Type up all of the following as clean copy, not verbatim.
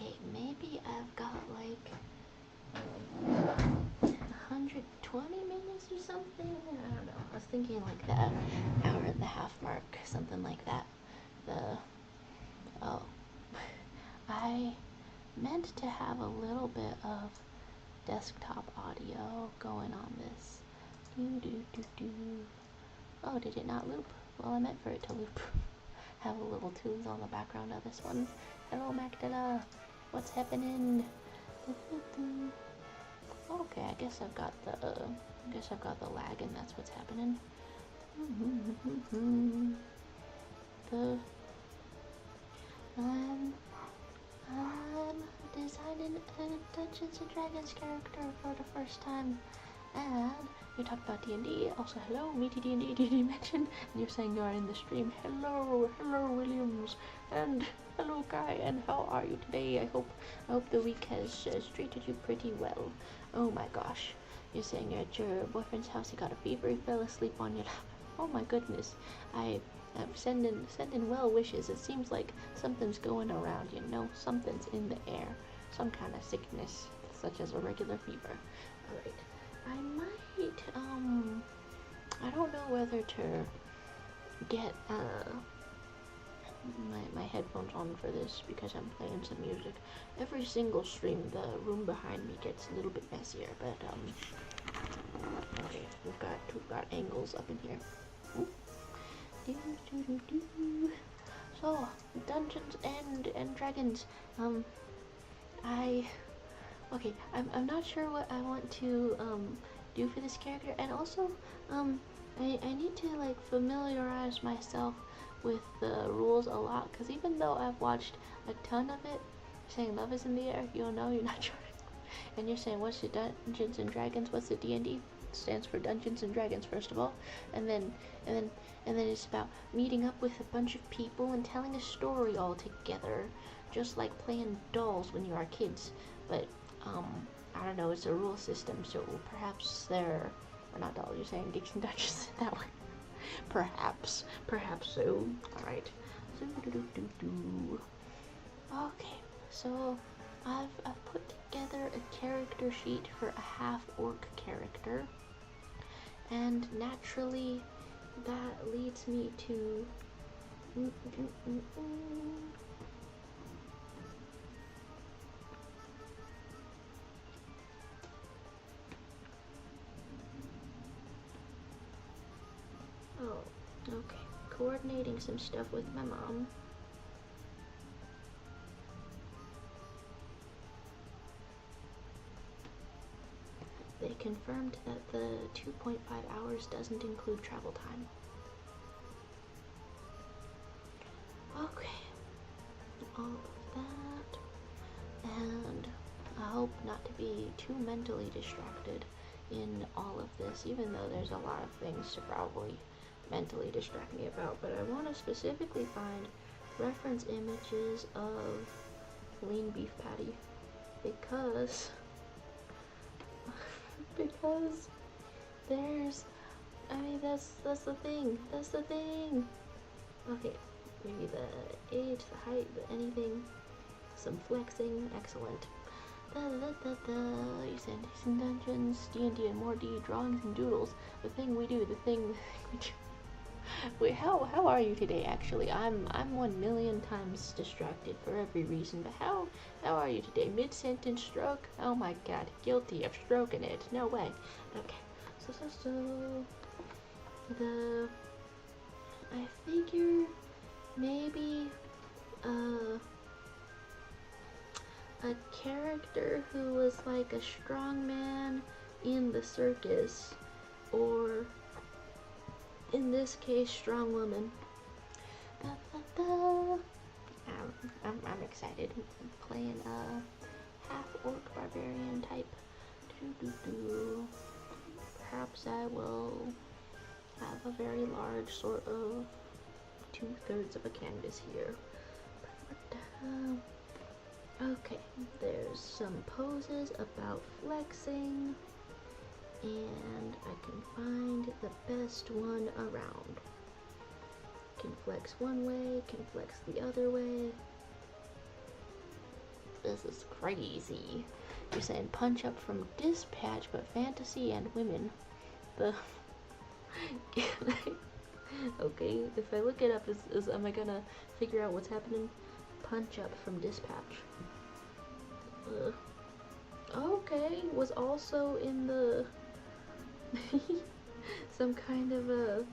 Okay, maybe I've got like 120 minutes or something. I don't know. I was thinking like the hour and a half mark, something like that. Oh, I meant to have a little bit of desktop audio going on this. Oh, did it not loop? Well, I meant for it to loop. Have a little tunes on the background of this one. Hello, Magdala. What's happening? Okay, I guess I've got the lag, and that's what's happening. I'm designing a Dungeons and Dragons character for the first time, and you talked about D&D. Also, hello, meaty D&D. Did you mention? And you're saying you are in the stream. Hello, Williams, and hello, Guy. And how are you today? I hope the week has treated you pretty well. Oh my gosh, you're saying you're at your boyfriend's house. He got a fever. He fell asleep on your lap. Oh my goodness. I'm sending well wishes. It seems like something's going around, something's in the air. Some kind of sickness, such as a regular fever. Alright. I might, I don't know whether to get, my headphones on for this because I'm playing some music. Every single stream, the room behind me gets a little bit messier, but, okay, we've got angles up in here. So, Dungeons and Dragons, I'm not sure what I want to, do for this character, and also, I need to, like, familiarize myself with the rules a lot, because even though I've watched a ton of it, saying love is in the air, you're not trying, and you're saying, what's the Dungeons and Dragons, what's the D&D? Stands for Dungeons and Dragons, first of all, and then it's about meeting up with a bunch of people and telling a story all together, just like playing dolls when you are kids. But I don't know, it's a rule system, so perhaps they're, or not dolls, you're saying Geeks and Dungeons that way. Perhaps so. Alright. Okay, so I've put together a character sheet for a half-orc character, and naturally that leads me to oh, okay, coordinating some stuff with my mom. They confirmed that the 2.5 hours doesn't include travel time. Okay, all of that, and I hope not to be too mentally distracted in all of this, even though there's a lot of things to probably mentally distract me about, but I want to specifically find reference images of lean beef patty, because there's, that's the thing, okay, maybe the age, the height, anything, some flexing, excellent. You said Decent Dungeons, D&D and more D, drawings and doodles, the thing we do. Wait, how are you today, actually? I'm 1,000,000 times distracted for every reason, but how are you today? Mid-sentence stroke? Oh my god, guilty of stroking it. No way. Okay, so, I figure maybe, a character who was like a strong man in the circus, or in this case, strong woman. I'm excited. I'm playing a half-orc barbarian type. Perhaps I will have a very large sort of 2/3 of a canvas here. Okay, there's some poses about flexing, and I can find the best one around. Can flex one way, can flex the other way. This is crazy. You're saying punch up from Dispatch, but fantasy and women. The okay, if I look it up, am I gonna figure out what's happening? Punch up from Dispatch. Okay, was also in the some kind of a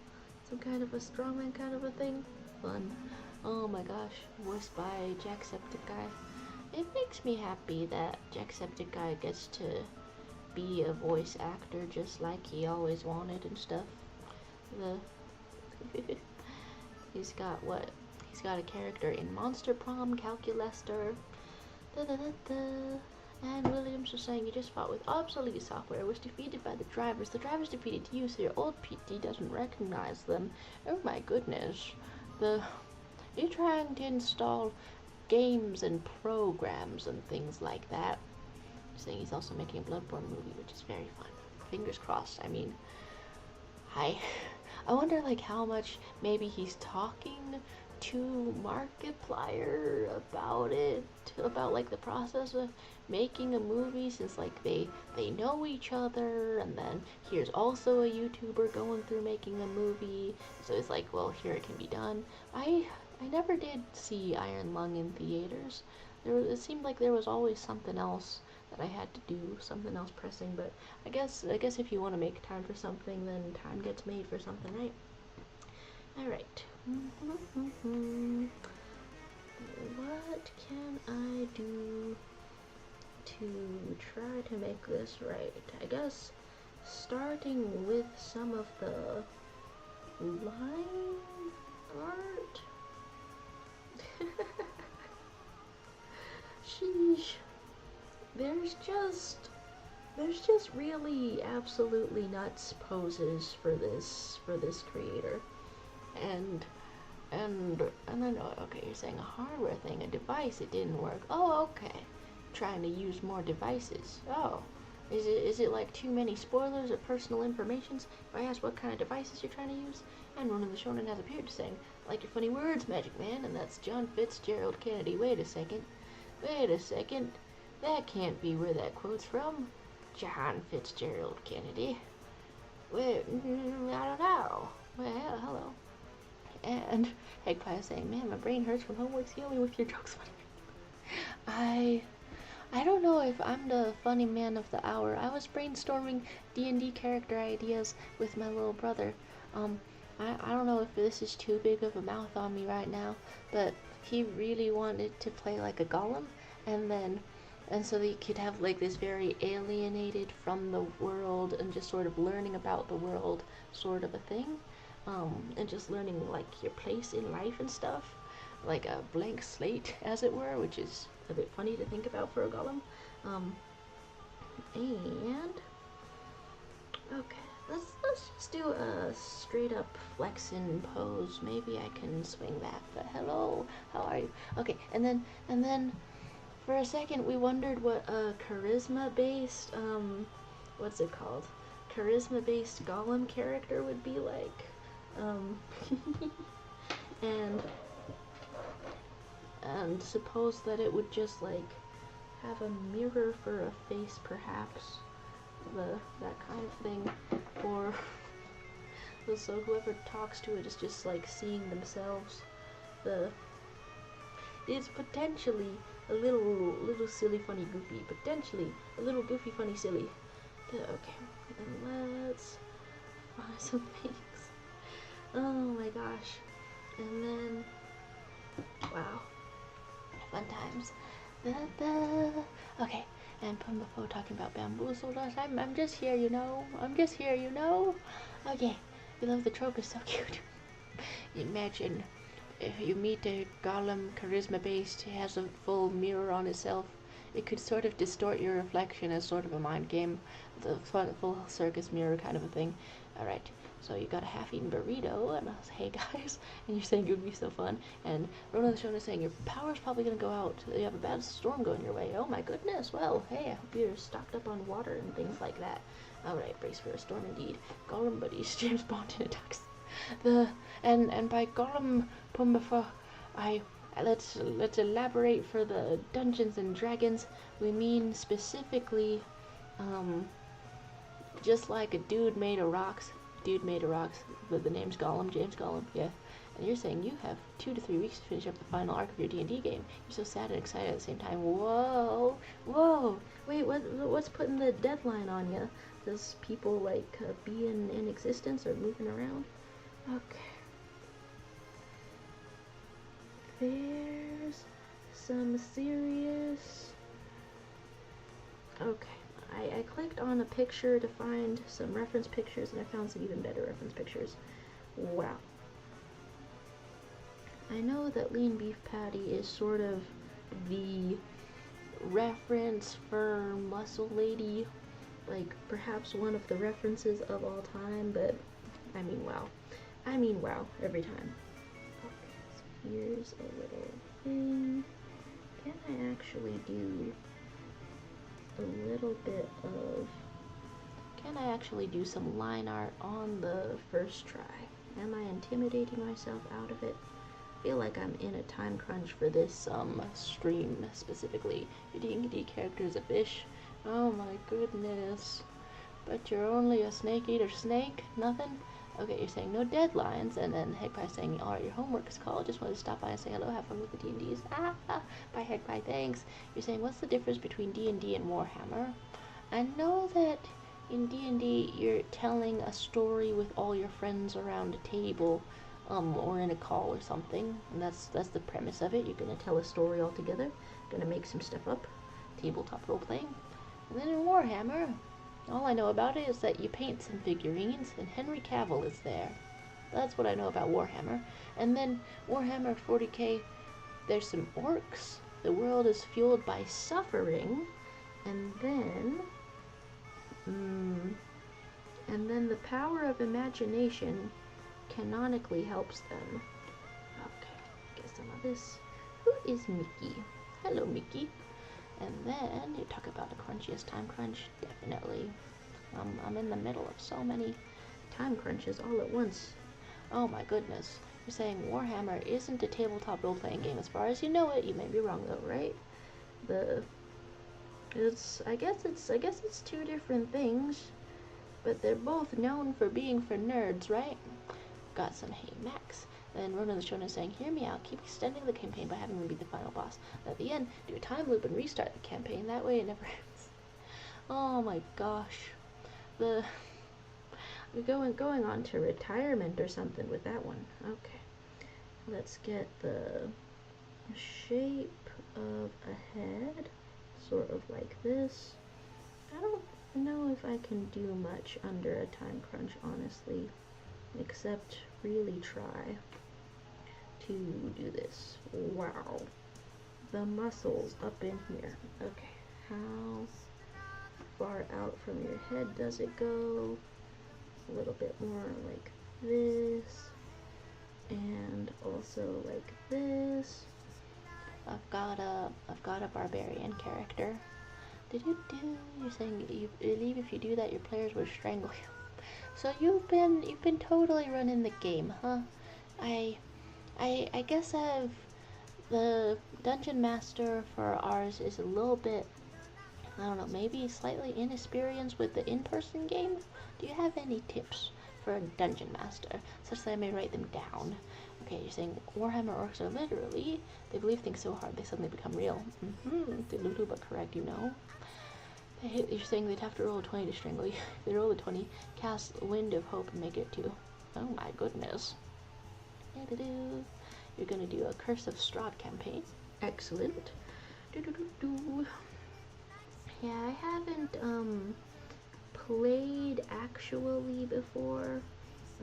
strongman kind of a thing. Fun. Oh my gosh, voiced by Jacksepticeye. It makes me happy that Jacksepticeye gets to be a voice actor just like he always wanted and stuff. He's got what? He's got a character in Monster Prom, Calculester. And Williams was saying you just fought with obsolete software, was defeated by the drivers. The drivers defeated you, so your old PT doesn't recognize them. Oh my goodness. You're trying to install games and programs and things like that. Saying he's also making a Bloodborne movie, which is very fun. Fingers crossed. I mean, I wonder like how much maybe he's talking to Markiplier about it, about like the process of making a movie, since like they know each other, and then here's also a YouTuber going through making a movie, so it's like, well, here it can be done. I never did see Iron Lung in theaters. It seemed like there was always something else that I had to do, something else pressing, but I guess if you want to make time for something, then time gets made for something, right? Alright. What can I do to try to make this right? I guess starting with some of the line art. Sheesh. There's just really absolutely nuts poses for this creator. And then, okay, you're saying a hardware thing, a device, it didn't work. Oh, okay. Trying to use more devices. Oh. Is it like too many spoilers or personal informations if I ask what kind of devices you're trying to use? And one of the shonen has appeared saying, like your funny words, Magic Man, and that's John Fitzgerald Kennedy. Wait a second. That can't be where that quote's from. John Fitzgerald Kennedy. Where, I don't know. Well, hello. And Eggpie is saying, man, my brain hurts from homework. The only with your jokes funny. I don't know if I'm the funny man of the hour. I was brainstorming D&D character ideas with my little brother. I don't know if this is too big of a mouth on me right now, but he really wanted to play like a golem, and so that you could have like this very alienated from the world and just sort of learning about the world sort of a thing. And just learning like your place in life and stuff, like a blank slate as it were, which is a bit funny to think about for a golem. And okay, let's just do a straight up flexing pose. Maybe I can swing that, but hello, how are you? Okay, and then for a second we wondered what a charisma based what's it called, charisma based golem character would be like. And suppose that it would just like have a mirror for a face, perhaps, that kind of thing, or so whoever talks to it is just like seeing themselves. It's potentially a little silly, funny, goofy, potentially a little goofy, funny, silly. Okay, then let's find some things. Oh my gosh. And then, wow, fun times. Okay, and Pumbafo talking about bamboozled us. I'm just here, you know. Okay, we love the trope, is so cute. Imagine if you meet a golem charisma based, he has a full mirror on itself. It could sort of distort your reflection as sort of a mind game, the full circus mirror kind of a thing. Alright. So you got a half-eaten burrito, and I was, hey guys, and you're saying it would be so fun, and Rona the Shona is saying your power's probably gonna go out, you have a bad storm going your way. Oh my goodness, well, hey, I hope you're stocked up on water and things like that. Alright, brace for a storm indeed. Gollum buddies, James Bond in a tux. And by Gollum Pumbafa, I Let's elaborate for the Dungeons and Dragons. We mean specifically, just like a dude made of rocks. But the name's Gollum, James Gollum. Yeah. And you're saying you have 2 to 3 weeks to finish up the final arc of your D&D game. You're so sad and excited at the same time. Whoa, whoa. Wait, what's putting the deadline on you? Does people like be in existence or moving around? Okay. There's some serious. Okay. I clicked on a picture to find some reference pictures, and I found some even better reference pictures. Wow. I know that lean beef patty is sort of the reference for muscle lady, like perhaps one of the references of all time, but I mean wow. Every time. Okay, so here's a little thing. Can I actually do a little bit of... Can I actually do some line art on the first try? Am I intimidating myself out of it? I feel like I'm in a time crunch for this stream specifically. Your D&D character is a fish. Oh my goodness. But you're only a snake eater snake? Nothing? Okay, you're saying no deadlines, and then Hegpie saying, alright, your homework is called. Just wanted to stop by and say hello, have fun with the D&Ds. Bye Hegpie, thanks. You're saying, what's the difference between D&D and Warhammer? I know that in D&D you're telling a story with all your friends around a table, or in a call or something, and that's the premise of it. You're gonna tell a story all together, gonna make some stuff up, tabletop role playing. And then in Warhammer, all I know about it is that you paint some figurines and Henry Cavill is there. That's what I know about Warhammer. And then Warhammer 40k, there's some orcs. The world is fueled by suffering, and then the power of imagination canonically helps them. Okay, get some of this. Who is Mickey? Hello, Mickey. And then you talk about the crunchiest time crunch. Definitely. I'm in the middle of so many time crunches all at once. Oh my goodness. You're saying Warhammer isn't a tabletop role-playing game as far as you know it. You may be wrong though, right? I guess it's two different things, but they're both known for being for nerds, right? Got some hey Max. Then Ronan the Shonen saying, hear me out, keep extending the campaign by having me be the final boss. And at the end, do a time loop and restart the campaign. That way it never ends. Oh my gosh. We're going on to retirement or something with that one. Okay. Let's get the shape of a head. Sort of like this. I don't know if I can do much under a time crunch, honestly. Except really try to do this. Wow. The muscles up in here. Okay. How far out from your head does it go? A little bit more like this. And also like this. I've got a barbarian character. You're saying you believe if you do that your players will strangle you. So you've been totally running the game, huh? I guess the dungeon master for ours is a little bit, I don't know, maybe slightly inexperienced with the in-person game. Do you have any tips for a dungeon master, such that I may write them down? Okay, you're saying Warhammer orcs are literally, they believe things so hard they suddenly become real. Delulu but correct, you know. You're saying they'd have to roll a 20 to strangle you. If they roll a 20, cast Wind of Hope and make it 2. Oh my goodness. You're gonna do a Curse of Strahd campaign. Excellent. Yeah, I haven't played actually before.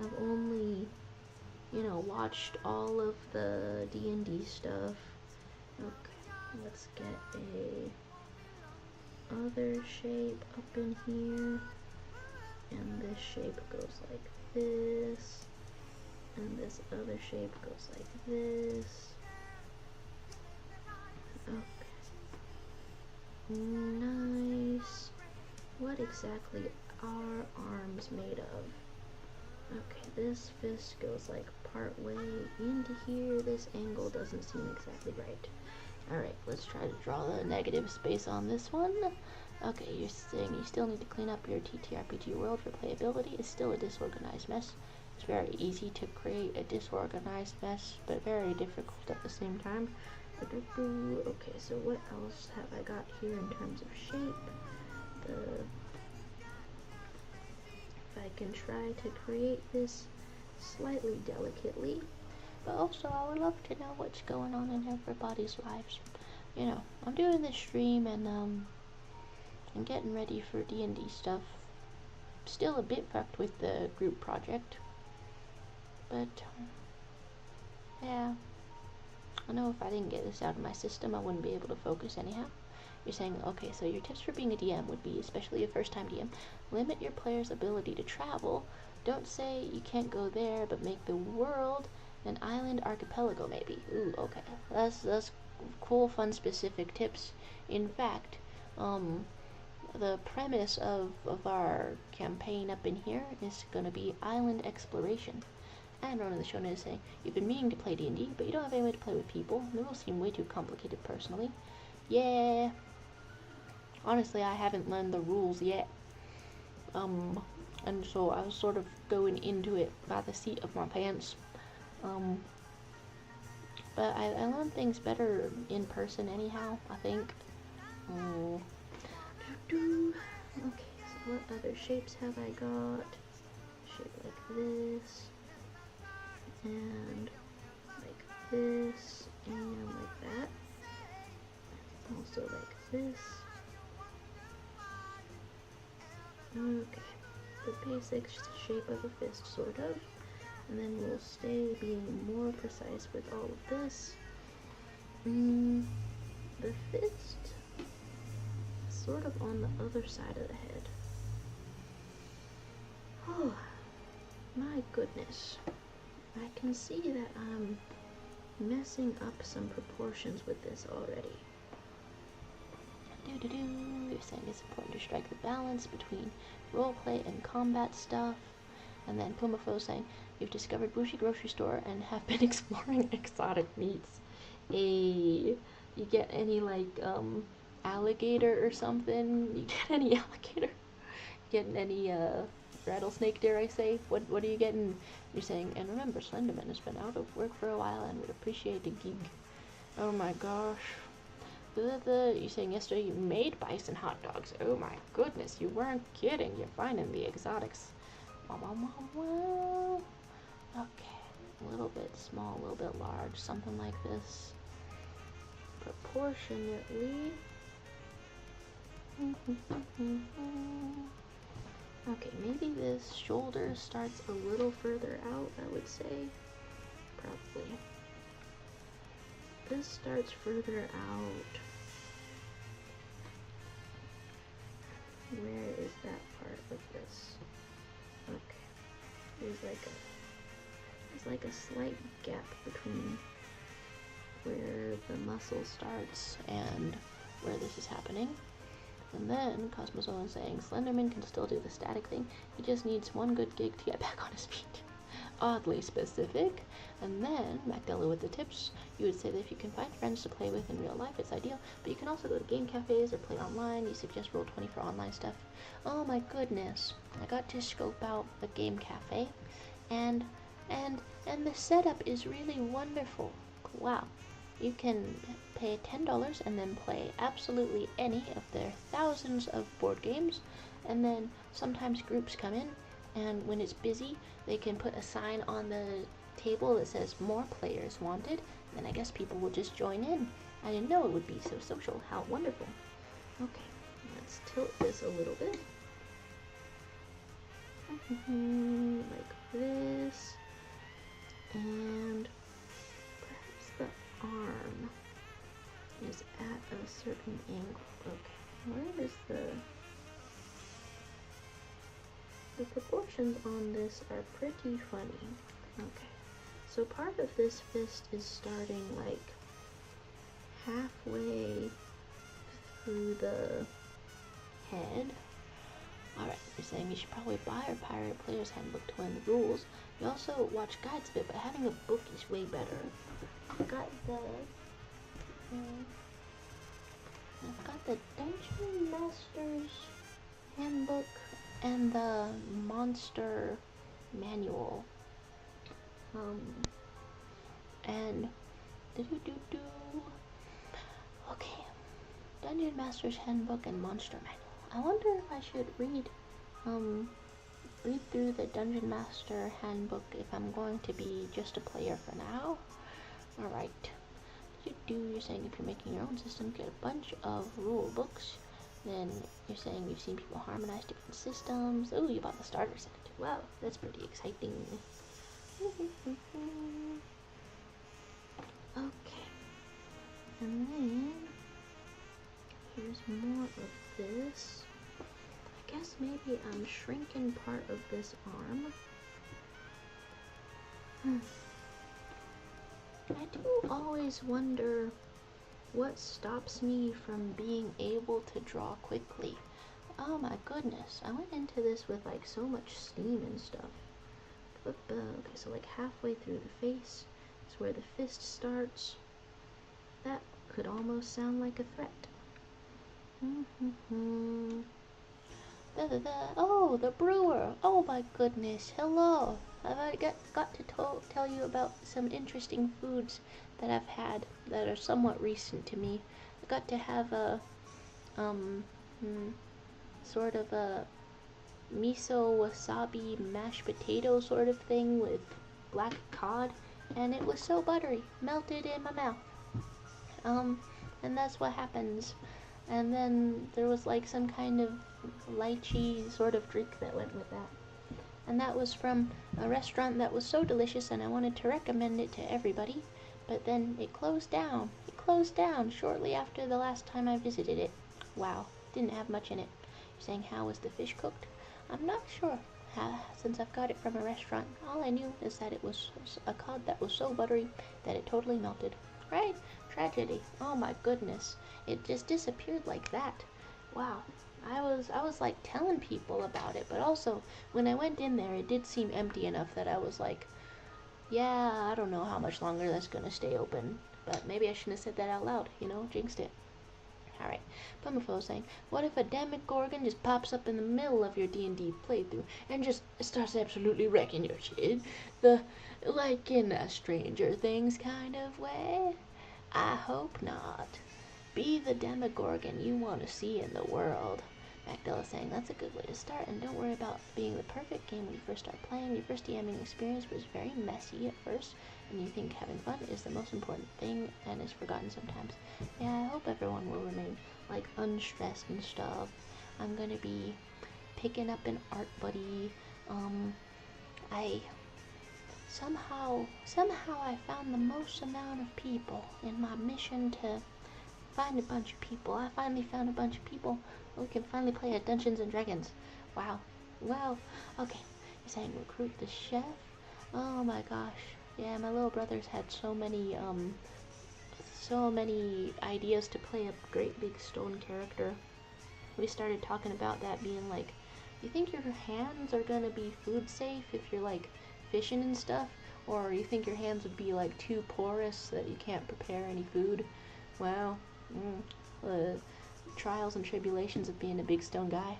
I've only, watched all of the D&D stuff. Okay, let's get a other shape up in here. And this shape goes like this. And this other shape goes like this. Okay. Nice. What exactly are arms made of? Okay, this fist goes like part way into here. This angle doesn't seem exactly right. Alright, let's try to draw the negative space on this one. Okay, you're saying you still need to clean up your TTRPG world for playability. It's still a disorganized mess. It's very easy to create a disorganized mess, but very difficult at the same time. Okay, so what else have I got here in terms of shape? If I can try to create this slightly delicately, but also I would love to know what's going on in everybody's lives. You know, I'm doing this stream and I'm getting ready for D&D stuff. Still a bit fucked with the group project, but yeah, I know if I didn't get this out of my system I wouldn't be able to focus anyhow. You're saying, okay, so your tips for being a DM would be, especially a first-time DM, limit your player's ability to travel. Don't say you can't go there, but make the world an island archipelago, maybe. Ooh, okay. That's cool, fun, specific tips. In fact, the premise of our campaign up in here is going to be island exploration. And one of the shonen is saying, you've been meaning to play D&D, but you don't have any way to play with people. The rules seem way too complicated personally. Yeah. Honestly, I haven't learned the rules yet. And so I was sort of going into it by the seat of my pants. But I learn things better in person anyhow, I think. Okay, so what other shapes have I got? Shape like this, and like this, and like that. Also like this. Okay, the basic shape of a fist, sort of. And then we'll stay being more precise with all of this. The fist is sort of on the other side of the head. Oh, my goodness. I can see that I'm messing up some proportions with this already. You're saying it's important to strike the balance between roleplay and combat stuff. And then Pumafo saying, you've discovered Bushi Grocery Store and have been exploring exotic meats. You get any, like, alligator or something? You get any alligator? Getting any, rattlesnake, dare I say? What are you getting? You're saying, and remember, Slenderman has been out of work for a while and would appreciate a gig. Oh my gosh. You're saying yesterday you made bison hot dogs. Oh my goodness, you weren't kidding. You're finding the exotics. Okay, a little bit small, a little bit large, something like this. Proportionately. Okay, maybe this shoulder starts a little further out, I would say. Probably. This starts further out. Where is that part of this? Okay. There's like a slight gap between where the muscle starts and where this is happening. And then Cosmozoan saying Slenderman can still do the static thing. He just needs one good gig to get back on his feet. Oddly specific. And then Magdella with the tips. You would say that if you can find friends to play with in real life, it's ideal. But you can also go to game cafes or play online. You suggest Roll20 for online stuff. Oh my goodness. I got to scope out a game cafe. And the setup is really wonderful. Wow. You can pay $10 and then play absolutely any of their thousands of board games. And then sometimes groups come in, and when it's busy, they can put a sign on the table that says more players wanted. And then I guess people will just join in. I didn't know it would be so social. How wonderful. Okay, let's tilt this a little bit. Like this. And perhaps the arm is at a certain angle. Okay, where is the proportions on this are pretty funny. Okay, so part of this fist is starting like halfway through the head. Alright, you're saying you should probably buy a Pirate Player's Handbook to learn the rules. You also watch guides of it, but having a book is way better. I've got the Dungeon Master's Handbook and the Monster Manual. And okay, Dungeon Master's Handbook and Monster Manual. I wonder if I should read through the Dungeon Master Handbook if I'm going to be just a player for now. Alright. You're saying if you're making your own system, get a bunch of rule books. Then you're saying you've seen people harmonize different systems. Oh, you bought the starter set. Wow, that's pretty exciting. Okay. And then here's more of this. I guess maybe I'm shrinking part of this arm. I do always wonder what stops me from being able to draw quickly. Oh my goodness, I went into this with like so much steam and stuff. Okay, so like halfway through the face is where the fist starts. That could almost sound like a threat. Oh, the brewer. Oh my goodness. Hello. I've got to tell you about some interesting foods that I've had that are somewhat recent to me. I got to have a sort of a miso wasabi mashed potato sort of thing with black cod, and it was so buttery, melted in my mouth. And that's what happens. And then there was like some kind of lychee sort of drink that went with that. And that was from a restaurant that was so delicious, and I wanted to recommend it to everybody. But then it closed down. It closed down shortly after the last time I visited it. Wow, didn't have much in it. You're saying how was the fish cooked? I'm not sure. Since I've got it from a restaurant, all I knew is that it was a cod that was so buttery that it totally melted. Right? Tragedy. Oh my goodness. It just disappeared like that. Wow. I was like telling people about it, but also when I went in there, it did seem empty enough that I was like, yeah, I don't know how much longer that's gonna stay open, but maybe I shouldn't have said that out loud, jinxed it. Alright, Pumafo was saying, what if a Demogorgon just pops up in the middle of your D&D playthrough and just starts absolutely wrecking your shit? Like in a Stranger Things kind of way? I hope not. Be the Demogorgon you want to see in the world. Magdala saying that's a good way to start, and don't worry about being the perfect game when you first start playing. Your first DMing experience was very messy at first, and you think having fun is the most important thing and is forgotten sometimes. Yeah, I hope everyone will remain like unstressed and stuff. I'm gonna be picking up an art buddy. I somehow I found the most amount of people in my mission to find a bunch of people. I finally found a bunch of people. We can finally play at Dungeons and Dragons. Wow. Okay. You're saying recruit the chef? Oh my gosh. Yeah, my little brother's had so many ideas to play a great big stone character. We started talking about that being like, you think your hands are gonna be food safe if you're like fishing and stuff? Or you think your hands would be like too porous that you can't prepare any food? Wow. Trials and tribulations of being a big stone guy.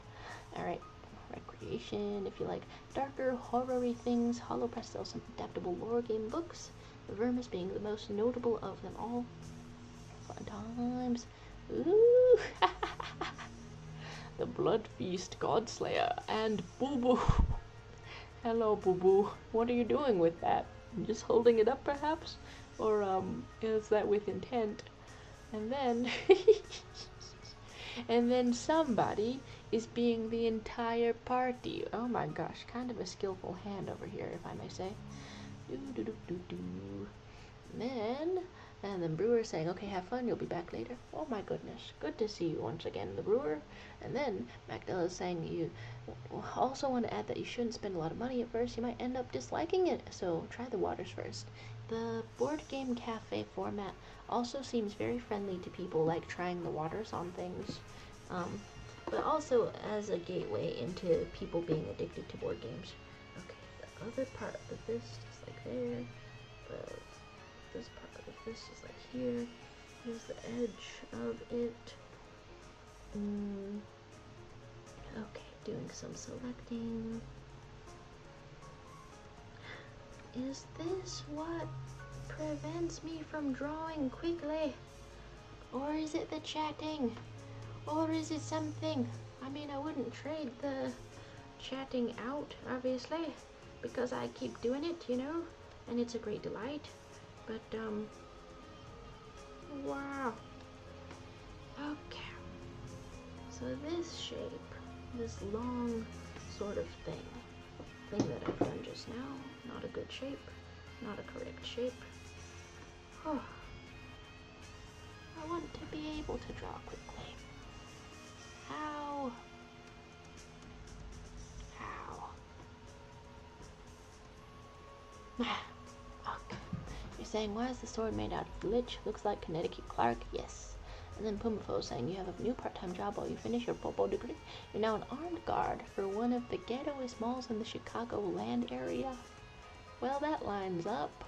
Alright, recreation. If you like darker, horror-y things, HoloPress sells some adaptable lore game books, the Vermis being the most notable of them all. Fun times. Ooh! The Blood Feast, Godslayer, and Boo Boo. Hello, Boo Boo. What are you doing with that? Just holding it up, perhaps? Or, is that with intent? And then, and then somebody is being the entire party. Oh my gosh, kind of a skillful hand over here, if I may say. And then Brewer saying, okay, have fun, you'll be back later. Oh my goodness, good to see you once again, the Brewer. And then Magdala is saying you also want to add that you shouldn't spend a lot of money at first. You might end up disliking it, so try the waters first. The board game cafe format also seems very friendly to people like trying the waters on things. but also as a gateway into people being addicted to board games. Okay, the other part of this is like there, but this part of this is like here. Here's the edge of it. Okay, doing some selecting. Is this what prevents me from drawing quickly? Or is it the chatting? Or is it something? I mean, I wouldn't trade the chatting out, obviously, because I keep doing it, you know, and it's a great delight. But, wow. Okay. So this shape, this long sort of thing that I've done just now, not a good shape, not a correct shape. Oh. I want to be able to draw quickly. How? Okay. You're saying, why is the sword made out of lich? Looks like Connecticut Clark. Yes. And then Pumafo saying, you have a new part-time job while you finish your Popo degree. You're now an armed guard for one of the ghettoest malls in the Chicago land area. Well, that lines up.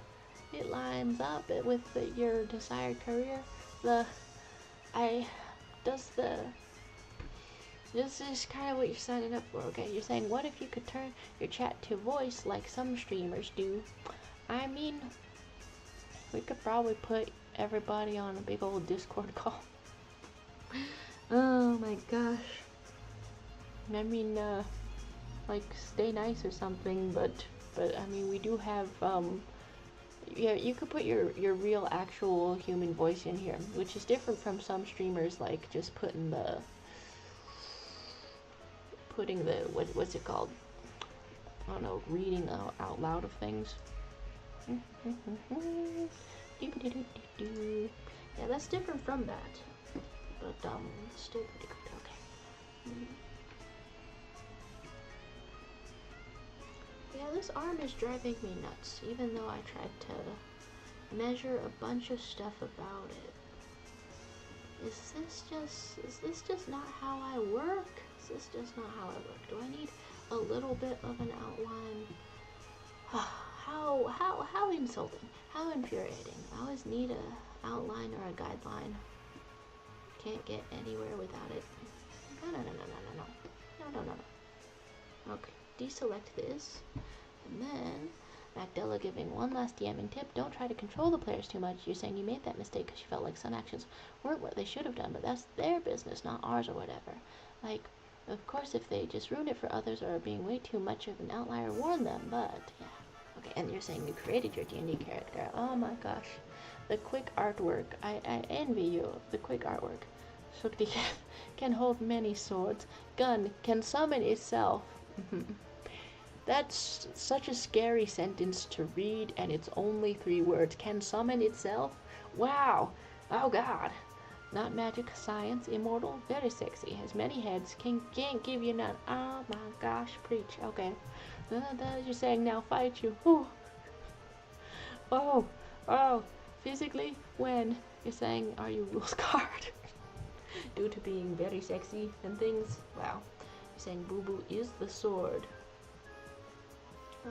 It lines up with your desired career. This is kind of what you're signing up for, okay? You're saying, what if you could turn your chat to voice like some streamers do? I mean, we could probably put everybody on a big old Discord call. Oh my gosh. I mean, like, stay nice or something, but I mean, we do have, yeah, you could put your real, actual human voice in here, which is different from some streamers, like, just putting the, what's it called? I don't know, reading out loud of things. Yeah, that's different from that, but, still pretty good, okay. Yeah, this arm is driving me nuts, even though I tried to measure a bunch of stuff about it. Is this just not how I work? Is this just not how I work? Do I need a little bit of an outline? How insulting, how infuriating. I always need a outline or a guideline. Can't get anywhere without it. No. Okay, deselect this. And then, Magdella giving one last DMing tip. Don't try to control the players too much. You're saying you made that mistake because you felt like some actions weren't what they should have done, but that's their business, not ours or whatever. Like, of course, if they just ruin it for others or are being way too much of an outlier, warn them, but, yeah. Okay, and you're saying you created your D&D character. Oh my gosh. The quick artwork. I envy you. The quick artwork. Shukti can hold many swords. Gun can summon itself. That's such a scary sentence to read, and it's only 3 words. Can summon itself? Wow. Oh god. Not magic, science, immortal, very sexy. Has many heads, can't give you none. Oh my gosh, preach. Okay. You're saying now fight you. Ooh. Oh. Physically, when? You're saying, are you rules card? Due to being very sexy and things. Wow. You're saying Boo Boo is the sword.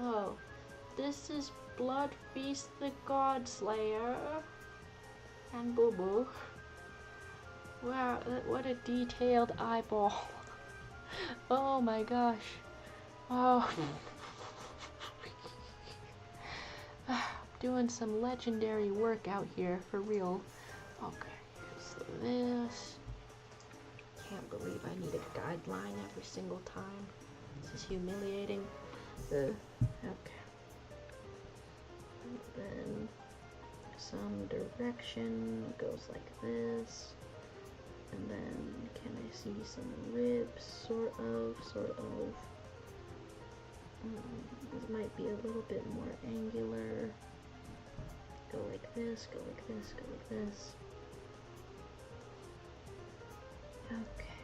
Oh. This is Blood Feast the God Slayer. And Boo Boo. Wow, what a detailed eyeball. Oh my gosh. Oh. Doing some legendary work out here, for real. Okay, so this. Can't believe I need a guideline every single time. This is humiliating. Okay. And then some direction goes like this. And then can I see some ribs? Sort of. This might be a little bit more angular. Go like this, go like this, go like this. Okay.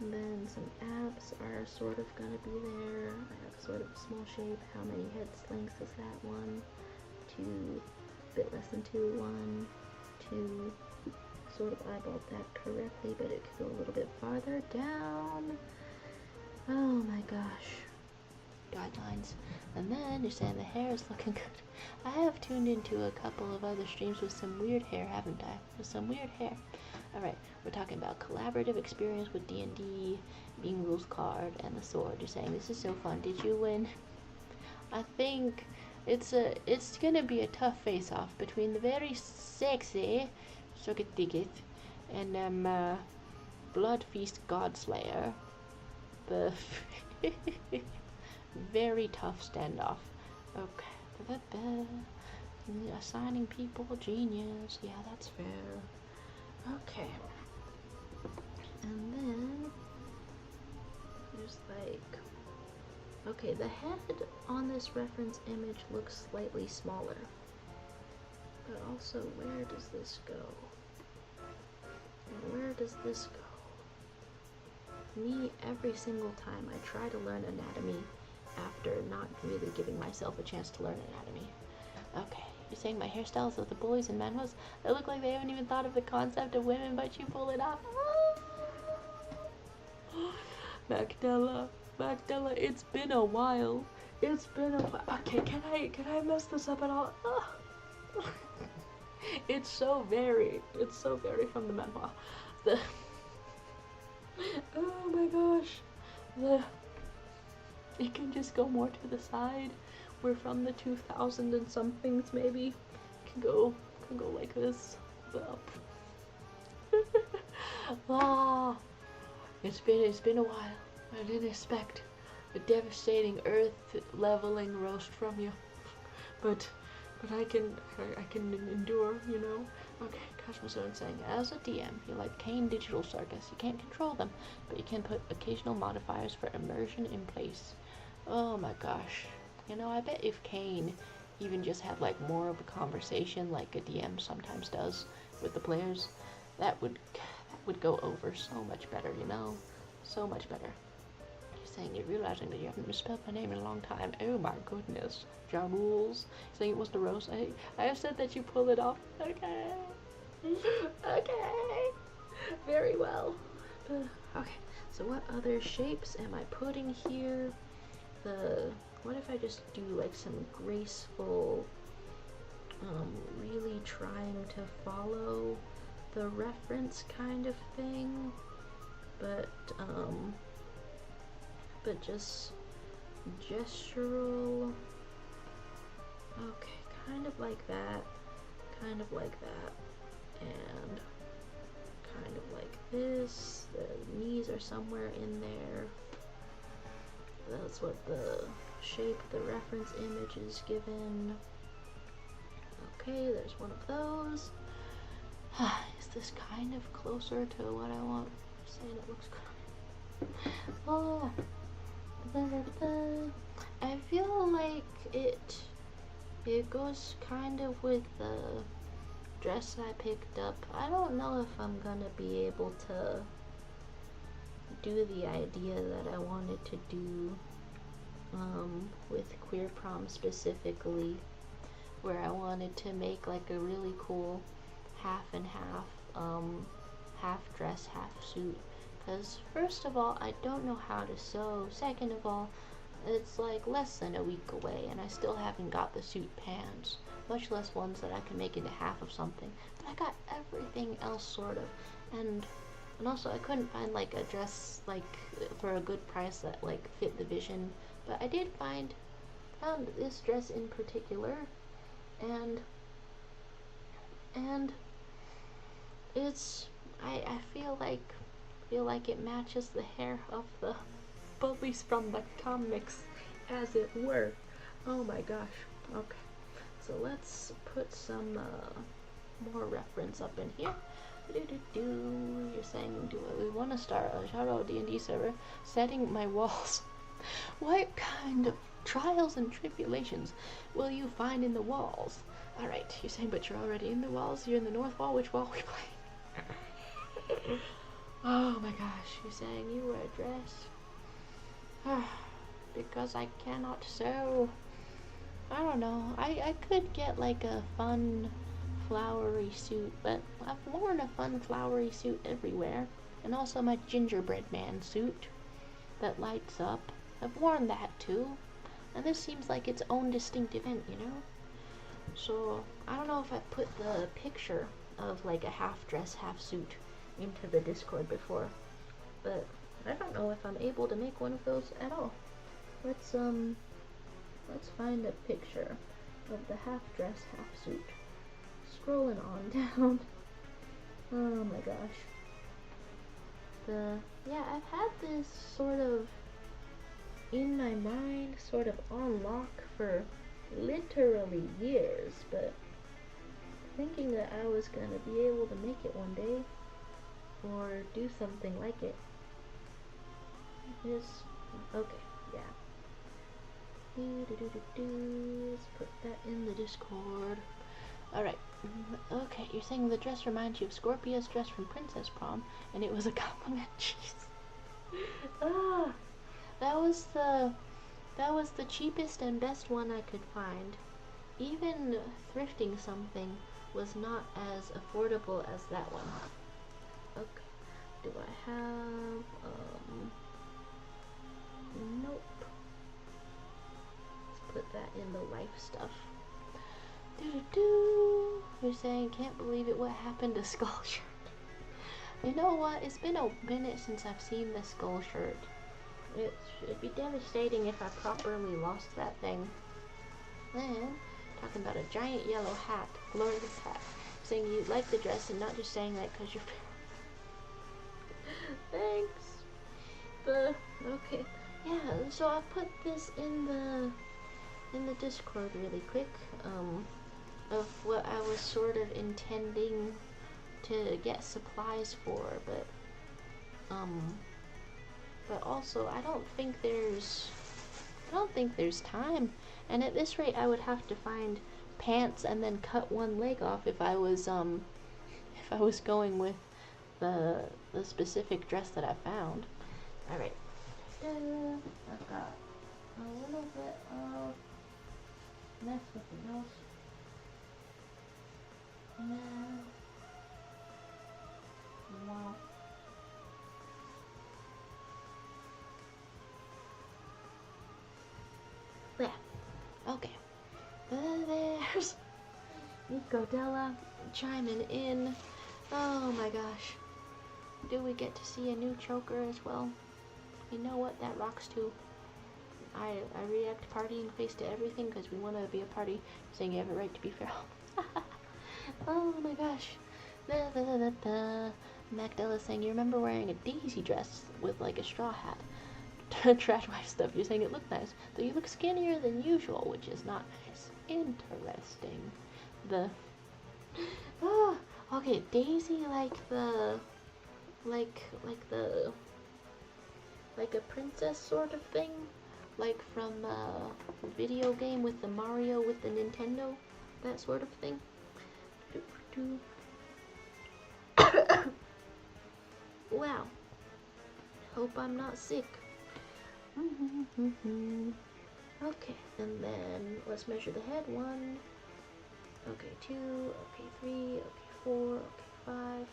And then some abs are sort of gonna be there. I have sort of a small shape. How many head lengths is that? 1, 2, a bit less than 2, 1, 2, sort of eyeballed that correctly, but it could go a little bit farther down. Oh my gosh. Guidelines. And then you're saying the hair is looking good. I have tuned into a couple of other streams with some weird hair, haven't I? With some weird hair. Alright, we're talking about collaborative experience with D&D, being rules card, and the sword. You're saying this is so fun. Did you win? I think it's gonna be a tough face-off between the very sexy Sogatigit and Blood Feast Godslayer. The very tough standoff. Okay. Assigning people genius. Yeah, that's fair. Okay. And then there's like, okay, the head on this reference image looks slightly smaller. But also, where does this go? And where does this go? Me, every single time I try to learn anatomy after not really giving myself a chance to learn anatomy. Okay, you're saying my hairstyles of the bullies and manhwas, they look like they haven't even thought of the concept of women, but you pull it off. Magdala, it's been a while. Okay, can I mess this up at all? It's so very from the manhwa. Oh my gosh. It can just go more to the side. We're from the 2000 and somethings maybe. Can go like this. It's been a while. I didn't expect a devastating earth leveling roast from you. But I can endure, you know. Okay, Cosmozone saying, as a DM, you like Kane Digital Circus. You can't control them, but you can put occasional modifiers for immersion in place. Oh my gosh. You know, I bet if Kane even just had like more of a conversation like a DM sometimes does with the players, that would go over so much better, you know? So much better. He's saying you're realizing that you haven't misspelled my name in a long time. Oh my goodness. Jamules. Saying it was the roast. I have said that you pull it off. Okay. Okay. Very well. Okay. So what other shapes am I putting here? What if I just do like some graceful, really trying to follow the reference kind of thing, but just gestural. Okay, kind of like that, and kind of like this. The knees are somewhere in there. That's what the shape the reference image is given. Okay, there's one of those. Is this kind of closer to what I want? I'm saying it looks good. Oh, I feel like it goes kind of with the dress I picked up. I don't know if I'm gonna be able to do the idea that I wanted to do with Queer Prom specifically, where I wanted to make like a really cool half and half dress, half suit. Because first of all, I don't know how to sew. Second of all, it's like less than a week away and I still haven't got the suit pants, much less ones that I can make into half of something. But I got everything else sort of, and also I couldn't find like a dress like for a good price that like fit the vision, but I did found this dress in particular, and it's I feel like it matches the hair of the bullies from the comics, as it were. Oh my gosh. Okay, so let's put some more reference up in here. You're saying, do we want to start a Shadow D&D server? Setting my walls. What kind of trials and tribulations will you find in the walls? Alright, you're saying, but you're already in the walls. You're in the north wall. Which wall are we playing? Oh my gosh, you're saying you wear a dress. Because I cannot sew. I don't know. I could get like a fun flowery suit, but I've worn a fun flowery suit everywhere. And also my gingerbread man suit that lights up. I've worn that too. And this seems like its own distinct event, you know? So, I don't know if I put the picture of like a half dress, half suit into the Discord before. But I don't know if I'm able to make one of those at all. Let's find a picture of the half dress, half suit. Scrolling on down. Oh my gosh. Yeah, I've had this sort of in my mind, sort of on lock for literally years, but thinking that I was gonna be able to make it one day or do something like it is okay. Yeah. Let's put that in the Discord. Alright. Okay, you're saying the dress reminds you of Scorpia's dress from Princess Prom, and it was a compliment. Jeez. Ah, that was the cheapest and best one I could find. Even thrifting something was not as affordable as that one. Okay. Do I have nope. Let's put that in the life stuff. You're saying, can't believe it, what happened to Skull Shirt? You know what, it's been a minute since I've seen the Skull Shirt. It'd be devastating if I properly lost that thing. Then, talking about a giant yellow hat, glorious hat. Saying you like the dress and not just saying that because you're... Thanks. Okay. Yeah, so I put this in the Discord really quick, of what I was sort of intending to get supplies for, but also I don't think there's time, and at this rate I would have to find pants and then cut one leg off if I was going with the specific dress that I found. Alright. I've got a little bit of mess with the nose. And wow. Yeah. Okay. There's Nico Della chiming in. Oh my gosh. Do we get to see a new choker as well? You know what? That rocks too. I react partying face to everything because we want to be a party, saying you have a right to be feral. Oh my gosh. Magdala saying, you remember wearing a Daisy dress with like a straw hat. Trash wife stuff. You're saying it looked nice, though you look skinnier than usual, which is not nice. Interesting. Okay, Daisy like a princess sort of thing, like from a video game with the Mario with the Nintendo, that sort of thing. Wow. Hope I'm not sick. Okay, and then let's measure the head. 1, okay, 2, okay, 3, okay, 4, okay, 5.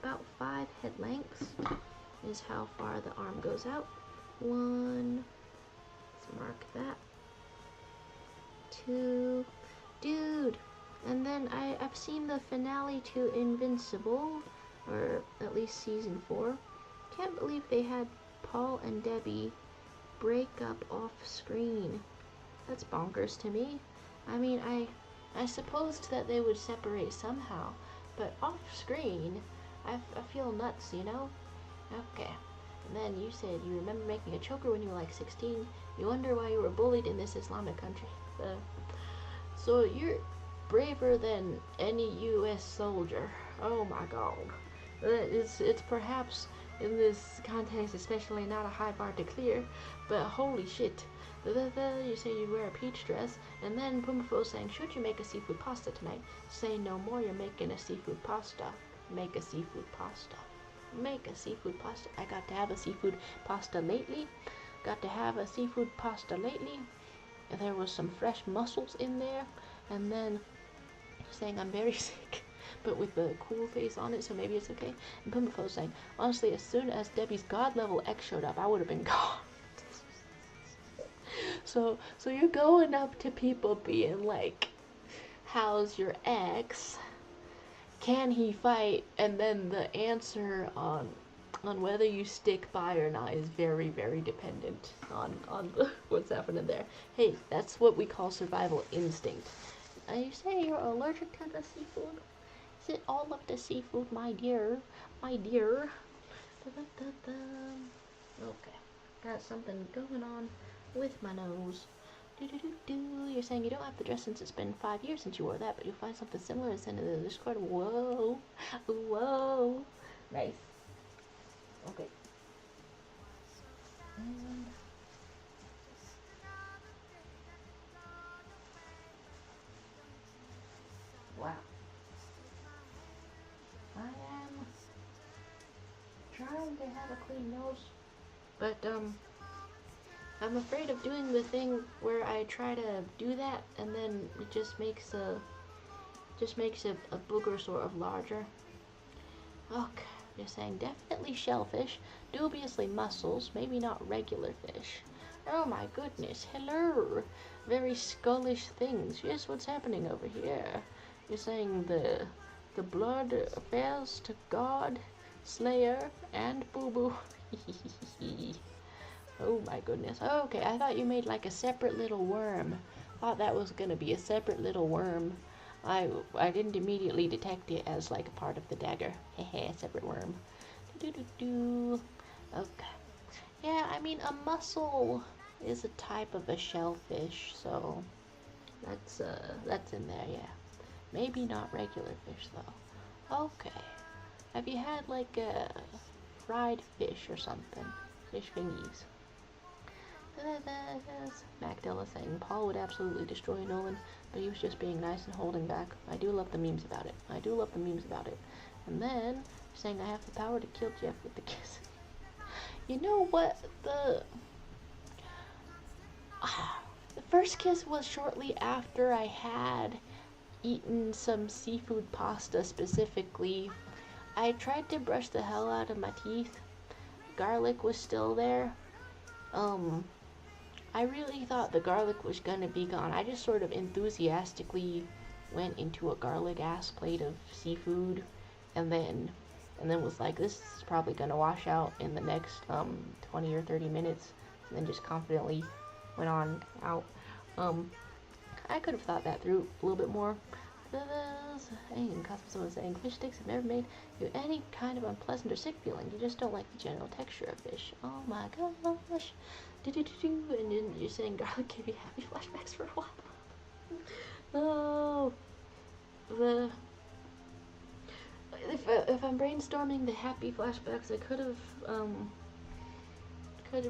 About 5 head lengths is how far the arm goes out. 1, let's mark that. 2, dude. And then I've seen the finale to Invincible, or at least season 4. Can't believe they had Paul and Debbie break up off screen. That's bonkers to me. I mean, I supposed that they would separate somehow, but off screen, I feel nuts, you know? Okay. And then you said you remember making a choker when you were like 16. You wonder why you were bullied in this Islamic country. So you're braver than any U.S. soldier. Oh my god. It's perhaps in this context especially not a high bar to clear, but holy shit. You say you wear a peach dress, and then Pumafo saying, should you make a seafood pasta tonight? Say no more, you're making a seafood pasta. Make a seafood pasta. Make a seafood pasta. I got to have a seafood pasta lately. There was some fresh mussels in there, and then saying I'm very sick, but with the cool face on it, so maybe it's okay. And Pumafo saying, honestly, as soon as Debbie's god level X showed up, I would have been gone. So you're going up to people being like, how's your ex? Can he fight? And then the answer on whether you stick by or not is very, very dependent on what's happening there. Hey, that's what we call survival instinct. Are you saying you're allergic to the seafood? Is it all of the seafood, my dear? My dear. Okay, got something going on with my nose. You're saying you don't have the dress since it's been 5 years since you wore that, but you'll find something similar and send it to the Discord. Whoa. Whoa. Nice. Okay. And wow. I am trying to have a clean nose, but I'm afraid of doing the thing where I try to do that and then it just makes a booger sort of larger. Okay, you're saying definitely shellfish, dubiously mussels, maybe not regular fish. Oh my goodness, hello! Very skullish things. Yes, what's happening over here? You're saying the blood fails to God, Slayer, and Boo Boo. Oh my goodness. Oh, okay, I thought you made like a separate little worm. Thought that was gonna be a separate little worm. I didn't immediately detect it as like a part of the dagger. Hehe, separate worm. Okay. Yeah, I mean a mussel is a type of a shellfish, so that's in there, yeah. Maybe not regular fish though. Okay. Have you had like a fried fish or something? Fish fingies. Magdala saying Paul would absolutely destroy Nolan, but he was just being nice and holding back. I do love the memes about it. I do love the memes about it. And then saying I have the power to kill Jeff with the kiss. You know what? The first kiss was shortly after I had eaten some seafood pasta specifically. I tried to brush the hell out of my teeth. Garlic was still there. I really thought the garlic was gonna be gone. I just sort of enthusiastically went into a garlic ass plate of seafood and then was like, this is probably gonna wash out in the next 20 or 30 minutes, and then just confidently went on out. I could have thought that through a little bit more. And someone saying fish sticks have never made you any kind of unpleasant or sick feeling. You just don't like the general texture of fish. Oh my gosh. And then you're saying garlic gave you happy flashbacks for a while. Oh, if I'm brainstorming the happy flashbacks, I could have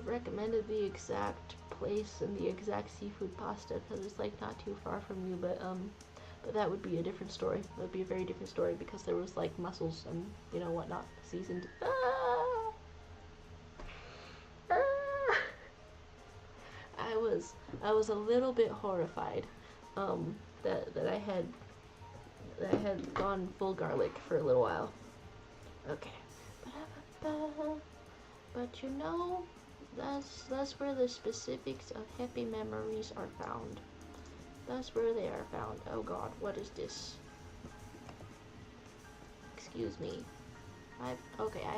recommended the exact place and the exact seafood pasta because it's like not too far from you, but that would be a different story. That would be a very different story because there was like mussels and you know whatnot seasoned. I was a little bit horrified that I had gone full garlic for a little while. Okay. But you know, that's where the specifics of happy memories are found. That's where they are found. Oh god, what is this? Excuse me. I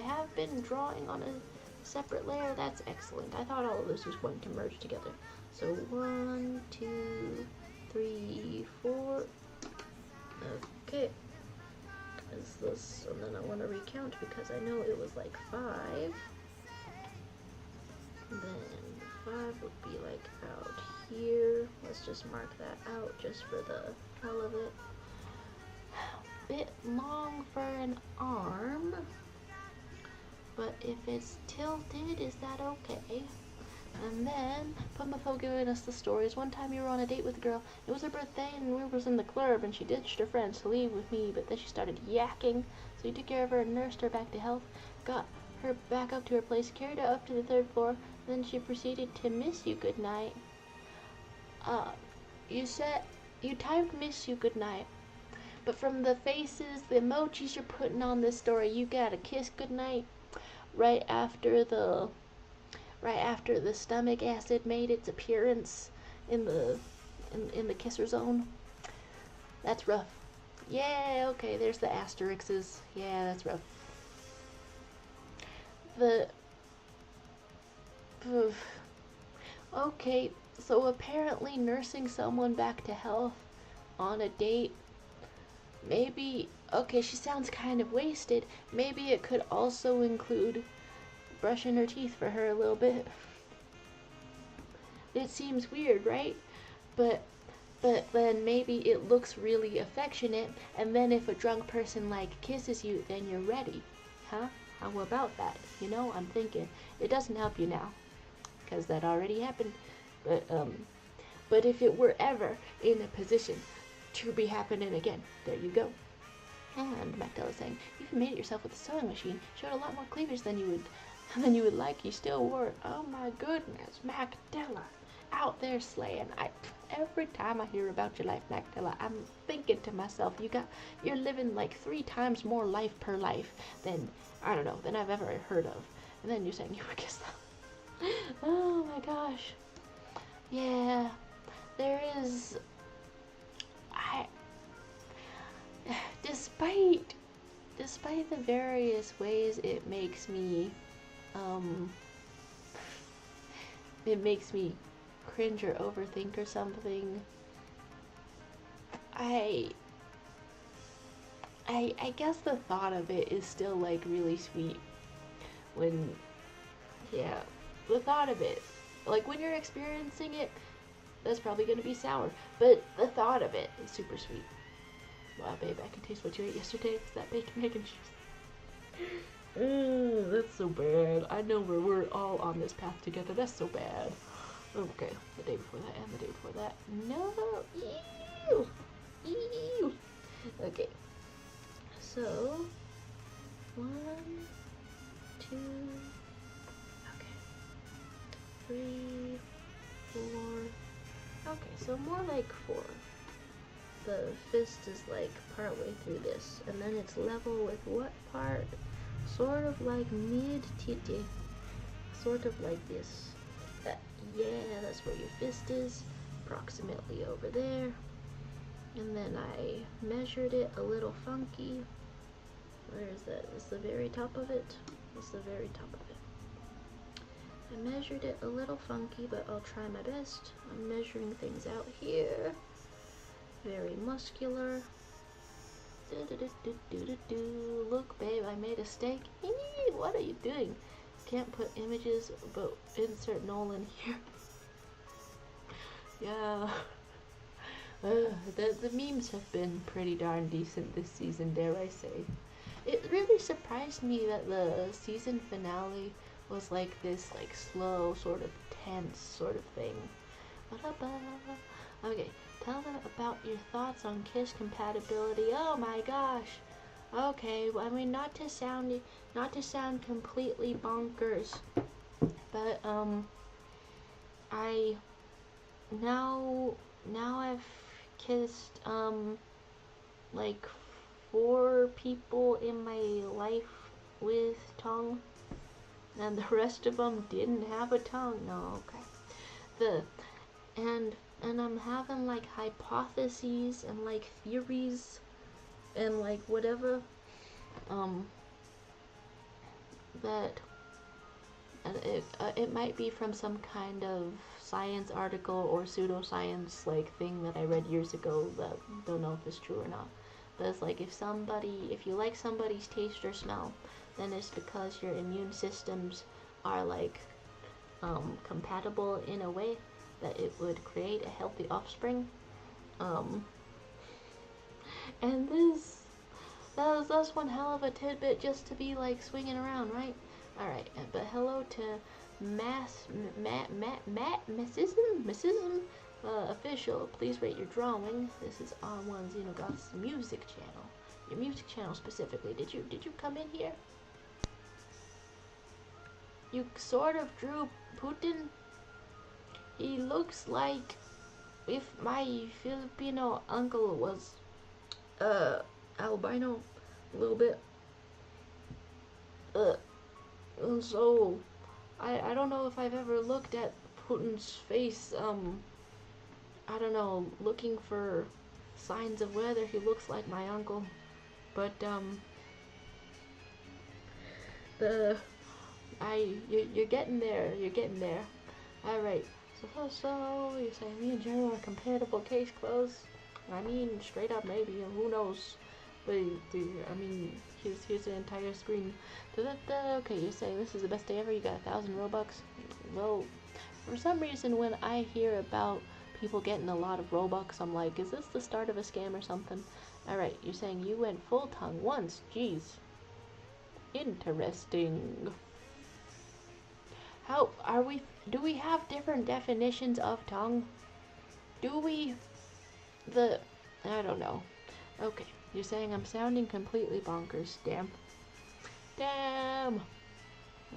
have been drawing on a separate layer. That's excellent. I thought all of this was going to merge together. So 1, 2, 3, 4. Okay. Is this, and then I want to recount because I know it was like 5. And then 5 would be like out here. Let's just mark that out just for the hell of it. Bit long for an arm, but if it's tilted, is that okay? And then Pumafo giving us the stories. One time you were on a date with a girl. It was her birthday and we was in the club and she ditched her friends to leave with me, but then she started yakking. So you took care of her and nursed her back to health, got her back up to her place, carried her up to the 3rd floor, then she proceeded to miss you goodnight. You said you typed miss you goodnight, But from the faces, the emojis you're putting on this story, you got a kiss goodnight right after the stomach acid made its appearance in the kisser zone. That's rough. Yeah, okay, there's the asterisks. Yeah, that's rough. The okay, so apparently nursing someone back to health on a date, maybe, okay, she sounds kind of wasted. Maybe it could also include brushing her teeth for her a little bit. It seems weird, right? But then maybe it looks really affectionate, and then if a drunk person like kisses you, then you're ready. Huh? How about that? You know, I'm thinking it doesn't help you now, because that already happened. But if it were ever in a position to be happening again, there you go. And Magdala's saying, you've made it yourself with a sewing machine. Showed a lot more cleavage than you would like. You still wore it. Oh my goodness, Magdala, out there slaying. Every time I hear about your life, Magdala, I'm thinking to myself, you're living like 3 times more life per life than, I don't know, than I've ever heard of. And then you're saying you would kiss them. Oh my gosh. Yeah, there is. Despite the various ways it makes me cringe or overthink or something, I guess the thought of it is still like really sweet. When, yeah, the thought of it, like when you're experiencing it, that's probably gonna be sour, but the thought of it is super sweet. Wow, babe, I can taste what you ate yesterday. It's that bacon, egg, and cheese. That's so bad. I know we're all on this path together. That's so bad. Okay, the day before that and the day before that. No, ew, ew. Okay, so 1, 2, okay, 3, 4. Okay, so more like 4. The fist is like partway through this, and then it's level with what part? Sort of like mid-titty, sort of like this. Yeah, that's where your fist is, approximately over there. And then I measured it a little funky. Where is that? It's the very top of it. It's the very top of it. I measured it a little funky, but I'll try my best. I'm measuring things out here. Very muscular. Look, babe, I made a steak. What are you doing? Can't put images, but insert Nolan here. Yeah. The memes have been pretty darn decent this season, dare I say. It really surprised me that the season finale was like this, like slow, sort of tense sort of thing. Okay, tell them about your thoughts on Kiss compatibility. Oh my gosh. Okay, well, I mean, not to sound completely bonkers, but I now I've kissed like 4 people in my life with tongue, and the rest of them didn't have a tongue. No, okay. And I'm having like hypotheses and like theories and like whatever that it might be from some kind of science article or pseudoscience like thing that I read years ago that don't know if it's true or not. But it's like if you like somebody's taste or smell, then it's because your immune systems are like compatible in a way that it would create a healthy offspring. And that's one hell of a tidbit just to be like swinging around, right? Alright, but hello to Massism official. Please rate your drawing. This is R1 Xenogoth's music channel. Your music channel specifically. Did you come in here? You sort of drew Putin. He looks like if my Filipino uncle was albino, a little bit. Uh, and so, I don't know if I've ever looked at Putin's face, I don't know, looking for signs of whether he looks like my uncle, but, you're getting there, Alright, so, you're saying me and Jerry are compatible case closed? I mean, straight up maybe, who knows? But, I mean, here's the entire screen. Okay, you're saying this is the best day ever, you got 1,000 Robux? Well, for some reason when I hear about people getting a lot of Robux, I'm like, is this the start of a scam or something? Alright, you're saying you went full tongue once, jeez. Interesting. How are we? Do we have different definitions of tongue? Do we? I don't know. Okay, you're saying I'm sounding completely bonkers. Damn.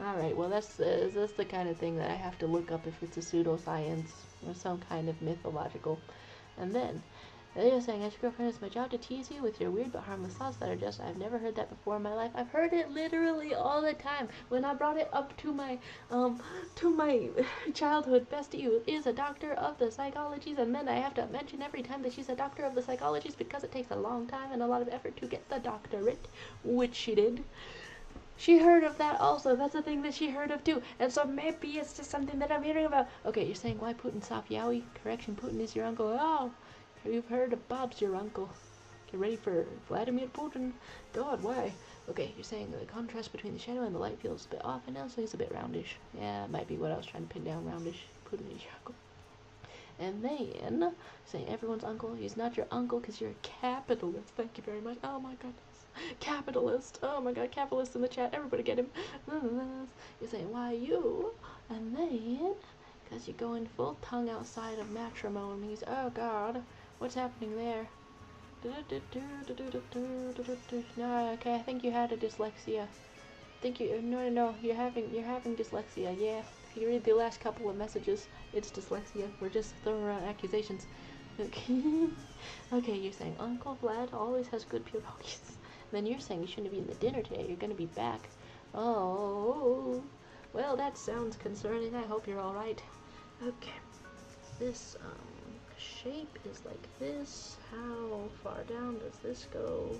Alright, well that's the kind of thing that I have to look up if it's a pseudoscience or some kind of mythological. And then you're saying, as your girlfriend, it's my job to tease you with your weird but harmless thoughts that are just, I've never heard that before in my life. I've heard it literally all the time. When I brought it up to my childhood bestie, who is a doctor of the psychologies, and then I have to mention every time that she's a doctor of the psychologies because it takes a long time and a lot of effort to get the doctorate, which she did. She heard of that also. That's a thing that she heard of too. And so maybe it's just something that I'm hearing about. Okay, you're saying why Putin stop Yowie? Correction, Putin is your uncle. Oh, you've heard of Bob's your uncle. Get ready for Vladimir Putin. God, why? Okay, you're saying the contrast between the shadow and the light feels a bit off, and also he's a bit roundish. Yeah, it might be what I was trying to pin down, roundish. Putin is your uncle. And then, saying everyone's uncle, he's not your uncle because you're a capitalist. Thank you very much. Oh my goodness. Capitalist. Oh my god, capitalist in the chat. Everybody get him. You're saying, why you? And then, because you're going full tongue outside of matrimonies. Oh god, what's happening there? No, okay, I think you had a dyslexia. No, you're having dyslexia, yeah. If you read the last couple of messages, it's dyslexia. We're just throwing around accusations. Okay, okay, you're saying Uncle Vlad always has good pierogies. Then you're saying you shouldn't be in the dinner today. You're gonna be back. Oh, well, that sounds concerning. I hope you're all right. Okay, this shape is like this. How far down does this go?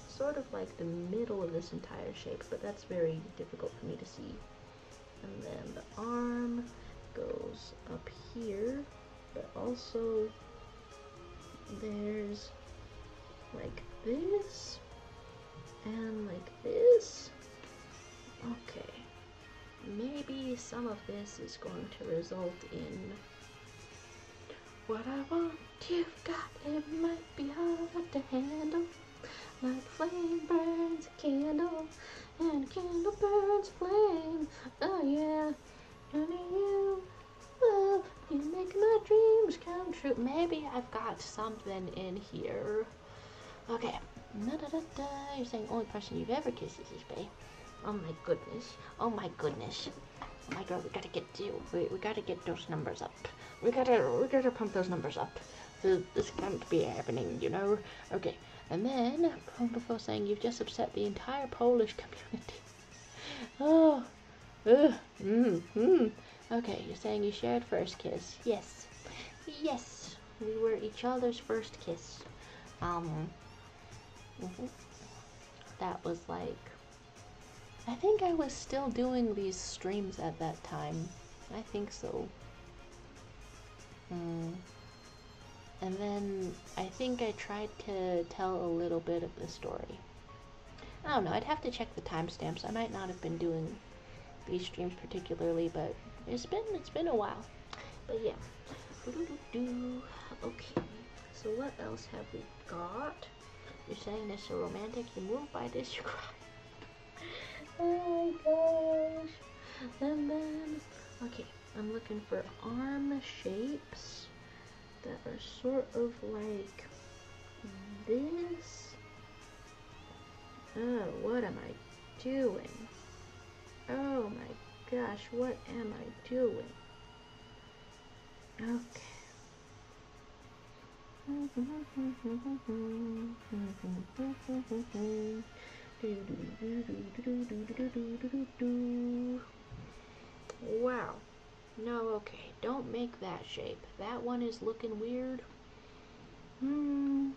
Sort of like the middle of this entire shape, but that's very difficult for me to see. And then the arm goes up here, but also there's like this and like this. Okay, maybe some of this is going to result in what I want. You've got it might be hard to handle, like flame burns a candle and a candle burns flame. Oh yeah, honey, you make my dreams come true. Maybe I've got something in here. Okay. You're saying only person you've ever kissed is Bae. Oh my goodness. Oh my goodness. Oh my god, we gotta get we gotta get those numbers up. We gotta pump those numbers up. This can't be happening, you know. Okay. And then before saying you've just upset the entire Polish community. Oh. Okay, you're saying you shared first kiss. Yes. Yes. We were each other's first kiss. That was like, I think I was still doing these streams at that time. I think so. And then I think I tried to tell a little bit of the story. I don't know, I'd have to check the timestamps. I might not have been doing these streams particularly, but it's been a while. But yeah. Okay, so what else have we got? You're saying this so romantic, you move by this, you cry. Oh my gosh. And then, okay, I'm looking for arm shapes that are sort of like this. Oh, what am I doing? Oh my gosh, what am I doing? Okay. Wow. No, okay. Don't make that shape. That one is looking weird. And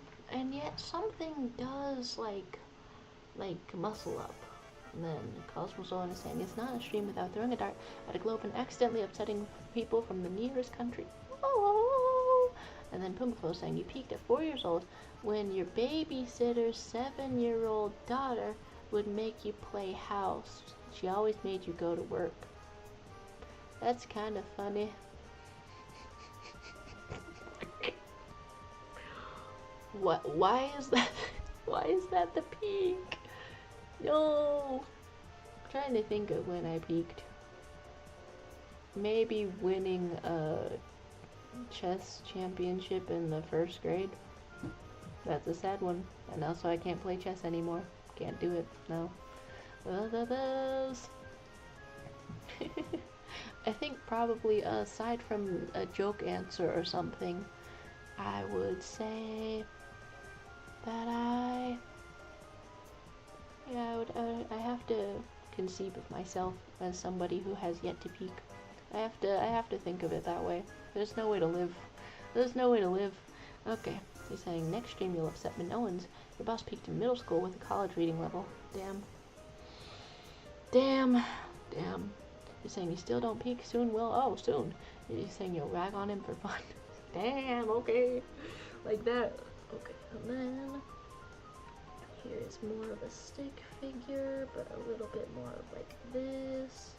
yet something does like muscle up. And then Cosmos Owen is saying it's not a stream without throwing a dart at a globe and accidentally upsetting people from the nearest country. Oh! And then Pumaflo saying you peaked at 4 years old when your babysitter's 7-year-old daughter would make you play house. She always made you go to work. That's kind of funny. What? Why is that? Why is that the peak? No. I'm trying to think of when I peaked. Maybe winning a chess championship in the 1st grade. That's a sad one. And also I can't play chess anymore. Can't do it. No. Those. I think probably aside from a joke answer or something, I would say that I have to conceive of myself as somebody who has yet to peak. I have to think of it that way. There's no way to live. There's no way to live. Okay, he's saying next stream you'll upset Minoans. Your boss peaked in middle school with a college reading level. Damn. Damn. Damn. He's saying you still don't peak. Soon will. Oh, soon. He's saying you'll rag on him for fun. Damn. Okay. Like that. Okay. And then here's more of a stick figure, but a little bit more like this.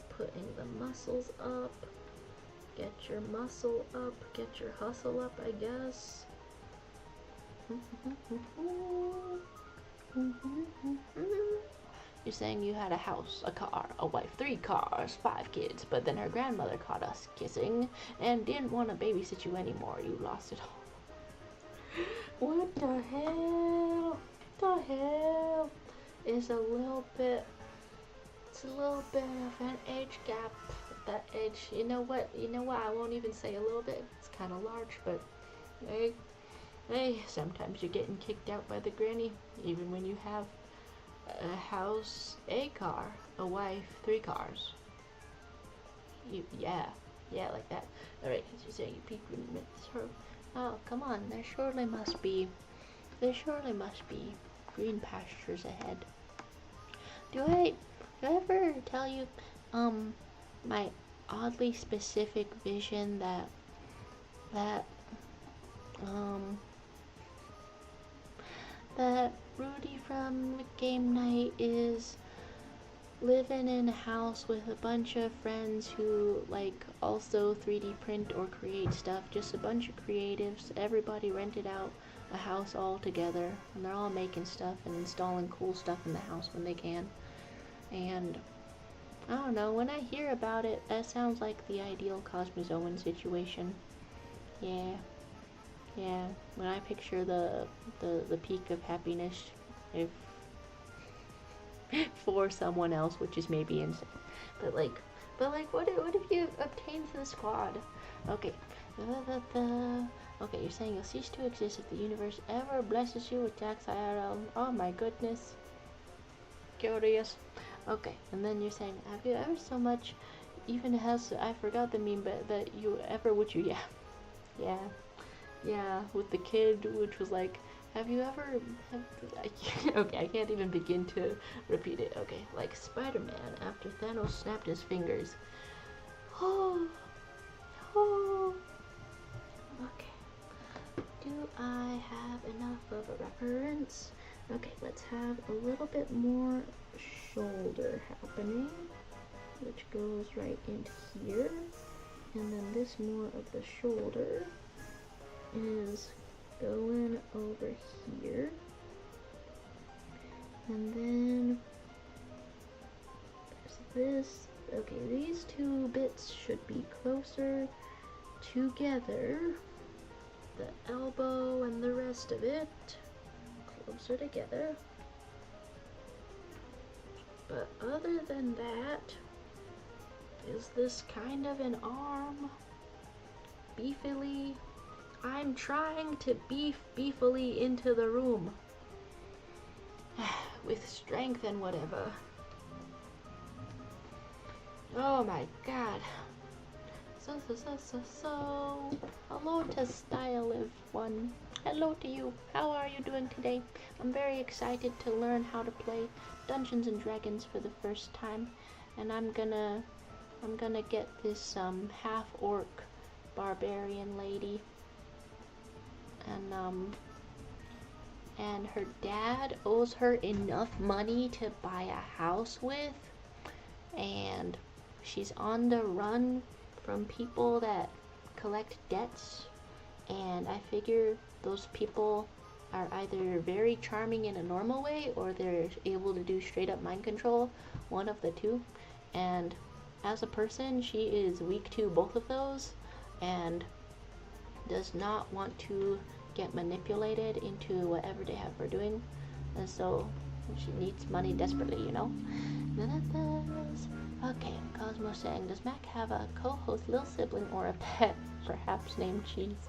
Putting the muscles up. Get your muscle up. Get your hustle up, I guess. You're saying you had a house, a car, a wife, 3 cars, 5 kids, but then her grandmother caught us kissing and didn't want to babysit you anymore. You lost it all. What the hell? The hell? It's a little bit of an age gap. That age, you know what? I won't even say a little bit. It's kind of large, but hey, sometimes you're getting kicked out by the granny, even when you have a house, a car, a wife, 3 cars. Yeah, like that. Alright, as you say, you peak when you met this herb. Oh, come on, there surely must be green pastures ahead. Do I ever tell you, my oddly specific vision that Rudy from Game Night is living in a house with a bunch of friends who like also 3D print or create stuff, just a bunch of creatives, everybody rented out a house all together, and they're all making stuff and installing cool stuff in the house when they can. And I don't know, when I hear about it, that sounds like the ideal Cosmozoan situation. Yeah, when I picture the peak of happiness, if for someone else, which is maybe insane, but like, what if you obtain to the squad? Okay, okay, you're saying you'll cease to exist if the universe ever blesses you with Jax IRL. Oh my goodness, curious. Okay, and then you're saying, have you ever so much, even has, I forgot the meme, but that you ever, would you, yeah, with the kid, which was like, have you ever, okay, I can't even begin to repeat it. Okay, like Spider-Man after Thanos snapped his fingers. Oh, okay. Do I have enough of a reference? Okay, let's have a little bit more shoulder happening, which goes right into here, and then this more of the shoulder is going over here, and then there's this. Okay, these 2 bits should be closer together, the elbow and the rest of it closer together. But other than that, is this kind of an arm? Beefily? I'm trying to beefily into the room. With strength and whatever. Oh my god. So. Hello to Stylive one. Hello to you. How are you doing today? I'm very excited to learn how to play Dungeons and Dragons for the first time. And I'm gonna get this half-orc barbarian lady. And her dad owes her enough money to buy a house with, and she's on the run from people that collect debts, and I figure those people are either very charming in a normal way or they're able to do straight up mind control, one of the two. And as a person, she is weak to both of those and does not want to get manipulated into whatever they have her doing, and so she needs money desperately, you know. Okay, Cosmo saying, does Mac have a co-host, little sibling, or a pet, perhaps named Cheese?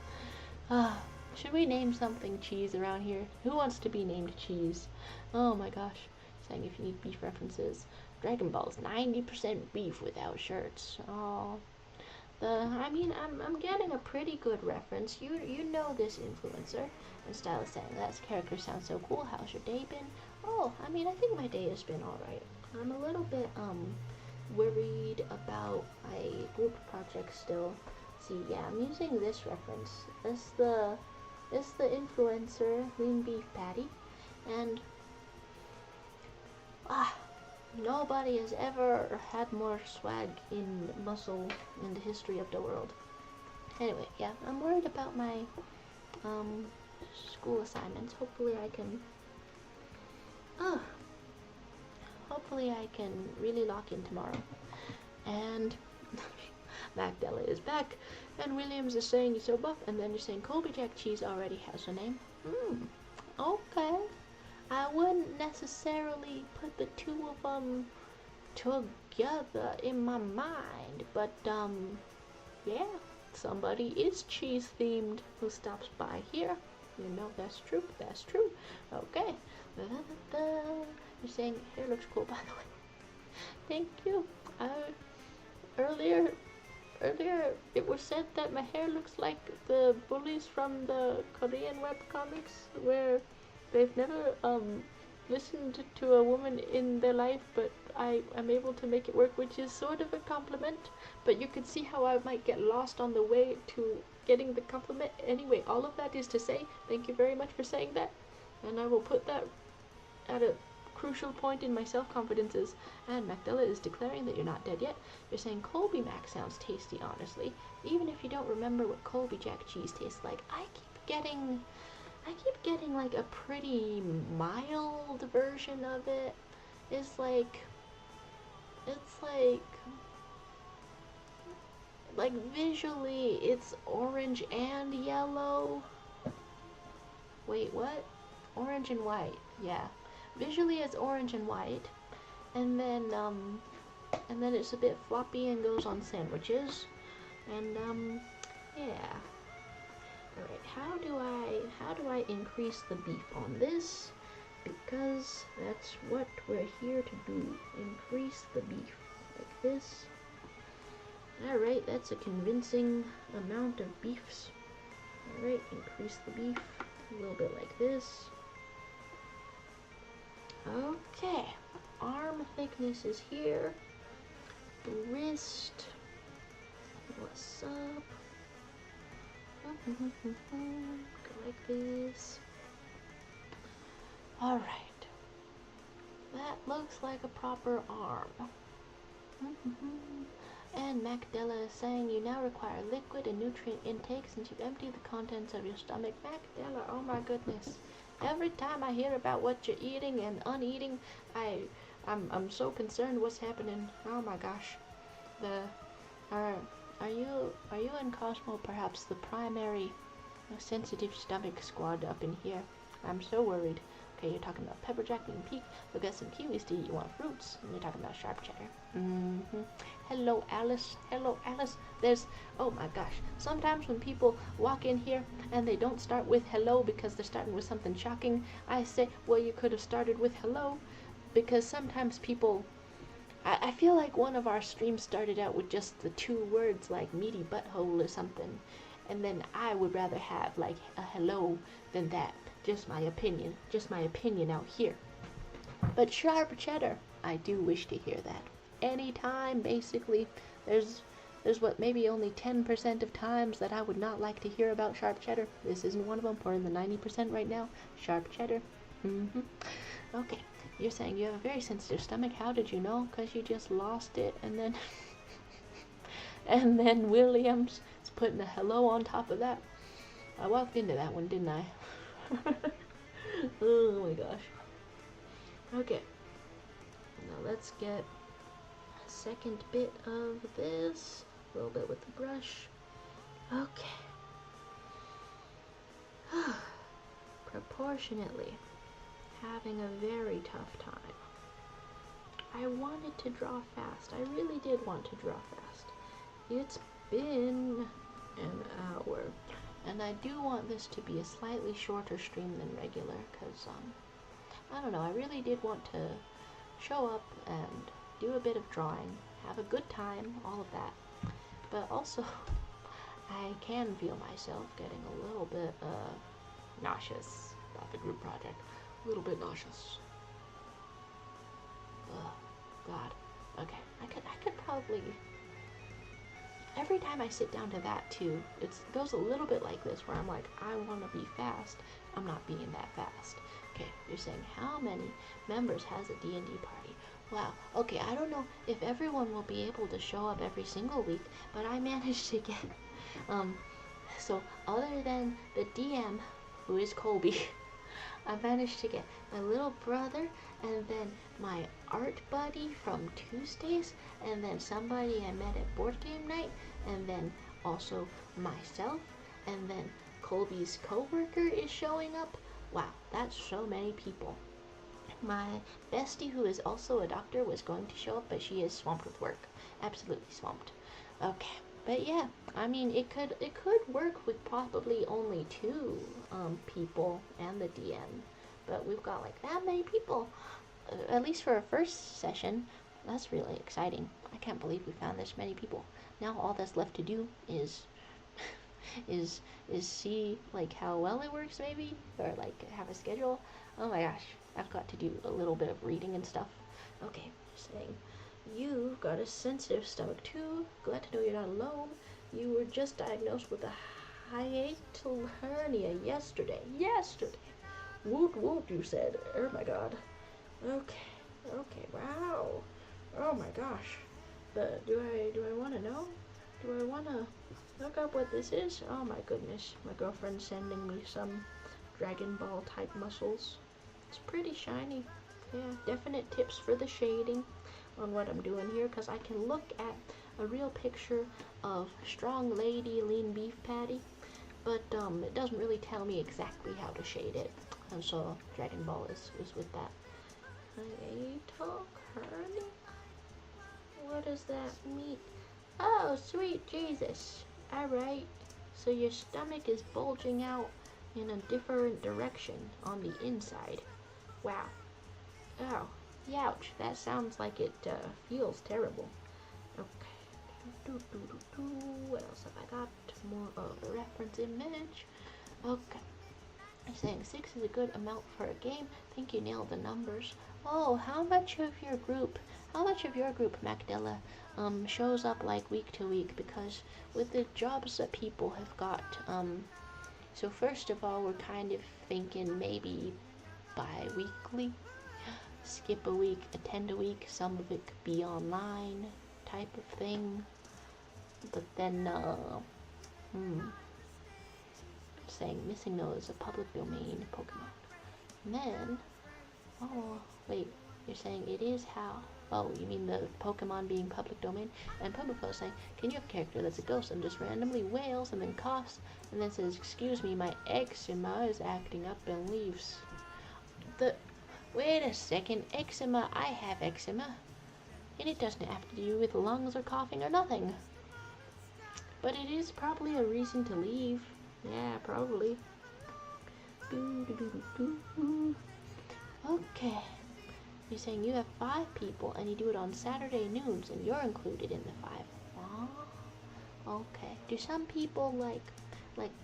Should we name something Cheese around here? Who wants to be named Cheese? Oh my gosh. Saying if you need beef references, Dragon Ball's 90% beef without shirts. Oh. I'm getting a pretty good reference. You know this influencer. And Style is saying, that character sounds so cool. How's your day been? Oh, I think my day has been alright. I'm a little bit, worried about my group project still. See, yeah, I'm using this reference. It's the influencer, Lean Beef Patty. And, nobody has ever had more swag in muscle in the history of the world. Anyway, yeah, I'm worried about my school assignments. Hopefully I can really lock in tomorrow. And Magdala is back, and Williams is saying he's so buff, and then you're saying Colby Jack Cheese already has a name. Okay. I wouldn't necessarily put the two of them together in my mind, but yeah, somebody is cheese themed who stops by here. You know, that's true. Okay. You're saying hair looks cool, by the way. Thank you. Earlier it was said that my hair looks like the bullies from the Korean webcomics, where they've never listened to a woman in their life, but I am able to make it work, which is sort of a compliment, but you can see how I might get lost on the way to getting the compliment. Anyway, all of that is to say, thank you very much for saying that, and I will put that at a crucial point in my self-confidences. And Magdala is declaring that you're not dead yet. You're saying Colby Mac sounds tasty, honestly. Even if you don't remember what Colby Jack cheese tastes like, I keep getting like a pretty mild version of it. It's like visually it's orange and yellow. Wait, what? Orange and white. Yeah. Visually it's orange and white. And then it's a bit floppy and goes on sandwiches. And yeah. Alright, how do I increase the beef on this? Because that's what we're here to do. Increase the beef. Like this. Alright, that's a convincing amount of beefs. Alright, increase the beef. A little bit like this. Okay. Arm thickness is here. Wrist. What's up? Go like this. Alright. That looks like a proper arm. And Macdella is saying you now require liquid and nutrient intake since you've emptied the contents of your stomach. Macdella, oh my goodness. Every time I hear about what you're eating and uneating, I'm so concerned what's happening. Oh my gosh. Are you and Cosmo perhaps the primary sensitive stomach squad up in here? I'm so worried. Okay, you're talking about pepper jack being peak. You'll get some kiwis to eat. You want fruits. And you're talking about sharp cheddar. Hello, Alice. Hello, Alice. Oh my gosh. Sometimes when people walk in here and they don't start with hello because they're starting with something shocking, I say, well, you could have started with hello. Because sometimes people, I feel like one of our streams started out with just the 2 words like meaty butthole or something. And then I would rather have like a hello than that. Just my opinion out here. But sharp cheddar, I do wish to hear that. Anytime, basically. There's what, maybe only 10% of times that I would not like to hear about sharp cheddar. This isn't one of them. We're in the 90% right now. Sharp cheddar. Okay, you're saying you have a very sensitive stomach. How did you know? Because you just lost it, and then and then Williams is putting a hello on top of that. I walked into that one, didn't I? Oh my gosh. Okay. Now let's get a second bit of this. A little bit with the brush. Okay. Proportionately having a very tough time. I wanted to draw fast. I really did want to draw fast. It's been an hour. And I do want this to be a slightly shorter stream than regular, because, I don't know, I really did want to show up and do a bit of drawing, have a good time, all of that. But also, I can feel myself getting a little bit, nauseous about the group project. A little bit nauseous. Oh, God. Okay, I could probably... Every time I sit down to that too, it goes a little bit like this, where I'm like, I want to be fast. I'm not being that fast. Okay, you're saying how many members has a D&D party? Wow. Okay, I don't know if everyone will be able to show up every single week, but I managed to get, so other than the DM, who is Colby, I managed to get my little brother, and then my art buddy from Tuesdays, and then somebody I met at board game night, and then also myself, and then Colby's coworker is showing up. Wow, that's so many people. My bestie, who is also a doctor, was going to show up, but she is swamped with work. Absolutely swamped. Okay. But yeah, I mean, it could work with probably only 2 people and the DM, but we've got like that many people, at least for a first session. That's really exciting. I can't believe we found this many people. Now all that's left to do is is see like how well it works, maybe, or like have a schedule. Oh my gosh, I've got to do a little bit of reading and stuff. Okay, saying. You've got a sensitive stomach too. Glad to know you're not alone. You were just diagnosed with a hiatal hernia yesterday. Woot woot, you said. Oh my god. Okay, wow. Oh my gosh. But do I want to know? Do I want to look up what this is? Oh my goodness. My girlfriend's sending me some Dragon Ball type muscles. It's pretty shiny. Yeah, definite tips for the shading on what I'm doing here, because I can look at a real picture of strong lady lean beef patty, but it doesn't really tell me exactly how to shade it, and so Dragon Ball is with that. Hiatal hernia? What does that mean? Oh, sweet Jesus. Alright, so your stomach is bulging out in a different direction on the inside. Wow. Oh, youch. That sounds like it feels terrible. Okay. What else have I got? More of a reference image. Okay. I'm saying 6 is a good amount for a game. I think you nailed the numbers. Oh, how much of your group, Magdella, shows up like week to week? Because with the jobs that people have got, so first of all, we're kind of thinking maybe bi-weekly. Skip a week, attend a week, some of it could be online type of thing. But then, saying missing those, a public domain Pokemon. And then, oh, wait, you're saying it is how? Oh, you mean the Pokemon being public domain? And Pumafo saying, can you have a character that's a ghost and just randomly wails and then coughs and then says, excuse me, my eczema is acting up and leaves? Wait a second, eczema. I have eczema. And it doesn't have to do with lungs or coughing or nothing. But it is probably a reason to leave. Yeah, probably. Okay. You're saying you have 5 people and you do it on Saturday noons and you're included in the 5. Okay. Do some people like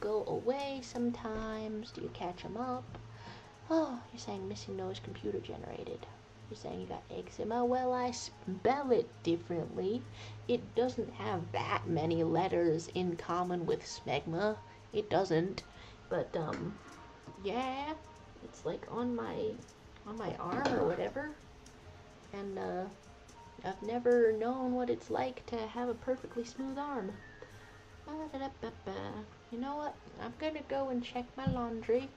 go away sometimes? Do you catch them up? Oh, you're saying missing no is computer generated. You're saying you got eczema. Well, I spell it differently. It doesn't have that many letters in common with smegma. It doesn't. But yeah, it's like on my arm or whatever. And I've never known what it's like to have a perfectly smooth arm. You know what? I'm gonna go and check my laundry.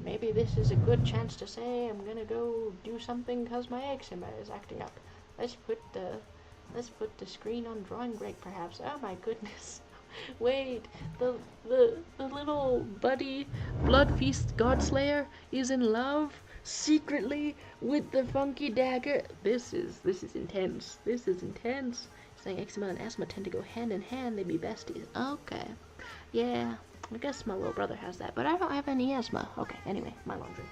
Maybe this is a good chance to say I'm gonna go do something because my eczema is acting up. Let's put the screen on drawing break, perhaps. Oh my goodness. Wait, the little buddy Blood Feast Godslayer is in love secretly with the funky dagger. This is intense. This is intense. Saying eczema and asthma tend to go hand in hand. They be besties. Okay. Yeah. I guess my little brother has that, but I don't have any asthma. Okay, anyway, my laundry.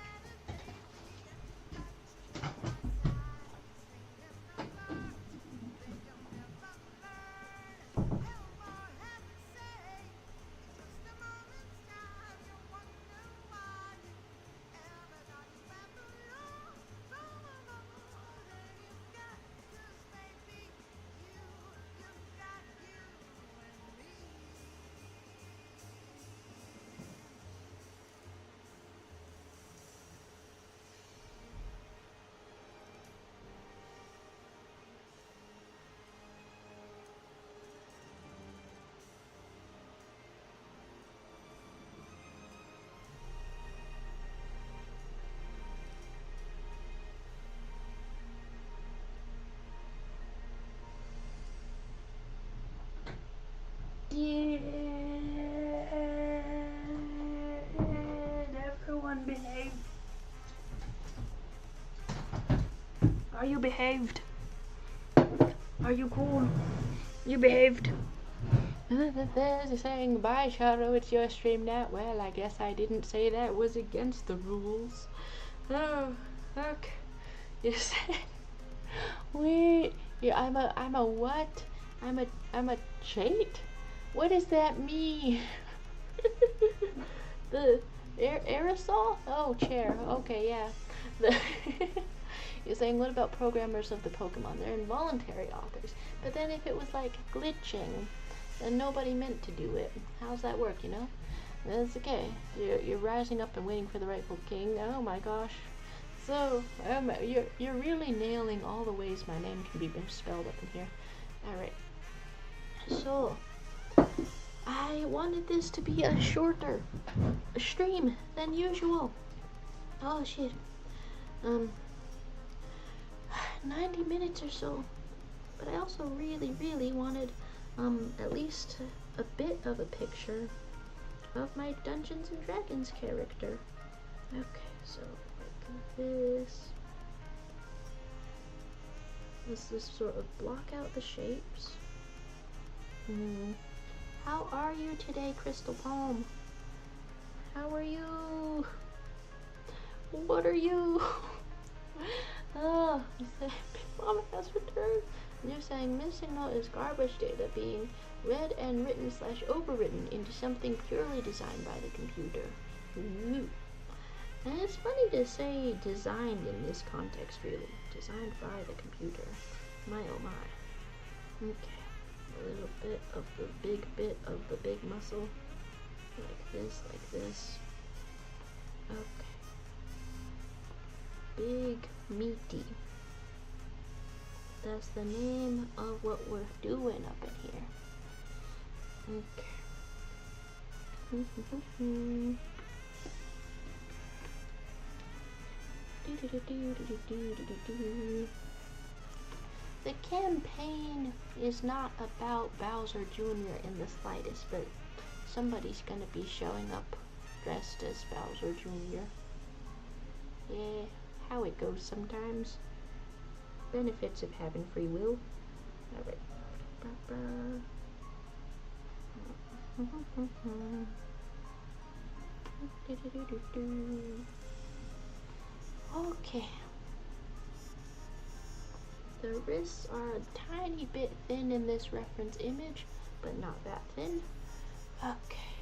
Did everyone behave? Are you behaved? Are you cool? You behaved? They're saying, bye Shadow, it's your stream now. Well, I guess I didn't say that was against the rules. Oh, okay. You said, wait, yeah, I'm a what? I'm a chait? What does that mean? The aerosol? Oh, chair. Okay, yeah. You're saying, what about programmers of the Pokemon? They're involuntary authors. But then if it was like glitching, then nobody meant to do it. How's that work, you know? That's okay. You're rising up and waiting for the rightful king. Oh my gosh. So, you're really nailing all the ways my name can be misspelled up in here. Alright. So, I wanted this to be a shorter stream than usual. Oh shit. 90 minutes or so. But I also really, really wanted at least a bit of a picture of my Dungeons and Dragons character. Okay, so like this. Let's just sort of block out the shapes. How are you today, Crystal Palm? How are you? What are you? Oh, Big Mama has returned. And you're saying missing note is garbage data being read and written / overwritten into something purely designed by the computer. Ooh. And it's funny to say designed in this context, really. Designed by the computer. My oh my. Okay. A little bit of the big muscle. Like this. Okay. Big meaty. That's the name of what we're doing up in here. Okay. The campaign is not about Bowser Jr. in the slightest, but somebody's gonna be showing up dressed as Bowser Jr. Yeah, how it goes sometimes. Benefits of having free will. Alright. Okay. The wrists are a tiny bit thin in this reference image, but not that thin. Okay.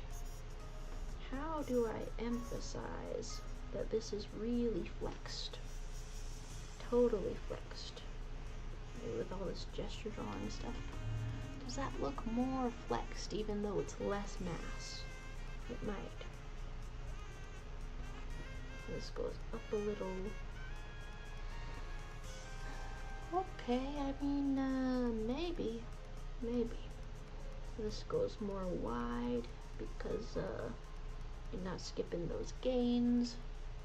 How do I emphasize that this is really flexed? Totally flexed. Maybe with all this gesture drawing stuff. Does that look more flexed even though it's less mass? It might. This goes up a little. Okay, I mean, maybe. This goes more wide because you're not skipping those gains.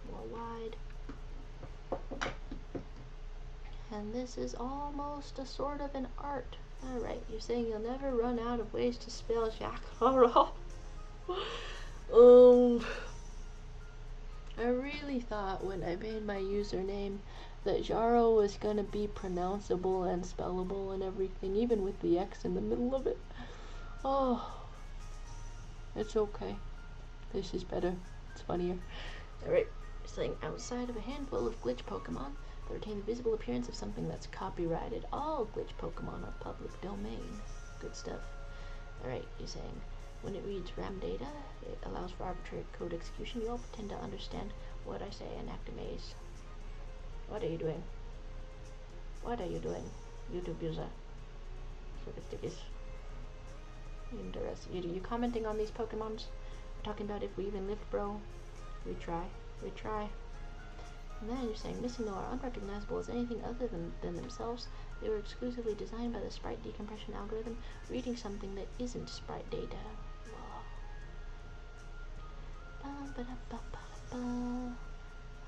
More wide. And this is almost a sort of an art. Alright, you're saying you'll never run out of ways to spell Jacques Laurent. I really thought when I made my username that Jaro was gonna be pronounceable and spellable and everything, even with the X in the middle of it. Oh, it's okay. This is better. It's funnier. Alright, saying outside of a handful of glitch Pokemon that retain the visible appearance of something that's copyrighted, all glitch Pokemon are public domain. Good stuff. Alright, you're saying when it reads RAM data, it allows for arbitrary code execution. You all pretend to understand what I say and act amazed. What are you doing? What are you doing, YouTube user? Sophisticated. Interesting. You commenting on these Pokemons? We're talking about if we even live, bro. We try. And then you're saying missing though are unrecognizable as anything other than themselves. They were exclusively designed by the sprite decompression algorithm, reading something that isn't sprite data.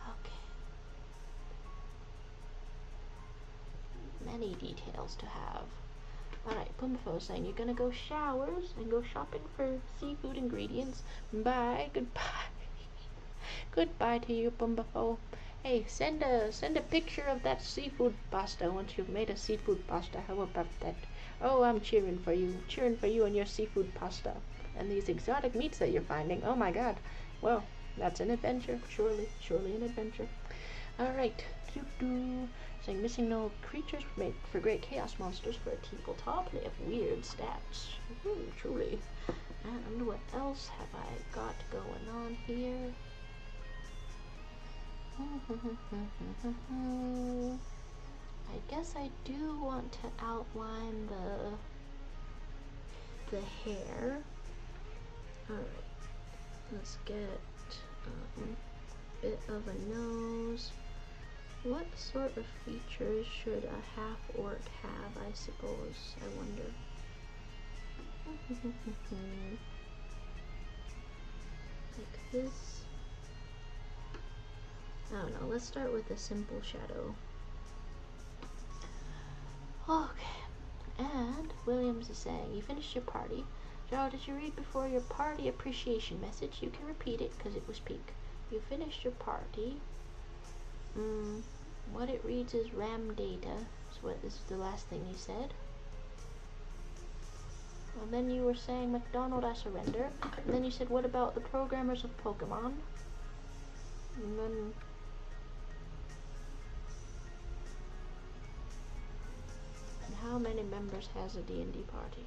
Okay. Many details to have. Alright, Pumbafo saying you're gonna go showers and go shopping for seafood ingredients. Bye. Goodbye. Goodbye to you, Pumbafo. Hey, send a picture of that seafood pasta once you've made a seafood pasta. How about that? Oh, I'm cheering for you. Cheering for you and your seafood pasta. And these exotic meats that you're finding. Oh my god. Well, that's an adventure. Surely an adventure. Alright. Saying missing no creatures made for great chaos monsters for a tabletop. They have weird stats. Truly. And what else have I got going on here? I guess I do want to outline the hair. Alright, let's get a bit of a nose. What sort of features should a half-orc have, I suppose? I wonder. Like this. I don't know, let's start with a simple shadow. Okay, and Williams is saying, you finished your party. Joe, did you read before your party appreciation message? You can repeat it, because it was peak. You finished your party. What it reads is RAM data. So what is the last thing you said? And then you were saying, McDonald, I surrender. And then you said, what about the programmers of Pokemon? And then... and how many members has a D&D party?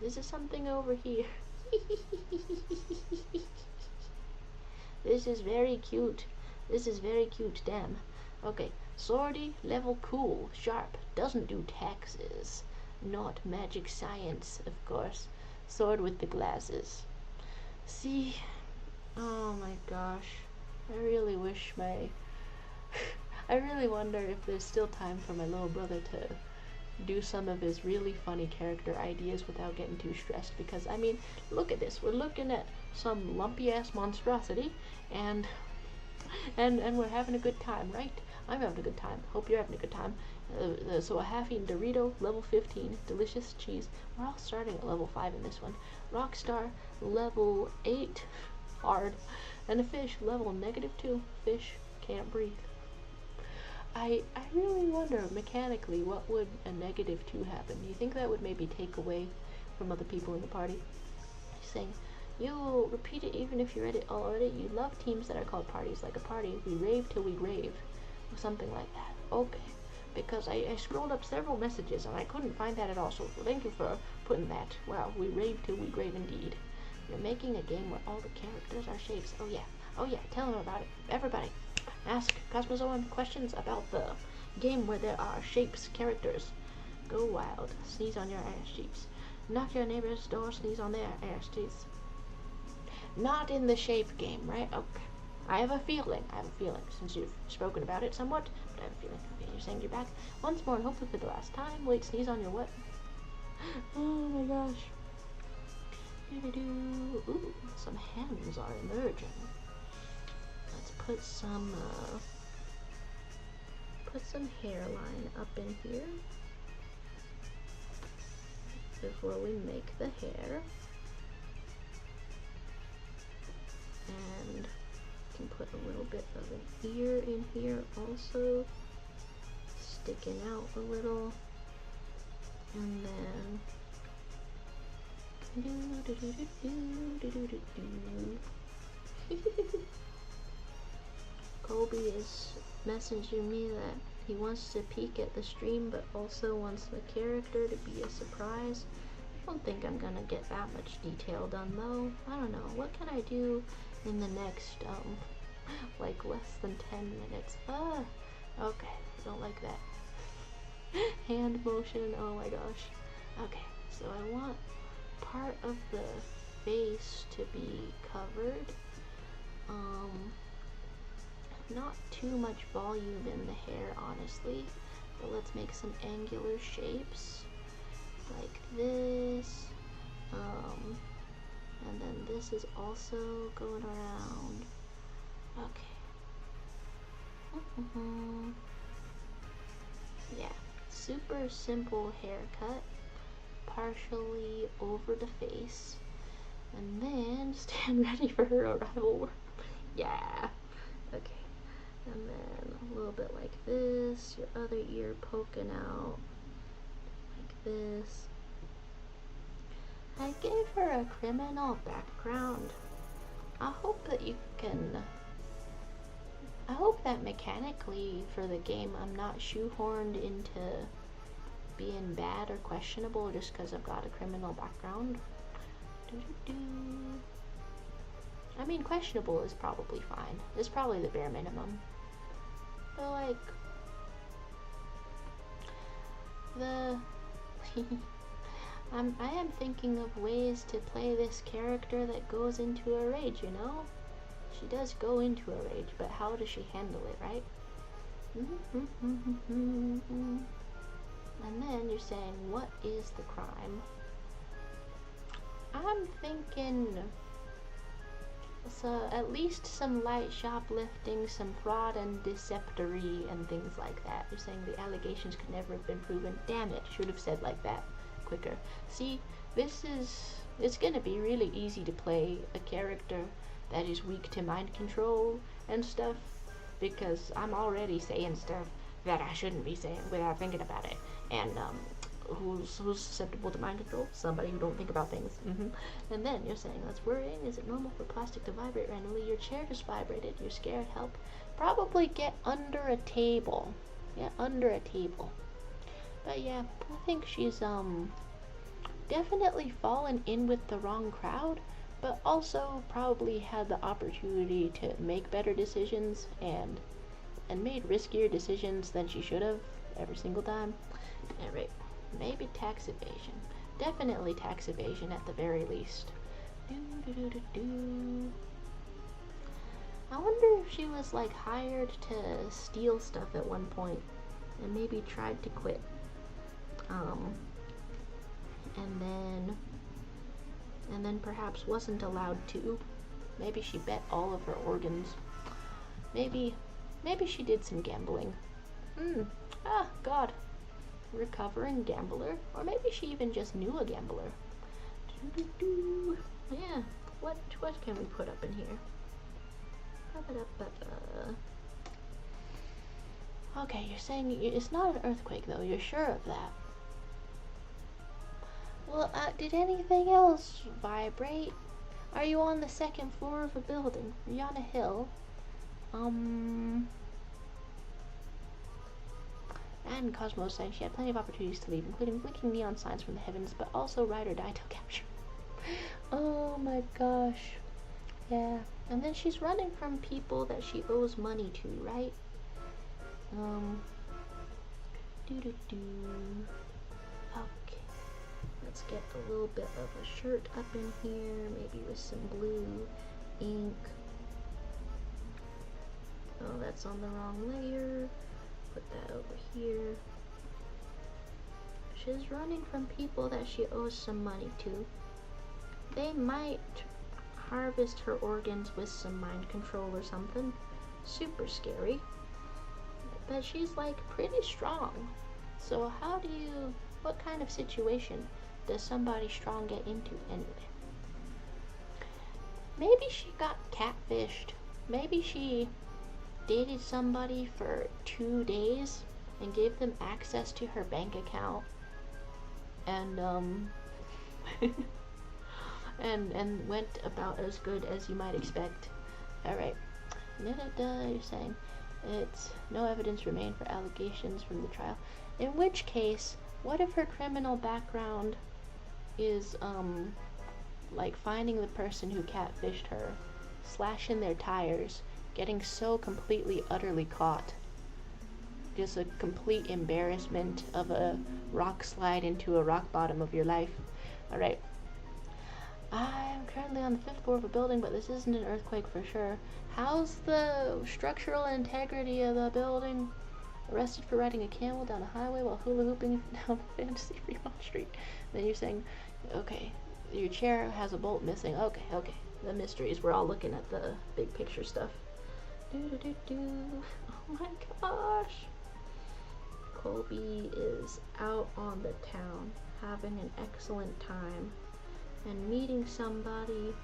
This is something over here. This is very cute. This is very cute, damn. Okay, Swordy, level cool, sharp, doesn't do taxes. Not magic science, of course. Sword with the glasses. See? Oh my gosh. I really wish my... I really wonder if there's still time for my little brother to do some of his really funny character ideas without getting too stressed, because I mean, look at this. We're looking at some lumpy ass monstrosity and we're having a good time, right? I'm having a good time. Hope you're having a good time. So a half-eaten Dorito, level 15, delicious cheese. We're all starting at level 5 in this one. Rockstar, level 8, hard. And a fish, level -2, fish. Can't breathe. I really wonder, mechanically, what would a -2 happen? Do you think that would maybe take away from other people in the party? He's saying, you'll repeat it even if you read it already. You love teams that are called parties, like a party. We rave till we rave. Or something like that. Okay. Because I scrolled up several messages and I couldn't find that at all, so thank you for putting that. Wow, we rave till we rave indeed. You're making a game where all the characters are shapes. Oh yeah, tell them about it. Everybody, ask Cosmozoan questions about the game where there are shapes characters. Go wild, sneeze on your ass cheeks. Knock your neighbor's door, sneeze on their ass cheeks. Not in the shape game, right? Okay. I have a feeling, since you've spoken about it somewhat, but I have a feeling. Okay, you're saying you're back once more and hopefully for the last time. Wait, sneeze on your what? Oh my gosh. Ooh, some hands are emerging. Let's put some hairline up in here before we make the hair. And can put a little bit of an ear in here also, sticking out a little, and then Colby is messaging me that he wants to peek at the stream but also wants the character to be a surprise. I don't think I'm gonna get that much detail done though. I don't know, what can I do in the next like less than 10 minutes? Okay, don't like that. Hand motion, oh my gosh. Okay, so I want part of the face to be covered. Not too much volume in the hair, honestly, but let's make some angular shapes like this. And then this is also going around. Okay. Yeah, super simple haircut, partially over the face, and then stand ready for her arrival. Yeah. Okay. And then a little bit like this, your other ear poking out like this. I gave her a criminal background. I hope that mechanically for the game I'm not shoehorned into being bad or questionable just because I've got a criminal background. I mean, questionable is probably fine. It's probably the bare minimum. But like, I am thinking of ways to play this character that goes into a rage, you know? She does go into a rage, but how does she handle it, right? And then you're saying, what is the crime? I'm thinking, so at least some light shoplifting, some fraud and deceptory and things like that. You're saying the allegations could never have been proven. Damn it, should have said like that quicker. See, it's gonna be really easy to play a character that is weak to mind control and stuff, because I'm already saying stuff that I shouldn't be saying without thinking about it. And who's susceptible to mind control? Somebody who don't think about things. And then you're saying, that's worrying. Is it normal for plastic to vibrate randomly? Your chair just vibrated. You're scared. Help. Probably get under a table. Yeah, under a table. But yeah, I think she's definitely fallen in with the wrong crowd, but also probably had the opportunity to make better decisions and made riskier decisions than she should have every single time. Alright, maybe tax evasion. Definitely tax evasion at the very least. I wonder if she was like hired to steal stuff at one point and maybe tried to quit. And then perhaps wasn't allowed to. Maybe she bet all of her organs. Maybe she did some gambling. Ah, God. Recovering gambler. Or maybe she even just knew a gambler. Yeah. What can we put up in here? Okay, you're saying it's not an earthquake, though. You're sure of that? Well, did anything else vibrate? Are you on the second floor of a building? Are you on a hill? And Cosmo saying she had plenty of opportunities to leave, including blinking neon signs from the heavens, but also ride or die till capture. Oh my gosh. Yeah. And then she's running from people that she owes money to, right? Doo-doo-doo. Okay. Let's get a little bit of a shirt up in here, maybe with some blue ink. Oh, that's on the wrong layer. Put that over here. She's running from people that she owes some money to. They might harvest her organs with some mind control or something. Super scary. But she's like pretty strong. So what kind of situation does somebody strong get into anyway? Maybe she got catfished. Maybe she dated somebody for 2 days and gave them access to her bank account and and went about as good as you might expect. Alright. You're saying it's no evidence remained for allegations from the trial. In which case, what if her criminal background is like finding the person who catfished her, slashing their tires, getting so completely, utterly caught. Just a complete embarrassment of a rock slide into a rock bottom of your life. Alright. I'm currently on the 5th floor of a building, but this isn't an earthquake for sure. How's the structural integrity of the building? Arrested for riding a camel down a highway while hula hooping down Fantasy Fremont Street. Then you're saying, okay, your chair has a bolt missing. Okay. The mysteries. We're all looking at the big picture stuff. Oh my gosh. Colby is out on the town having an excellent time and meeting somebody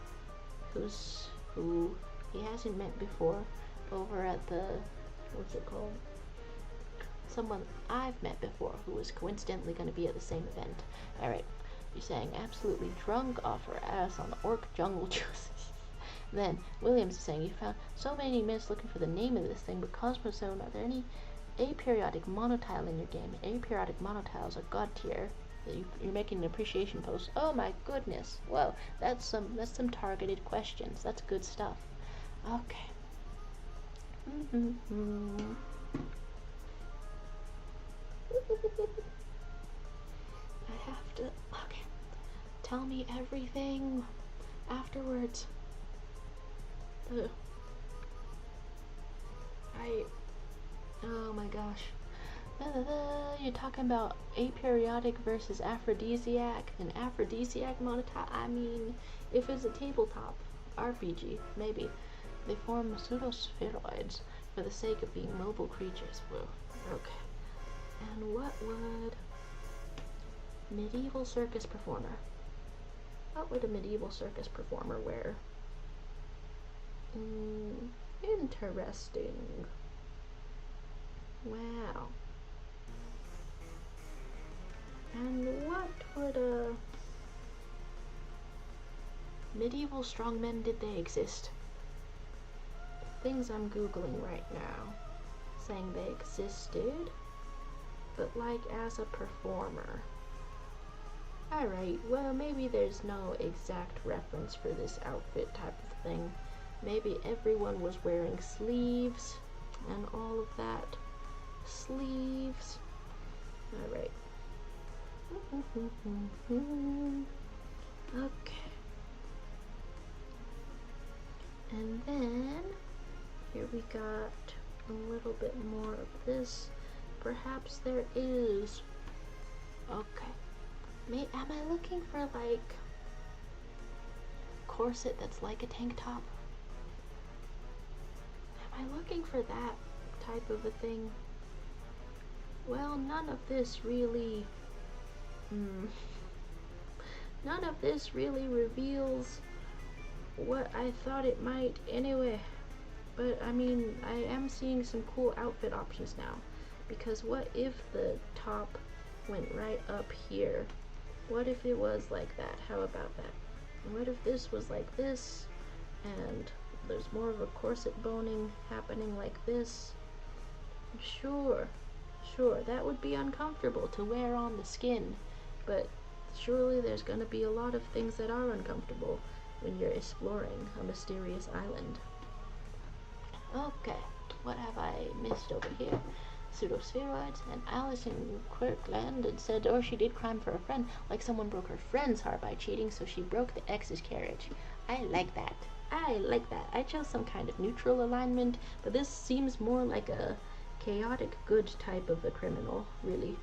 who he hasn't met before over at the, what's it called? Someone I've met before who was coincidentally going to be at the same event. Alright, you're saying absolutely drunk off her ass on the orc jungle juices. Then Williams is saying you found so many myths looking for the name of this thing, but Cosmozone, are there any aperiodic monotile in your game? Aperiodic monotiles are god tier. You're making an appreciation post. Oh my goodness. Whoa, that's some targeted questions. That's good stuff. Okay. I have to. Okay. Tell me everything afterwards. Oh my gosh. You're talking about aperiodic versus aphrodisiac. An aphrodisiac monotile. I mean, if it's a tabletop RPG, maybe. They form pseudospheroids for the sake of being mobile creatures. Whoa. Okay. And what would medieval circus performer? What would a medieval circus performer wear? Interesting. Wow. And what would medieval strongmen, did they exist? Things I'm googling right now, saying they existed, but like as a performer. Alright, well maybe there's no exact reference for this outfit type of thing. Maybe everyone was wearing sleeves and all of that. Sleeves. Alright. Okay. And then here we got a little bit more of this. Perhaps there is. Okay. Am I looking for like corset that's like a tank top? Am I looking for that type of a thing? Well, none of this really reveals what I thought it might anyway. But I mean, I am seeing some cool outfit options now. Because what if the top went right up here? What if it was like that? How about that? What if this was like this, and there's more of a corset boning happening like this? Sure, that would be uncomfortable to wear on the skin, but surely there's gonna be a lot of things that are uncomfortable when you're exploring a mysterious island. Okay, what have I missed over here? Pseudospheroids, and Alice in Quirkland and said, or she did crime for a friend, like someone broke her friend's heart by cheating, so she broke the ex's carriage. I like that. I chose some kind of neutral alignment, but this seems more like a chaotic good type of a criminal, really.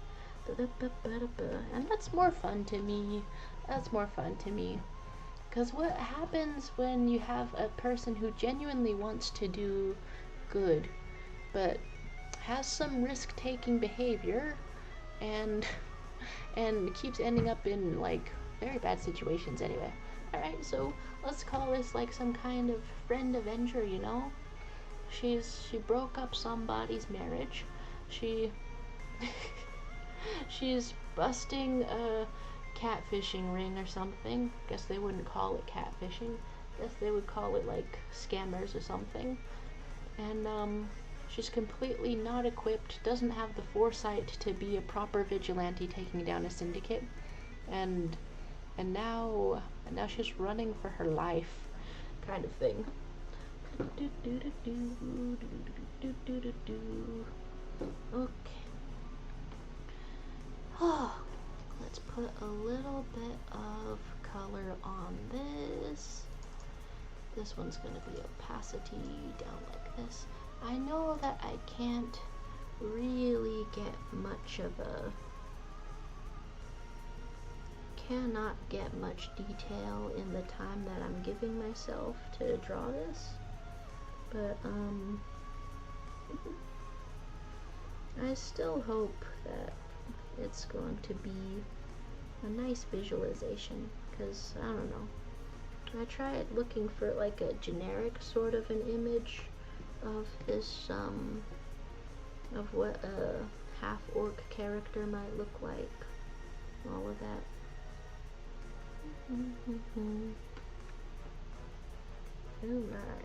And that's more fun to me. Because what happens when you have a person who genuinely wants to do good, but has some risk-taking behavior and keeps ending up in like very bad situations anyway. Alright, so let's call this like some kind of friend avenger, you know? She broke up somebody's marriage. She's busting a catfishing ring or something. Guess they wouldn't call it catfishing. Guess they would call it like scammers or something. And she's completely not equipped, doesn't have the foresight to be a proper vigilante taking down a syndicate, and now she's running for her life, kind of thing. Okay. Oh, let's put a little bit of color on this. This one's gonna be opacity down like this. I know that I can't really get much of a, cannot get much detail in the time that I'm giving myself to draw this, but I still hope that it's going to be a nice visualization, because I don't know, I tried looking for like a generic sort of an image of this, of what a half-orc character might look like, all of that. Oh my.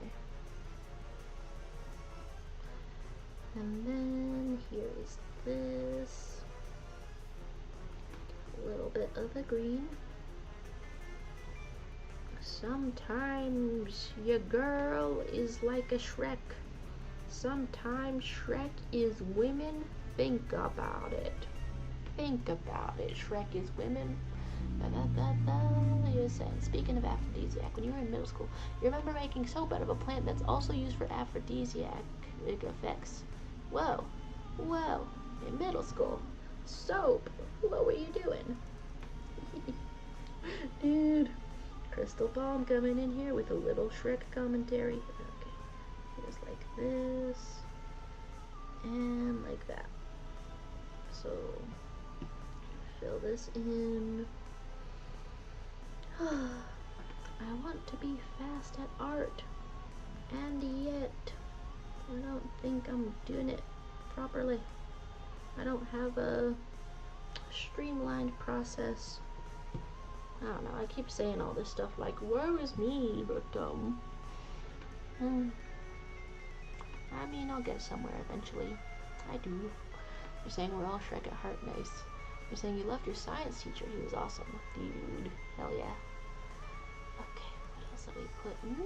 And then here is this, a little bit of the green. Sometimes your girl is like a Shrek. Sometimes Shrek is women. Think about it. Shrek is women. You're saying, speaking of aphrodisiac, when you were in middle school, you remember making soap out of a plant that's also used for aphrodisiac effects. Whoa, in middle school, soap, what were you doing? Dude, Crystal Balm coming in here with a little Shrek commentary. Okay, here's like this, and like that. So, fill this in. I want to be fast at art, and yet I don't think I'm doing it properly. I don't have a streamlined process. I don't know, I keep saying all this stuff like, woe is me, but I mean, I'll get somewhere eventually. I do. You're saying we're all Shrek at heart, nice. You're saying you loved your science teacher, he was awesome. Dude, hell yeah. Okay, what else have we put in?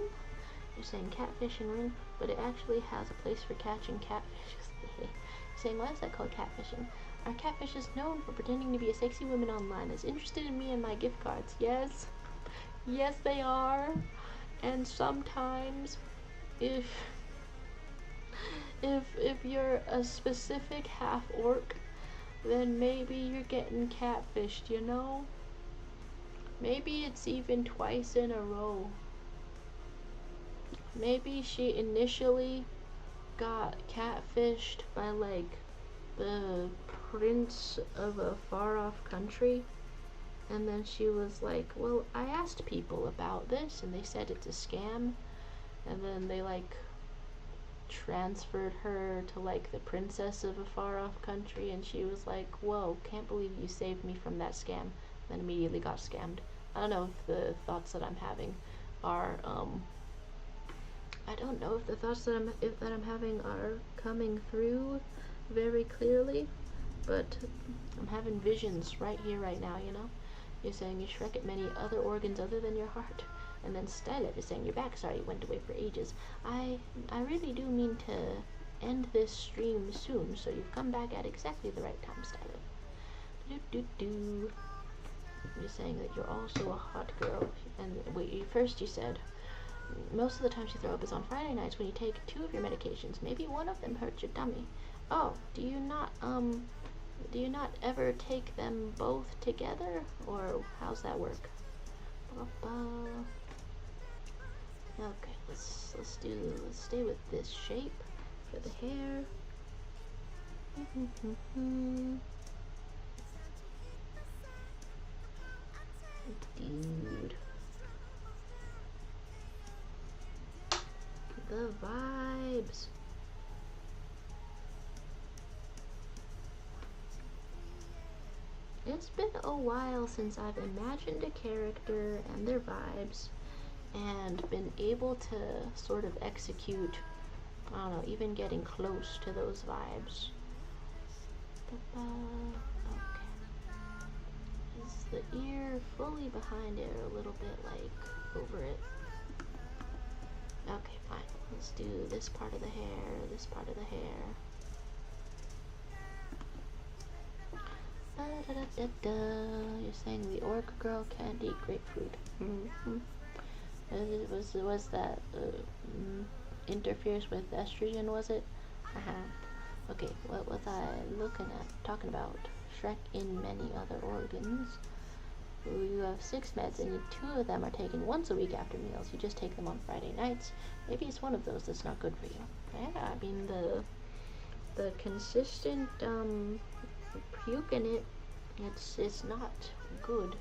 You're saying catfishing ring, but it actually has a place for catching catfishes. You're saying, why is that called catfishing? Are catfishes known for pretending to be a sexy woman online that's interested in me and my gift cards? Yes. Yes, they are. And sometimes, if you're a specific half-orc, then maybe you're getting catfished, you know? Maybe it's even twice in a row. Maybe she initially got catfished by like the prince of a far-off country, and then she was like, well, I asked people about this and they said it's a scam, and then they like transferred her to like the princess of a far off country, and she was like, whoa, can't believe you saved me from that scam, then immediately got scammed. I don't know if the thoughts that I'm having are I don't know if the thoughts that I'm having are coming through very clearly, but I'm having visions right here, right now, you know? You're saying you Shrek at many other organs other than your heart. And then Stylet is saying, you're back, sorry you went away for ages. I really do mean to end this stream soon, so you've come back at exactly the right time, Stylet. Do. You're saying that you're also a hot girl. And wait, first you said, most of the times you throw up is on Friday nights when you take 2 of your medications. Maybe one of them hurts your tummy. Oh, do you not ever take them both together? Or how's that work? Okay, let's stay with this shape for the hair. Dude. The vibes. It's been a while since I've imagined a character and their vibes and been able to sort of execute, I don't know, even getting close to those vibes. Okay. Is the ear fully behind it or a little bit like over it? Okay, fine. Let's do this part of the hair, this part of the hair. You're saying the orc girl can't eat grapefruit. Was that interferes with estrogen, was it? Okay, what was I talking about? Shrek in many other organs. You have 6 meds and 2 of them are taken once a week after meals. You just take them on Friday nights. Maybe it's one of those that's not good for you. Yeah, I mean the consistent puking it's not good.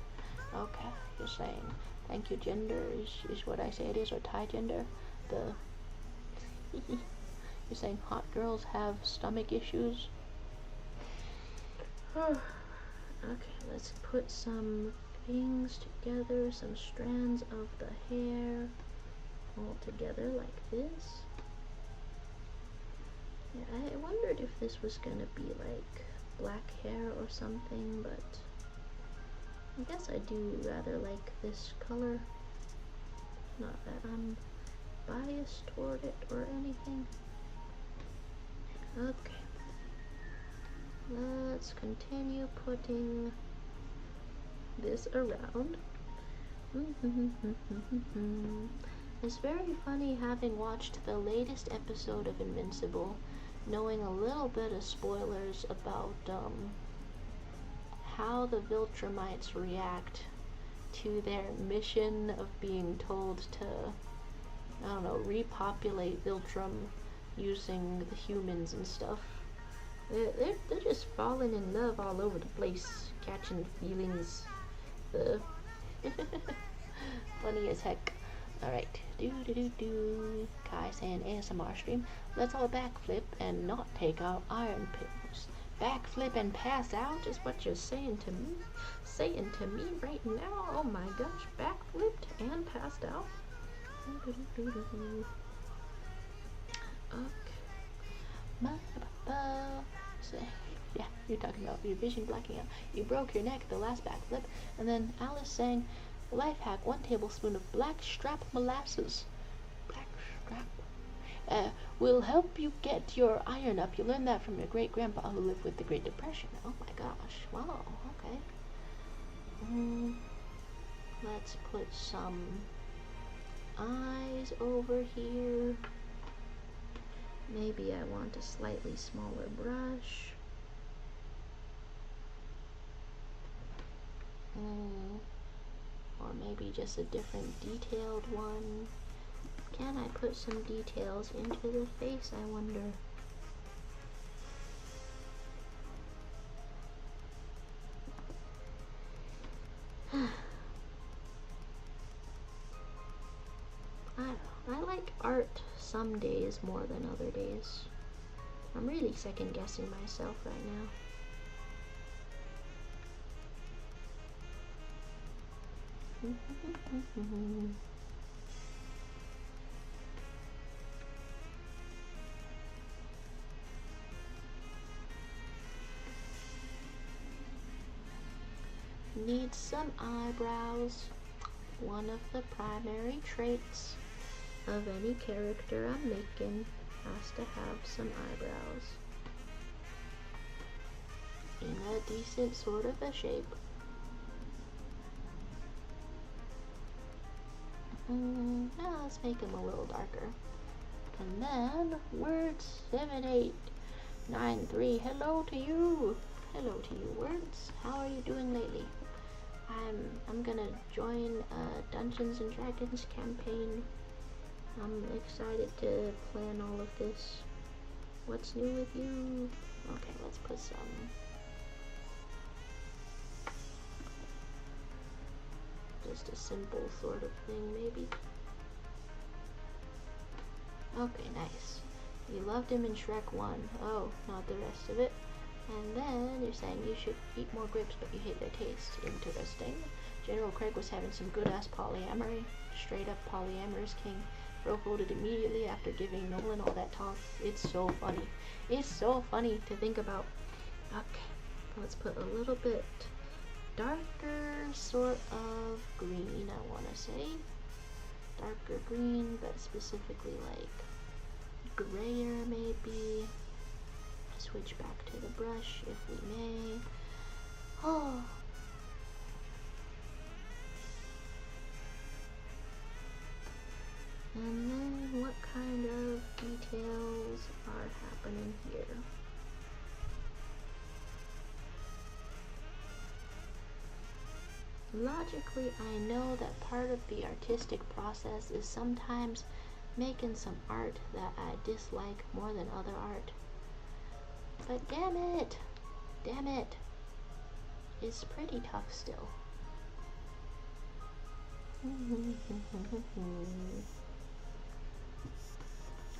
Okay, you're saying thank you gender is what I say it is, or Thai gender. You're saying hot girls have stomach issues. Okay, let's put some things together, some strands of the hair all together like this. Yeah, I wondered if this was gonna be like black hair or something, but I guess I do rather like this color. Not that I'm biased toward it or anything. Okay. Let's continue putting this around. It's very funny having watched the latest episode of Invincible, knowing a little bit of spoilers about how the Viltrumites react to their mission of being told to, I don't know, repopulate Viltrum using the humans and stuff. They're just falling in love all over the place, catching feelings. Funny as heck. Alright, Kai saying ASMR stream. Let's all backflip and not take our iron pills. Backflip and pass out is what you're saying to me? Saying to me right now? Oh my gosh, backflipped and passed out? Okay. So, yeah, you're talking about your vision blacking out. You broke your neck the last backflip, and then Alice saying, life hack, 1 tablespoon of black strap molasses. Black strap. Will help you get your iron up. You learned that from your great-grandpa who lived with the Great Depression. Oh my gosh. Wow, okay. Let's put some eyes over here. Maybe I want a slightly smaller brush. Or maybe just a different detailed one. Can I put some details into the face, I wonder? I like art some days more than other days. I'm really second guessing myself right now. Need some eyebrows. One of the primary traits of any character I'm making has to have some eyebrows in a decent sort of a shape. Now let's make them a little darker. And then words 7893. Hello to you. Hello to you, words. How are you doing lately? I'm gonna join a Dungeons and Dragons campaign. I'm excited to plan all of this. What's new with you? Okay, let's put some. Just a simple sort of thing, maybe. Okay, nice. You loved him in Shrek 1. Oh, not the rest of it. And then you're saying you should eat more grapes, but you hate their taste. Interesting. General Craig was having some good-ass polyamory. Straight up polyamorous king. Bro folded immediately after giving Nolan all that talk. It's so funny. It's so funny to think about. Okay, let's put a little bit darker sort of green, I want to say. Darker green, but specifically like grayer maybe. Switch back to the brush if we may. Oh. And then what kind of details are happening here? Logically, I know that part of the artistic process is sometimes making some art that I dislike more than other art. But damn it, it's pretty tough still.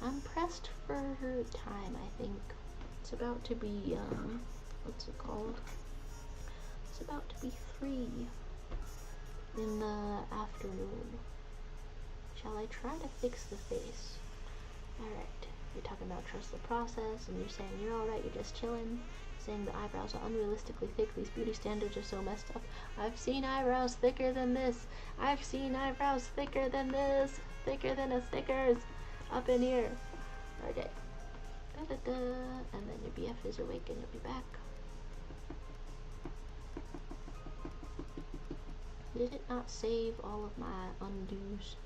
I'm pressed for time, I think. It's about to be, what's it called? It's about to be 3 in the afternoon. Shall I try to fix the face? Alright. You're talking about trust the process, and you're saying you're alright, you're just chilling. Saying the eyebrows are unrealistically thick, these beauty standards are so messed up. I've seen eyebrows thicker than this. I've seen eyebrows thicker than this. Thicker than a Snickers. Up in here. Okay. Da-da-da. And then your BF is awake and you'll be back. Did it not save all of my undos?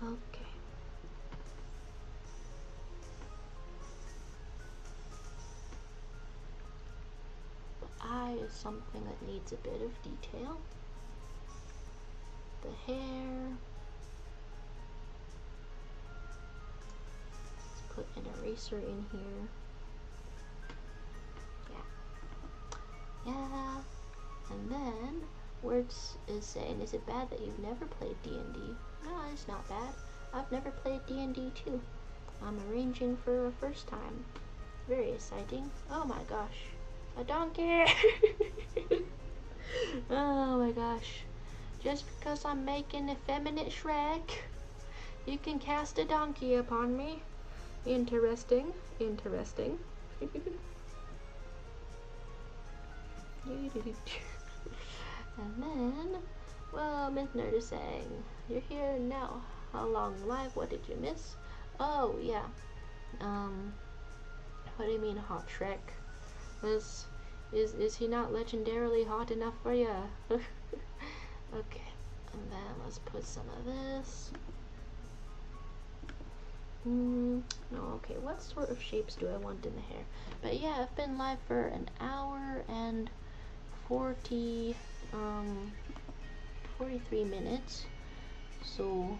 Okay. The eye is something that needs a bit of detail. The hair. Let's put an eraser in here. Yeah. And then Words is saying, is it bad that you've never played D&D? No, it's not bad. I've never played D&D too. I'm arranging for a first time. Very exciting. Oh my gosh. A donkey! Oh my gosh. Just because I'm making effeminate Shrek, you can cast a donkey upon me. Interesting. Interesting. And then, well, Miss Nerd is saying, you're here now. How long live? What did you miss? Oh, yeah. What do you mean hot Shrek? Is he not legendarily hot enough for you? Okay, and then let's put some of this. No, okay, what sort of shapes do I want in the hair? But yeah, I've been live for an hour and 43 minutes. So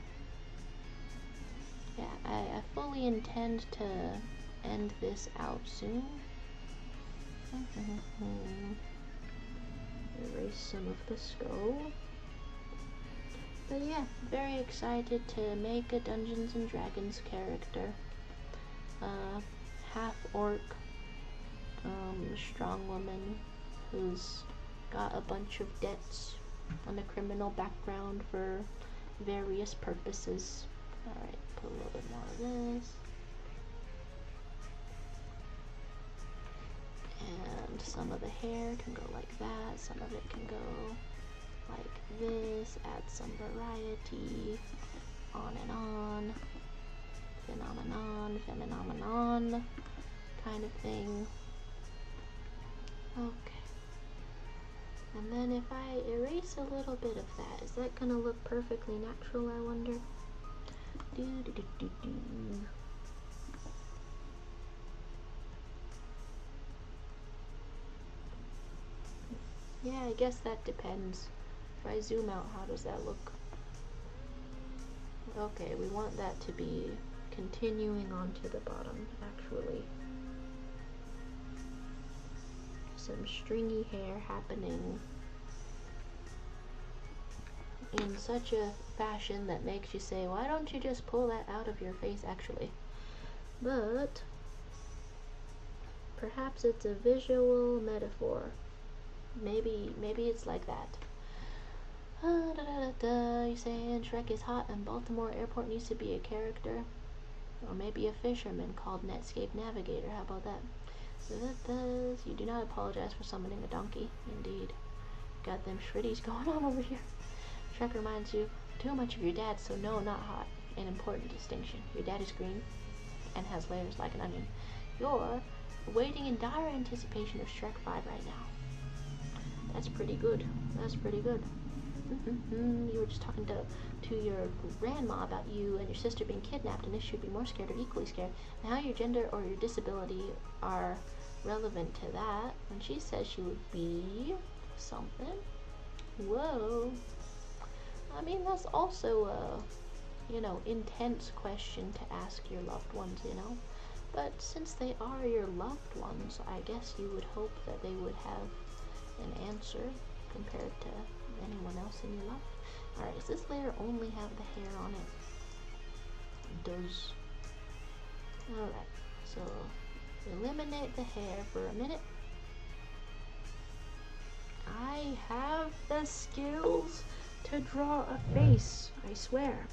yeah, I fully intend to end this out soon. erase some of the skull. But yeah, very excited to make a Dungeons and Dragons character. Half orc, strong woman who's got a bunch of debts and a criminal background for various purposes. Alright, put a little bit more of this. And some of the hair can go like that, some of it can go like this, add some variety, on and on, phenomenon, kind of thing. Okay. And then if I erase a little bit of that, is that gonna look perfectly natural, I wonder? Yeah, I guess that depends. If I zoom out, how does that look? Okay, we want that to be continuing on to the bottom, actually. Some stringy hair happening in such a fashion that makes you say, why don't you just pull that out of your face, actually? But perhaps it's a visual metaphor. Maybe it's like that. You saying Shrek is hot and Baltimore Airport needs to be a character? Or maybe a fisherman called Netscape Navigator. How about that? You do not apologize for summoning a donkey. Indeed. Got them shreddies going on over here. Shrek reminds you too much of your dad, so no, not hot. An important distinction. Your dad is green and has layers like an onion. You're waiting in dire anticipation of Shrek 5 right now. That's pretty good. That's pretty good. You were just talking to your grandma about you and your sister being kidnapped, and if she would be more scared or equally scared, and how your gender or your disability are relevant to that. And she says she would be something. Whoa. I mean, that's also a, intense question to ask your loved ones, But since they are your loved ones, I guess you would hope that they would have an answer compared to anyone else in your life. Alright, does this layer only have the hair on it? It does. Alright, so eliminate the hair for a minute. I have the skills to draw a face, I swear.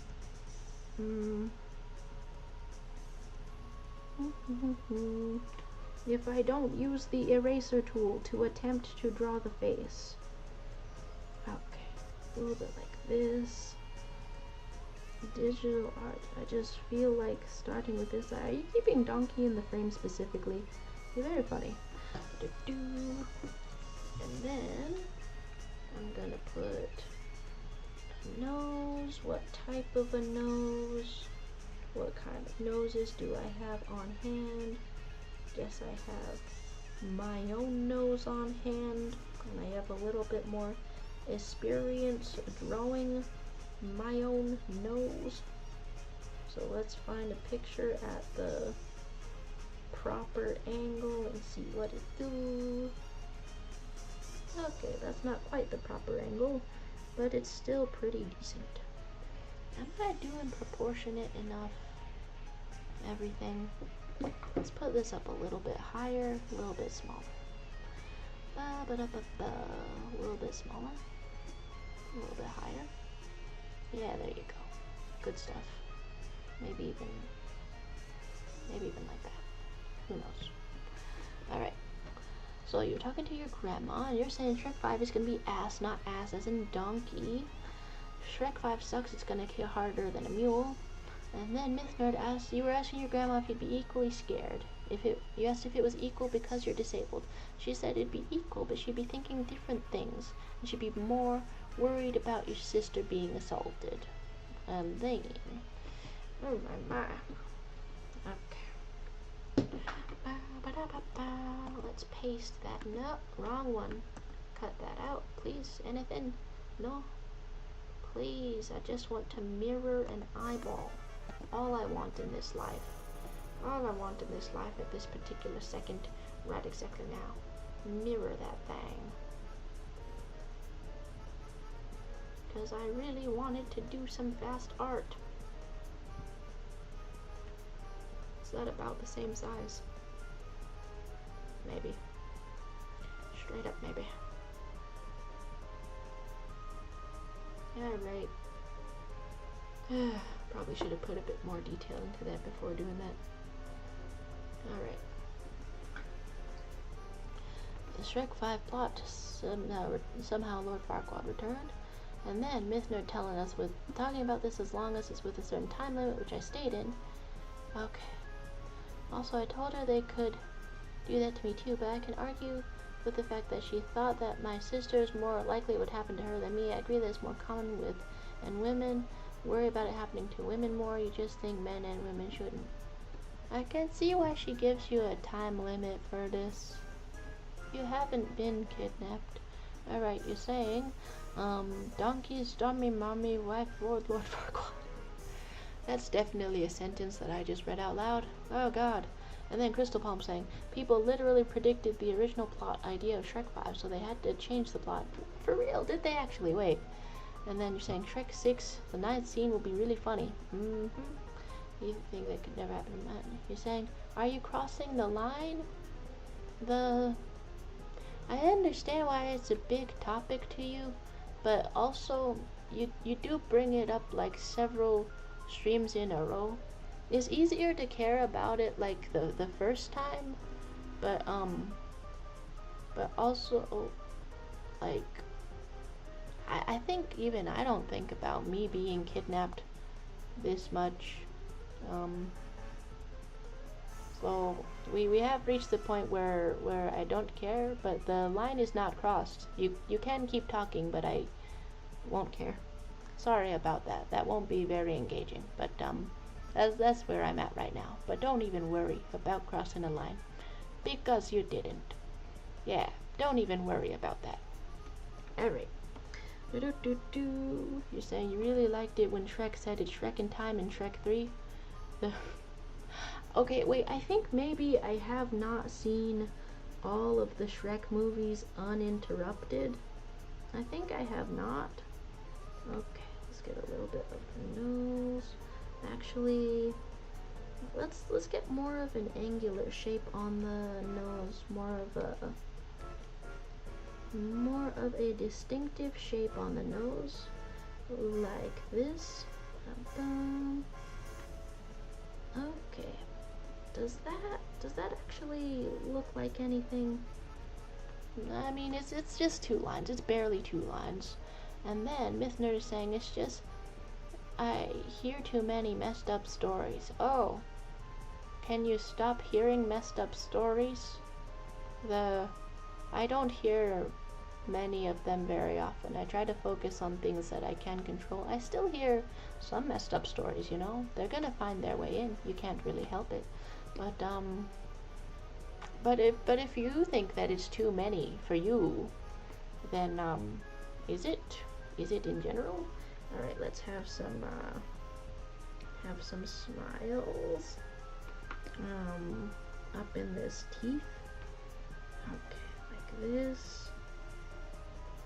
If I don't use the eraser tool to attempt to draw the face. Okay, a little bit like this. Digital art. I just feel like starting with this. Are you keeping Donkey in the frame specifically? You're very funny. And then I'm gonna put a nose. What type of a nose? What kind of noses do I have on hand? Guess I have my own nose on hand, and I have a little bit more experience drawing my own nose. So let's find a picture at the proper angle and see what it do. Okay, that's not quite the proper angle, but it's still pretty decent. Am I doing proportionate enough? Everything. Let's put this up a little bit higher, a little bit smaller. A little bit smaller. A little bit higher. Yeah, there you go. Good stuff. Maybe even like that. Who knows? Alright. So you're talking to your grandma, and you're saying Shrek 5 is gonna be ass, not ass as in donkey. Shrek 5 sucks, it's gonna kill harder than a mule. And then Myth Nerd asked, you were asking your grandma if you'd be equally scared. You asked if it was equal because you're disabled. She said it'd be equal, but she'd be thinking different things. And she'd be more worried about your sister being assaulted. And then, oh my. Okay. Let's paste that. No, wrong one. Cut that out, please. Anything? No. Please, I just want to mirror an eyeball. All I want in this life. All I want in this life at this particular second, right exactly now. Mirror that thing. because I really wanted to do some fast art. Is that about the same size? Maybe. Straight up, maybe. Yeah, right. Probably should have put a bit more detail into that before doing that. Alright. The Shrek 5 plot, somehow Lord Farquaad returned. And then Myth Nerd telling us with talking about this as long as it's with a certain time limit, which I stayed in. Okay. Also, I told her they could do that to me too, but I can argue with the fact that she thought that my sisters more likely would happen to her than me. I agree that it's more common with and women worry about it happening to women more. You just think men and women shouldn't. I can see why she gives you a time limit for this. You haven't been kidnapped. Alright, you're saying, donkeys, dummy, mommy, wife, Lord Farquaad. That's definitely a sentence that I just read out loud. Oh god. And then Crystal Palm saying, people literally predicted the original plot idea of Shrek 5, so they had to change the plot. For real, did they actually? Wait. And then you're saying Shrek 6, the 9th scene will be really funny. You think that could never happen to man. You're saying, are you crossing the line? I understand why it's a big topic to you, but also you do bring it up like several streams in a row. It's easier to care about it like the first time, but also like I think even I don't think about me being kidnapped this much. So we have reached the point where I don't care, but the line is not crossed. You can keep talking, but I won't care. Sorry about that. That won't be very engaging, but that's where I'm at right now. But don't even worry about crossing a line, because you didn't. Yeah, don't even worry about that. Alright. You're saying you really liked it when Shrek said it's Shrek in time in Shrek 3? Okay, wait, I think maybe I have not seen all of the Shrek movies uninterrupted. I think I have not. Okay, let's get a little bit of the nose. Actually, let's get more of an angular shape on the nose, more of a distinctive shape on the nose, like this. Okay, does that actually look like anything? I mean, it's just 2 lines. It's barely 2 lines. And then Myth Nerd is saying it's just I hear too many messed up stories. Oh, can you stop hearing messed up stories? I don't hear many of them very often. I try to focus on things that I can control. I still hear some messed up stories, you know. They're gonna find their way in. You can't really help it. But if you think that it's too many for you, then is it in general? All right, let's have some smiles up in this teeth. Okay, like this,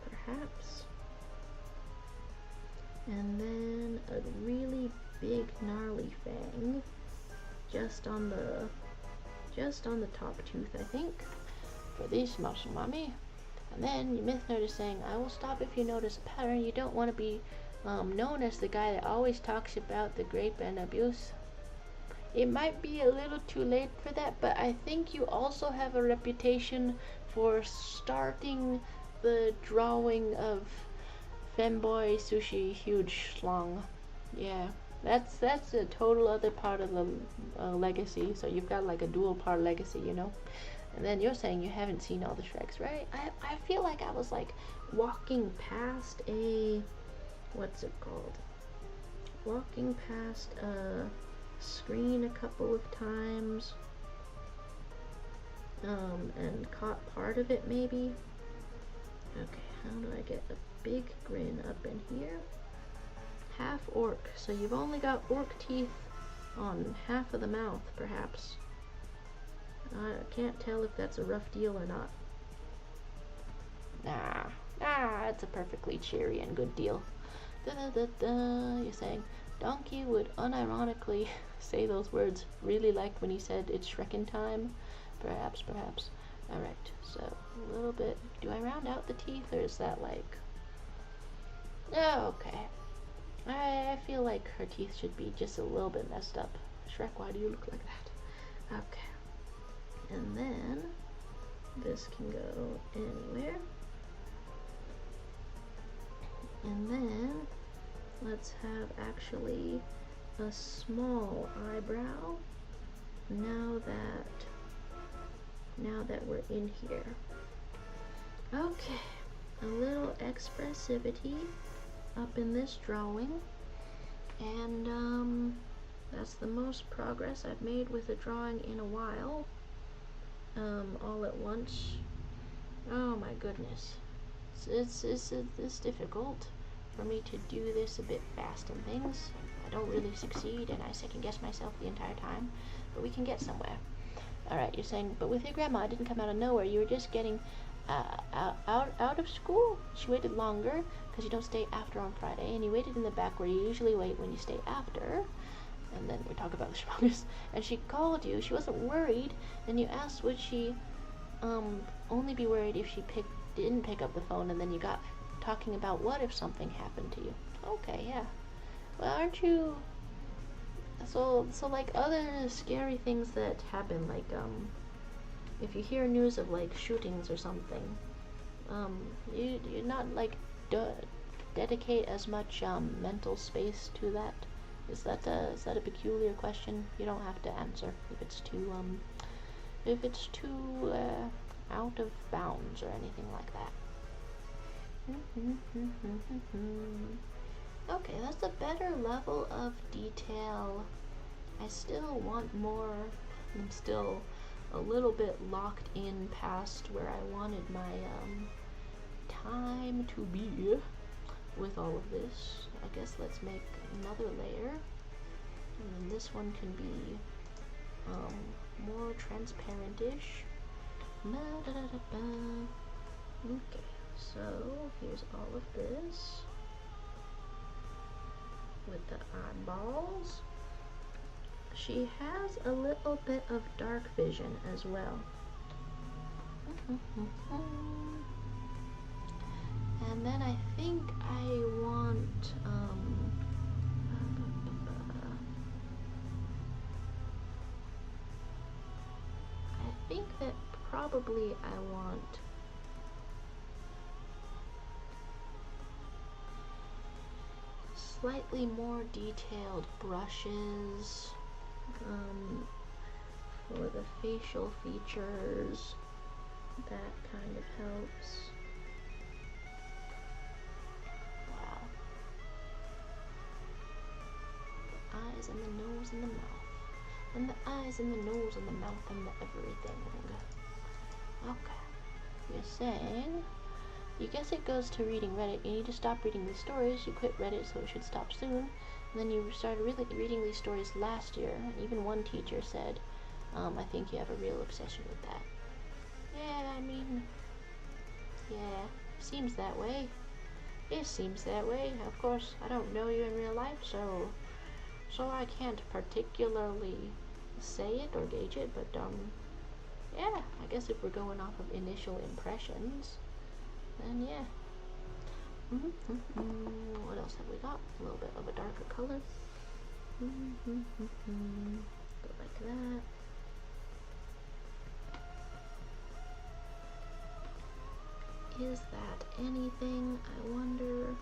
perhaps. And then a really big gnarly fang just on the top tooth, I think, for these muscle mommy. And then Myth Nerd is saying, I will stop if you notice a pattern. You don't want to be known as the guy that always talks about the rape and abuse. It might be a little too late for that, but I think you also have a reputation for starting the drawing of femboy sushi huge schlong. Yeah, that's a total other part of the legacy. So you've got like a dual part legacy, you know. And then you're saying you haven't seen all the Shreks, right? I feel like I was like walking past a, what's it called? Walking past a screen a couple of times, and caught part of it maybe. Okay, how do I get a big grin up in here? Half orc, so you've only got orc teeth on half of the mouth, perhaps. I can't tell if that's a rough deal or not. Nah, it's a perfectly cheery and good deal. Da, da, da, da. You're saying Donkey would unironically say those words really like when he said it's Shrekin time. Perhaps, perhaps. Alright, so a little bit. Do I round out the teeth or is that like. Oh, okay. I feel like her teeth should be just a little bit messed up. Shrek, why do you look like that? Okay. And then this can go anywhere. And then let's have actually a small eyebrow now that we're in here. Okay, a little expressivity up in this drawing, and that's the most progress I've made with a drawing in a while, all at once. Oh my goodness, it's difficult for me to do this a bit fast and things. I don't really succeed and I second guess myself the entire time, but we can get somewhere. Alright, you're saying, but with your grandma, it didn't come out of nowhere. You were just getting out of school. She waited longer because you don't stay after on Friday, and you waited in the back where you usually wait when you stay after. And then we talk about the strongest. And she called you. She wasn't worried, and you asked would she only be worried if she didn't pick up the phone, and then you got talking about what if something happened to you. Okay, yeah. Well, aren't you? So like other scary things that happen, like if you hear news of like shootings or something, you're not like dedicate as much mental space to that. Is that a peculiar question? You don't have to answer if it's too out of bounds or anything like that. Okay, that's a better level of detail. I still want more. I'm still a little bit locked in past where I wanted my time to be with all of this. I guess let's make another layer, and then this one can be more transparent-ish. Okay, so here's all of this with the eyeballs. She has a little bit of dark vision as well. And then I think I want I think that probably I want slightly more detailed brushes for the facial features. That kind of helps. Wow. The eyes and the nose and the mouth. And the eyes and the nose and the mouth and the everything. Okay. You're saying you guess it goes to reading Reddit. You need to stop reading these stories. You quit Reddit, so it should stop soon. And then you started really reading these stories last year. Even one teacher said, I think you have a real obsession with that. Yeah, I mean, yeah, seems that way. It seems that way. Of course, I don't know you in real life, so I can't particularly say it or gauge it, but yeah, I guess if we're going off of initial impressions, then yeah. What else have we got? A little bit of a darker color. Go like that. Is that anything? I wonder.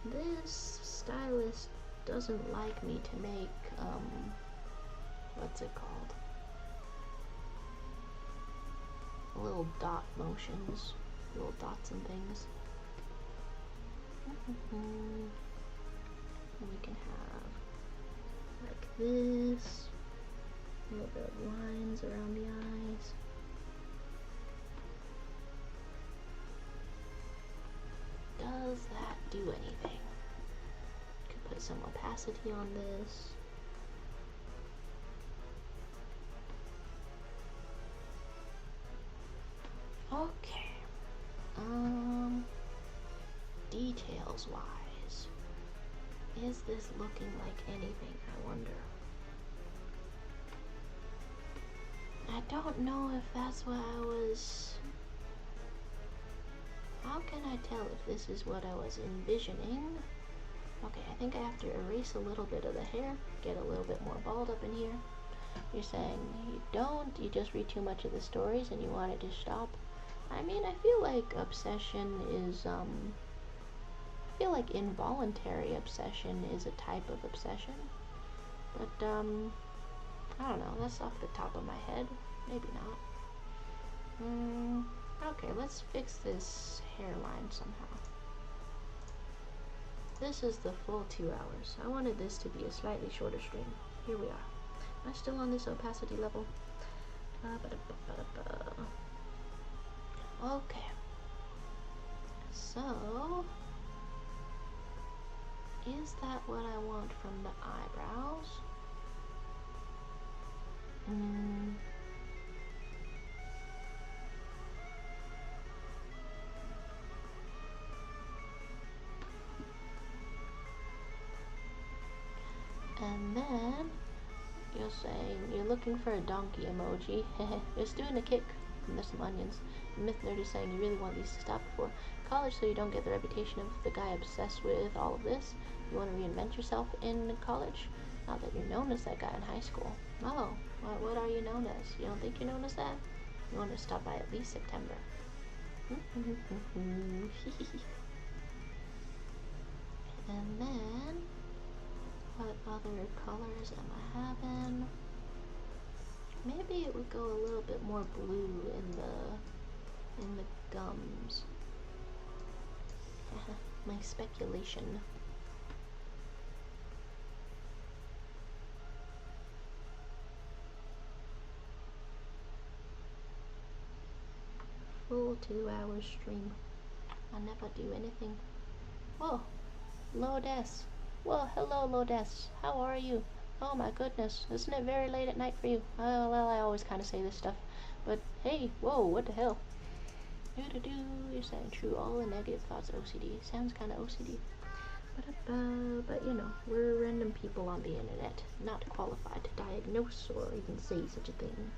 This stylist doesn't like me to make, what's it called? Little dot motions. Little dots and things. And we can have like this. A little bit of lines around the eyes. Does that do anything? Could put some opacity on this. Okay. details-wise, is this looking like anything, I wonder? I don't know if that's what I was... How can I tell if this is what I was envisioning? Okay, I think I have to erase a little bit of the hair, get a little bit more bald up in here. You're saying you don't, you just read too much of the stories and you want it to stop. I mean, I feel like obsession is, I feel like involuntary obsession is a type of obsession. But, I don't know, that's off the top of my head. Maybe not. Okay, let's fix this hairline somehow. This is the full 2 hours. I wanted this to be a slightly shorter stream. Here we are. Am I still on this opacity level? Okay. So, is that what I want from the eyebrows? And then you're saying you're looking for a donkey emoji. You're doing a kick. And there's some onions. Myth Nerd is saying you really want these to stop before college so you don't get the reputation of the guy obsessed with all of this. You want to reinvent yourself in college? Not that you're known as that guy in high school. Oh, what are you known as? You don't think you're known as that? You want to stop by at least September. And then, what other colors am I having? Maybe it would go a little bit more blue in the gums. My speculation. Full 2 hour stream. I never do anything. Oh, Lodes. Well, hello, Lodes. How are you? Oh my goodness, isn't it very late at night for you? Well, I always kind of say this stuff. But hey, whoa, what the hell? You're saying true, all the negative thoughts OCD. Sounds kind of OCD. But you know, we're random people on the internet, not qualified to diagnose or even say such a thing.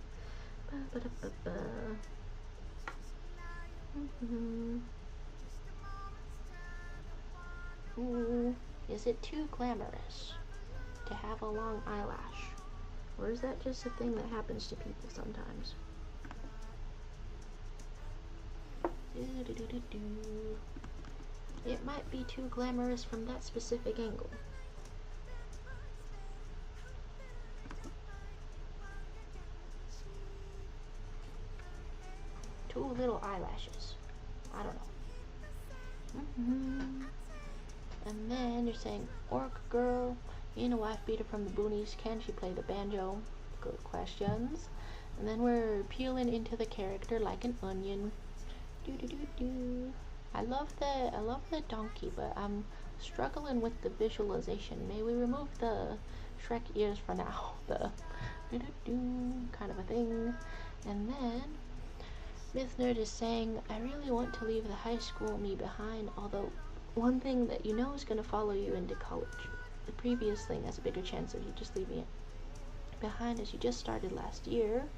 Is it too glamorous to have a long eyelash? Or is that just a thing that happens to people sometimes? It might be too glamorous from that specific angle. Too little eyelashes. I don't know. And then you're saying, Orc girl, you know, wife beater from the boonies, can she play the banjo? Good questions. And then we're peeling into the character like an onion. I love the donkey, but I'm struggling with the visualization. May we remove the Shrek ears for now? The kind of a thing. And then Myth Nerd is saying, I really want to leave the high school me behind, although one thing that you know is going to follow you into college. The previous thing has a bigger chance of you just leaving it behind as you just started last year.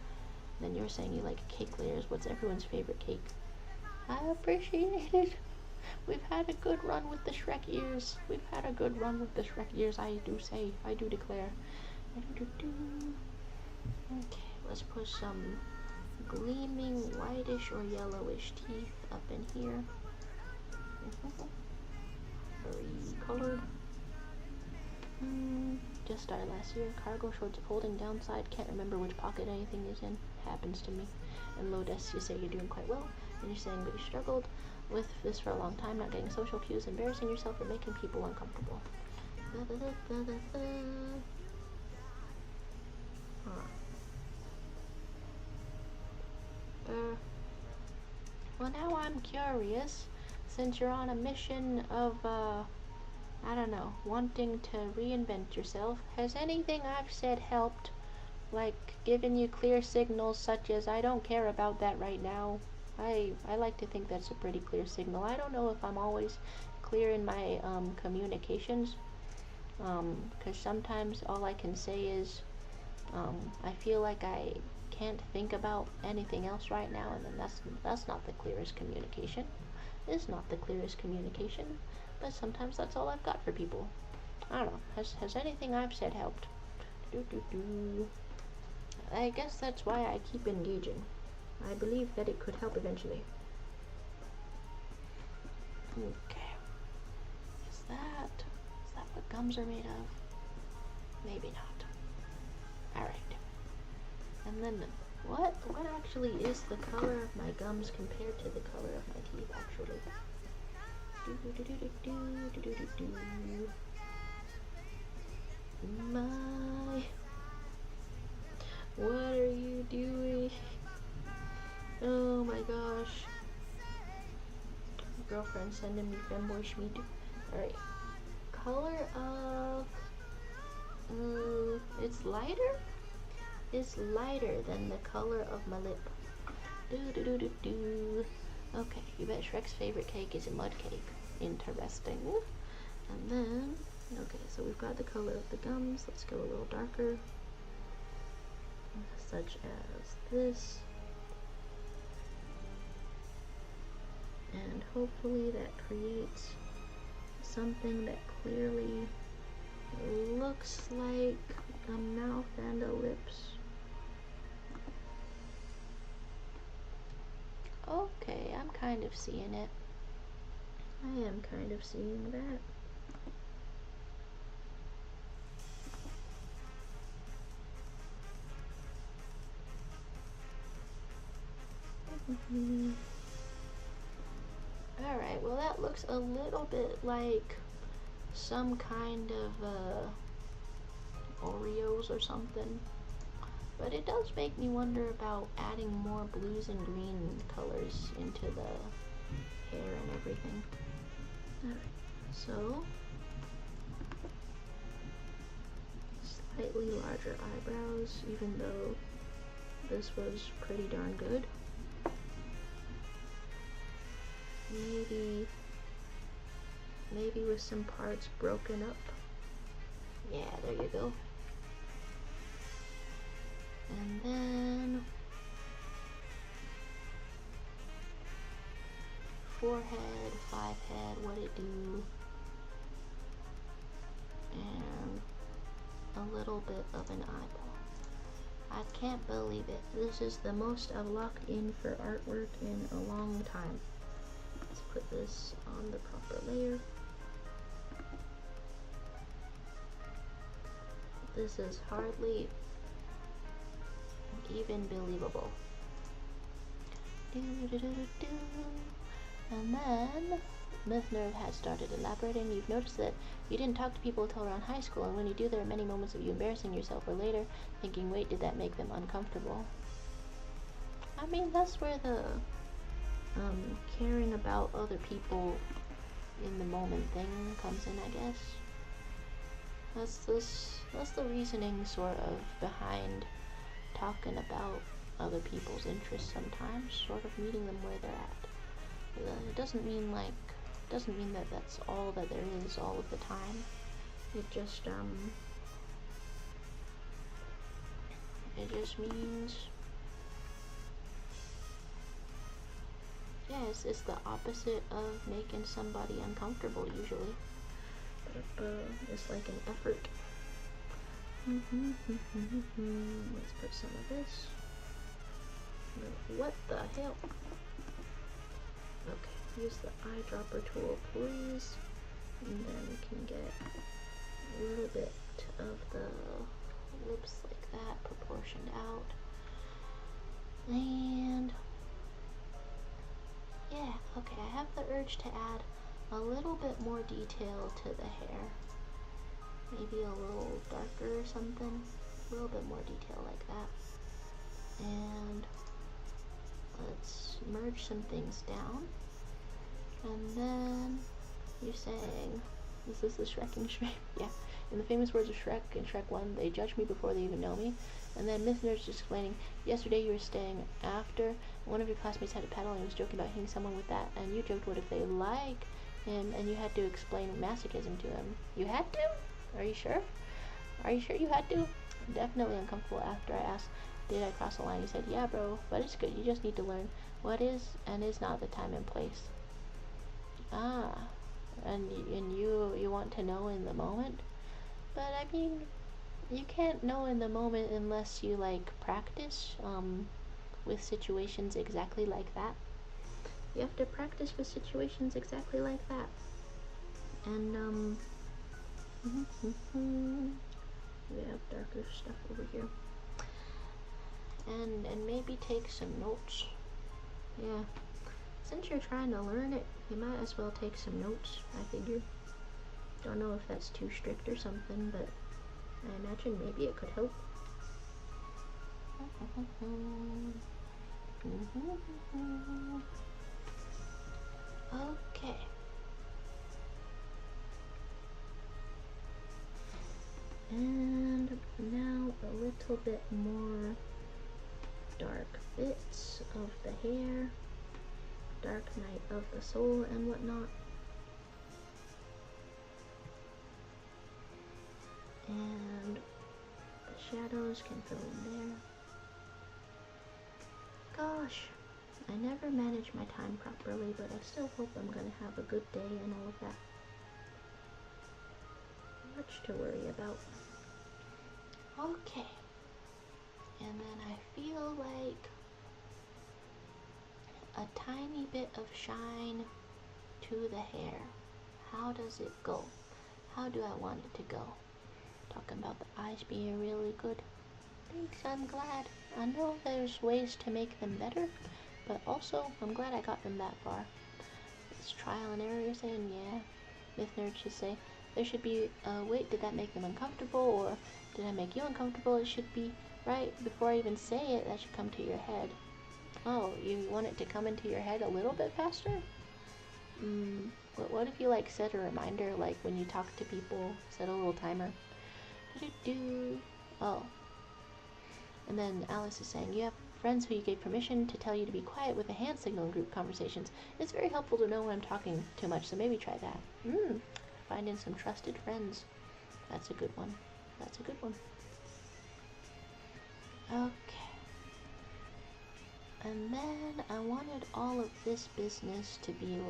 Then you're saying you like cake layers. What's everyone's favorite cake? I appreciate it. We've had a good run with the Shrek ears. I do say. I do declare. Okay, let's put some gleaming whitish or yellowish teeth up in here. Very colored. Just started last year. Cargo shorts folding downside. Can't remember which pocket anything is in. Happens to me. And Lodes, you say you're doing quite well. And you're saying that you struggled with this for a long time, not getting social cues, embarrassing yourself, or making people uncomfortable. Well, now I'm curious, since you're on a mission of, I don't know, wanting to reinvent yourself, has anything I've said helped? Like, giving you clear signals such as, I don't care about that right now? I like to think that's a pretty clear signal. I don't know if I'm always clear in my communications, because sometimes all I can say is, I feel like I can't think about anything else right now, and then that's not the clearest communication. It's not the clearest communication, but sometimes that's all I've got for people. I don't know. Has anything I've said helped? I guess that's why I keep engaging. I believe that it could help eventually. Okay. Is that what gums are made of? Maybe not. Alright. And then, what actually is the color of my gums compared to the color of my teeth, actually? What are you doing? Oh my gosh. Girlfriend sending me femboy schmeed. Alright. Color of... it's lighter? It's lighter than the color of my lip. Okay, you bet Shrek's favorite cake is a mud cake. Interesting. And then, okay, so we've got the color of the gums. Let's go a little darker. Such as this. And hopefully that creates something that clearly looks like a mouth and a lips. Okay, I'm kind of seeing it. I am kind of seeing that. Alright, well that looks a little bit like some kind of Oreos or something. But it does make me wonder about adding more blues and green colors into the hair and everything. Alright, so slightly larger eyebrows, even though this was pretty darn good. Maybe with some parts broken up. Yeah, there you go. And then forehead, 5 head, what it do, and a little bit of an eyeball. I can't believe it. This is the most I've locked in for artwork in a long time. Let's put this on the proper layer. This is hardly even believable. And then Mythnerve has started elaborating. You've noticed that you didn't talk to people until around high school, and when you do, there are many moments of you embarrassing yourself or later thinking, wait, did that make them uncomfortable? I mean, that's where the caring about other people in the moment thing comes in, I guess. That's the reasoning sort of behind talking about other people's interests sometimes, sort of meeting them where they're at. It doesn't mean that that's all that there is all of the time. It just means, yeah, it's the opposite of making somebody uncomfortable usually. But it's like an effort. Let's put some of this. What the hell? Okay, use the eyedropper tool, please. And then we can get a little bit of the lips like that, proportioned out. And yeah, okay, I have the urge to add a little bit more detail to the hair. Maybe a little darker or something. A little bit more detail like that. And let's merge some things down. And then you're saying, is this the Shrekking Shrek? Yeah. In the famous words of Shrek in Shrek 1, they judge me before they even know me. And then Mythner's just explaining, yesterday you were staying after, one of your classmates had a paddle and he was joking about hitting someone with that, and you joked, what if they like him, and you had to explain masochism to him. You had to? Are you sure? Are you sure you had to? Definitely uncomfortable after I asked, did I cross the line? He said, yeah, bro, but it's good. You just need to learn what is and is not the time and place. Ah, and you want to know in the moment? But I mean, you can't know in the moment unless you like practice with situations exactly like that. You have to practice with situations exactly like that. And we have darker stuff over here. And maybe take some notes. Yeah. Since you're trying to learn it, you might as well take some notes, I figure. Don't know if that's too strict or something, but I imagine maybe it could help. Okay. And now a little bit more dark bits of the hair, dark night of the soul and whatnot. And the shadows can fill in there. Gosh, I never manage my time properly, but I still hope I'm gonna have a good day and all of that. Much to worry about. Okay. And then I feel like a tiny bit of shine to the hair. How does it go? How do I want it to go? Talking about the eyes being really good. Thanks, I'm glad. I know there's ways to make them better, but also I'm glad I got them that far. It's trial and error, you're saying? Yeah. Myth Nerd should say, there should be, wait, did that make them uncomfortable, or did I make you uncomfortable? It should be, right, before I even say it, that should come to your head. Oh, you want it to come into your head a little bit faster? What if you, like, set a reminder, like, when you talk to people, set a little timer? Oh. And then Alice is saying, you have friends who you gave permission to tell you to be quiet with a hand signal in group conversations. It's very helpful to know when I'm talking too much, so maybe try that. Finding some trusted friends. That's a good one. That's a good one. Okay. And then I wanted all of this business to be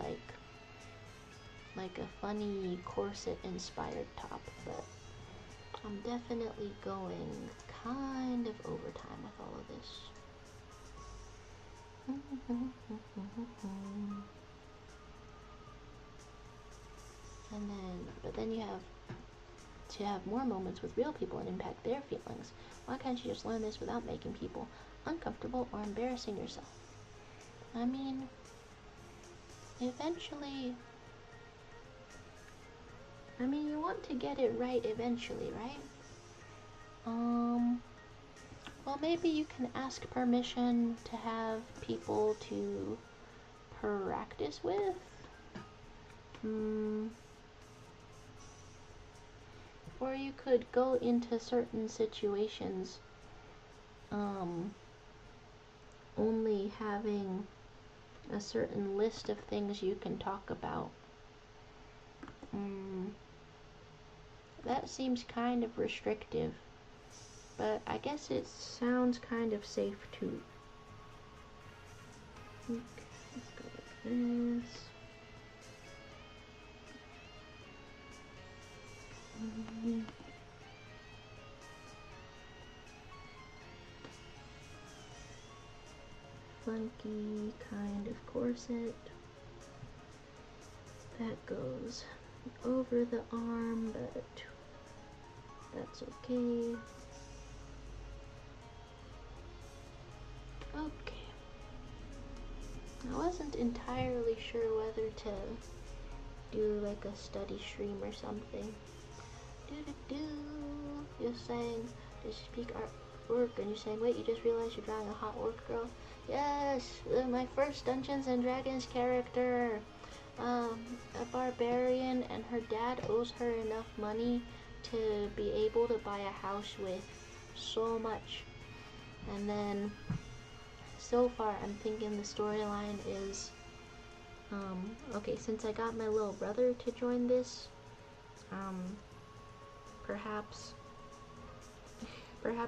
like a funny corset-inspired top, but I'm definitely going kind of overtime with all of this. But then you have to have more moments with real people and impact their feelings. Why can't you just learn this without making people uncomfortable or embarrassing yourself? I mean, eventually, you want to get it right eventually, right? Well, maybe you can ask permission to have people to practice with. Or you could go into certain situations, only having a certain list of things you can talk about. That seems kind of restrictive, but I guess it sounds kind of safe too. Okay, let's go like this. Funky kind of corset that goes over the arm, but that's okay. Okay. I wasn't entirely sure whether to do like a study stream or something. You're saying, did you speak artwork? And you're saying, wait, you just realized you're drawing a hot orc girl? Yes, my first Dungeons and Dragons character. A barbarian, and her dad owes her enough money to be able to buy a house with. So much. And then, so far, I'm thinking the storyline is Okay, since I got my little brother to join this, perhaps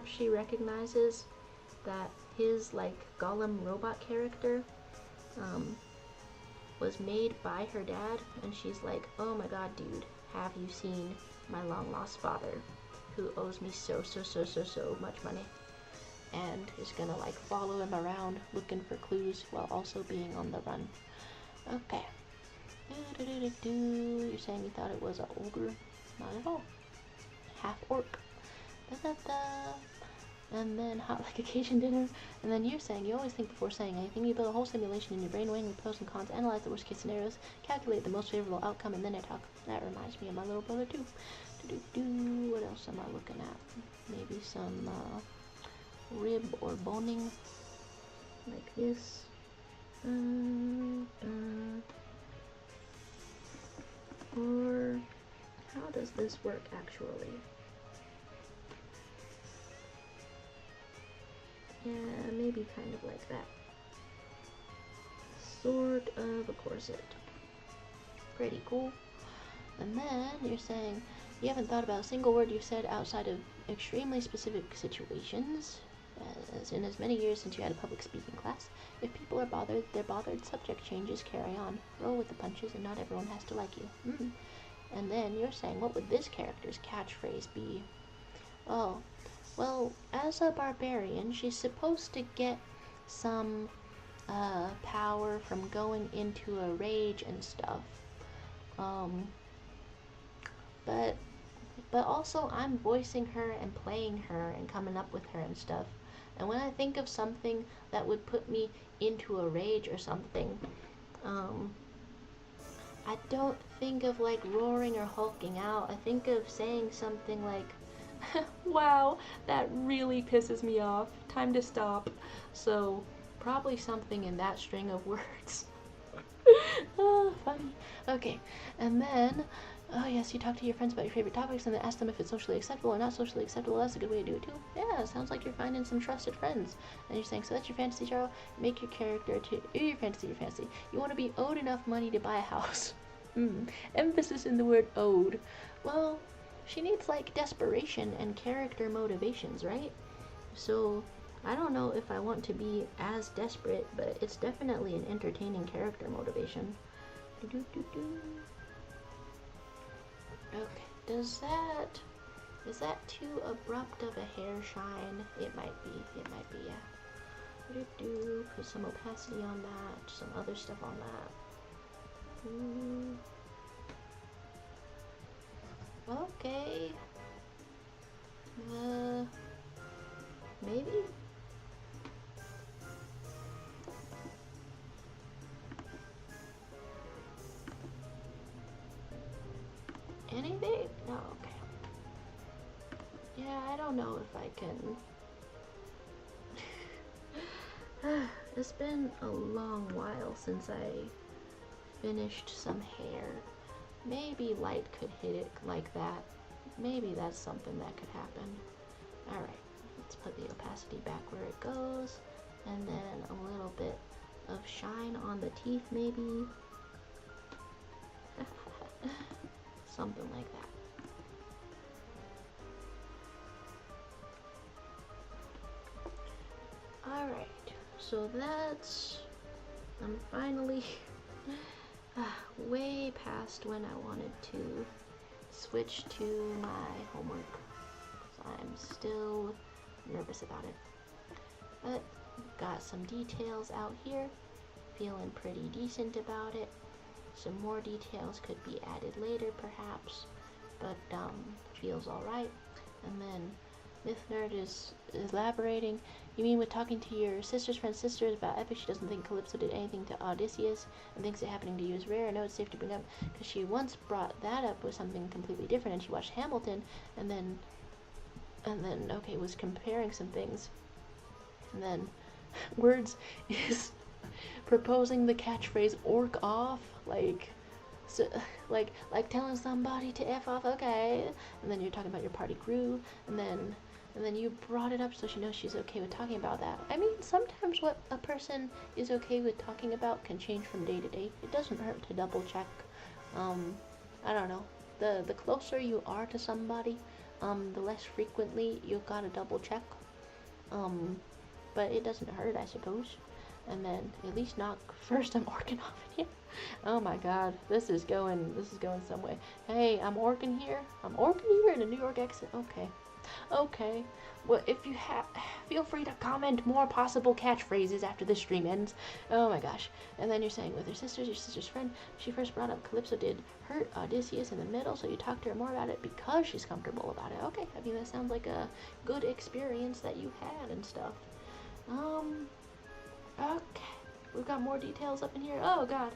she recognizes that his, like, Gollum robot character, was made by her dad, and she's like, oh my god, dude, have you seen my long lost father, who owes me so much money, and is gonna, like, follow him around looking for clues while also being on the run. Okay. You're saying you thought it was an ogre? Not at all. Half orc. And then hot like a Cajun dinner. And then you're saying you always think before saying anything. You build a whole simulation in your brain, weighing the pros and cons, analyze the worst case scenarios, calculate the most favorable outcome, and then I talk. That reminds me of my little brother too. What else am I looking at? Maybe some rib or boning, like this. Or how does this work actually? Yeah, maybe kind of like that. Sort of a corset. Pretty cool. And then you're saying you haven't thought about a single word you've said outside of extremely specific situations. As in as many years since you had a public speaking class. If people are bothered, they're bothered. Subject changes, carry on. Roll with the punches, and not everyone has to like you. And then you're saying, what would this character's catchphrase be? Oh, well, as a barbarian, she's supposed to get some power from going into a rage and stuff. But also I'm voicing her and playing her and coming up with her and stuff. And when I think of something that would put me into a rage or something, I don't think of, like, roaring or hulking out. I think of saying something like, wow, that really pisses me off. Time to stop. So, probably something in that string of words. Oh, funny. Okay, and then, oh yes, you talk to your friends about your favorite topics and then ask them if it's socially acceptable or not socially acceptable. That's a good way to do it too. Yeah, sounds like you're finding some trusted friends. And you're saying, so that's your fantasy, Charo? Make your character to your fantasy. You want to be owed enough money to buy a house. Emphasis in the word owed. Well, she needs, like, desperation and character motivations, right? So, I don't know if I want to be as desperate, but it's definitely an entertaining character motivation. Okay, is that too abrupt of a hair shine? It might be, yeah. Put some opacity on that, some other stuff on that. Okay. Maybe? Anything? No, okay. Yeah, I don't know if I can. It's been a long while since I finished some hair. Maybe light could hit it like that. Maybe that's something that could happen. Alright, let's put the opacity back where it goes. And then a little bit of shine on the teeth, maybe. Something like that. Alright, so that's... I'm finally way past when I wanted to switch to my homework. So I'm still nervous about it. But got some details out here. Feeling pretty decent about it. Some more details could be added later, perhaps, but feels alright. And then Myth Nerd is elaborating. You mean with talking to your sister's friend's sisters about Epic, she doesn't think Calypso did anything to Odysseus and thinks it happening to you is rare? I know it's safe to bring up because she once brought that up with something completely different, and she watched Hamilton, and then okay, was comparing some things, and then words is proposing the catchphrase "orc off," like telling somebody to F off, okay, and then you're talking about your party crew, and then And then you brought it up so she knows she's okay with talking about that. I mean, sometimes what a person is okay with talking about can change from day to day. It doesn't hurt to double check. I don't know. The closer you are to somebody, the less frequently you gotta double check. But it doesn't hurt, I suppose. And then at least not first. I'm orking off in here. Oh my god, this is going some way. Hey, I'm orking here in a New York accent. Okay. Well, if you feel free to comment more possible catchphrases after the stream ends. Oh my gosh. And then you're saying with your sister's friend, she first brought up Calypso did hurt Odysseus in the middle, so you talked to her more about it because she's comfortable about it. Okay, I mean, that sounds like a good experience that you had and stuff. Okay. We've got more details up in here. Oh god.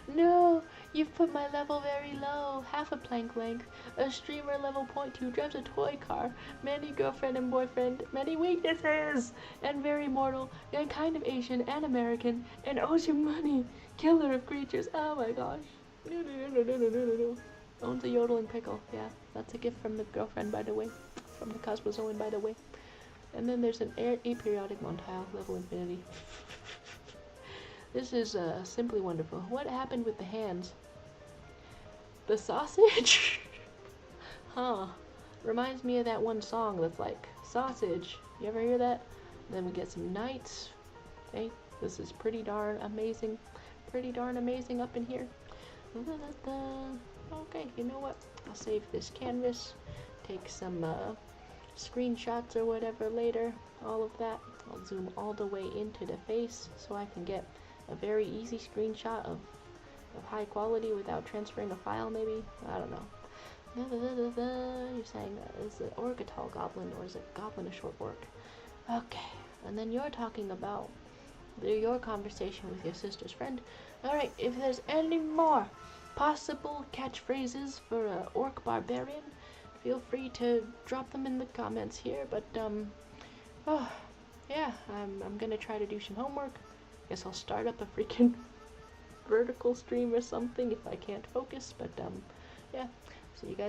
No, you've put my level very low. Half a plank length. A streamer level 0.2 drives a toy car. Many girlfriend and boyfriend. Many weaknesses. And very mortal. And kind of Asian and American. And owes you money. Killer of creatures. Oh my gosh. No. Owns a yodeling pickle. Yeah, that's a gift from the girlfriend, by the way. From the Cosmozoan, by the way. And then there's an aperiodic montile. Level infinity. This is simply wonderful. What happened with the hands? The sausage? Huh. Reminds me of that one song that's like, sausage. You ever hear that? And then we get some knights. Hey, this is pretty darn amazing. Pretty darn amazing up in here. Okay, you know what? I'll save this canvas. Take some screenshots or whatever later. All of that. I'll zoom all the way into the face so I can get a very easy screenshot of high quality without transferring a file, maybe? I don't know. You're saying, is it orc a tall goblin, or is it goblin a short orc? Okay, and then you're talking about your conversation with your sister's friend. Alright, if there's any more possible catchphrases for a orc barbarian, feel free to drop them in the comments here, but, yeah, I'm gonna try to do some homework. Guess I'll start up a freaking vertical stream or something if I can't focus, but yeah, see you guys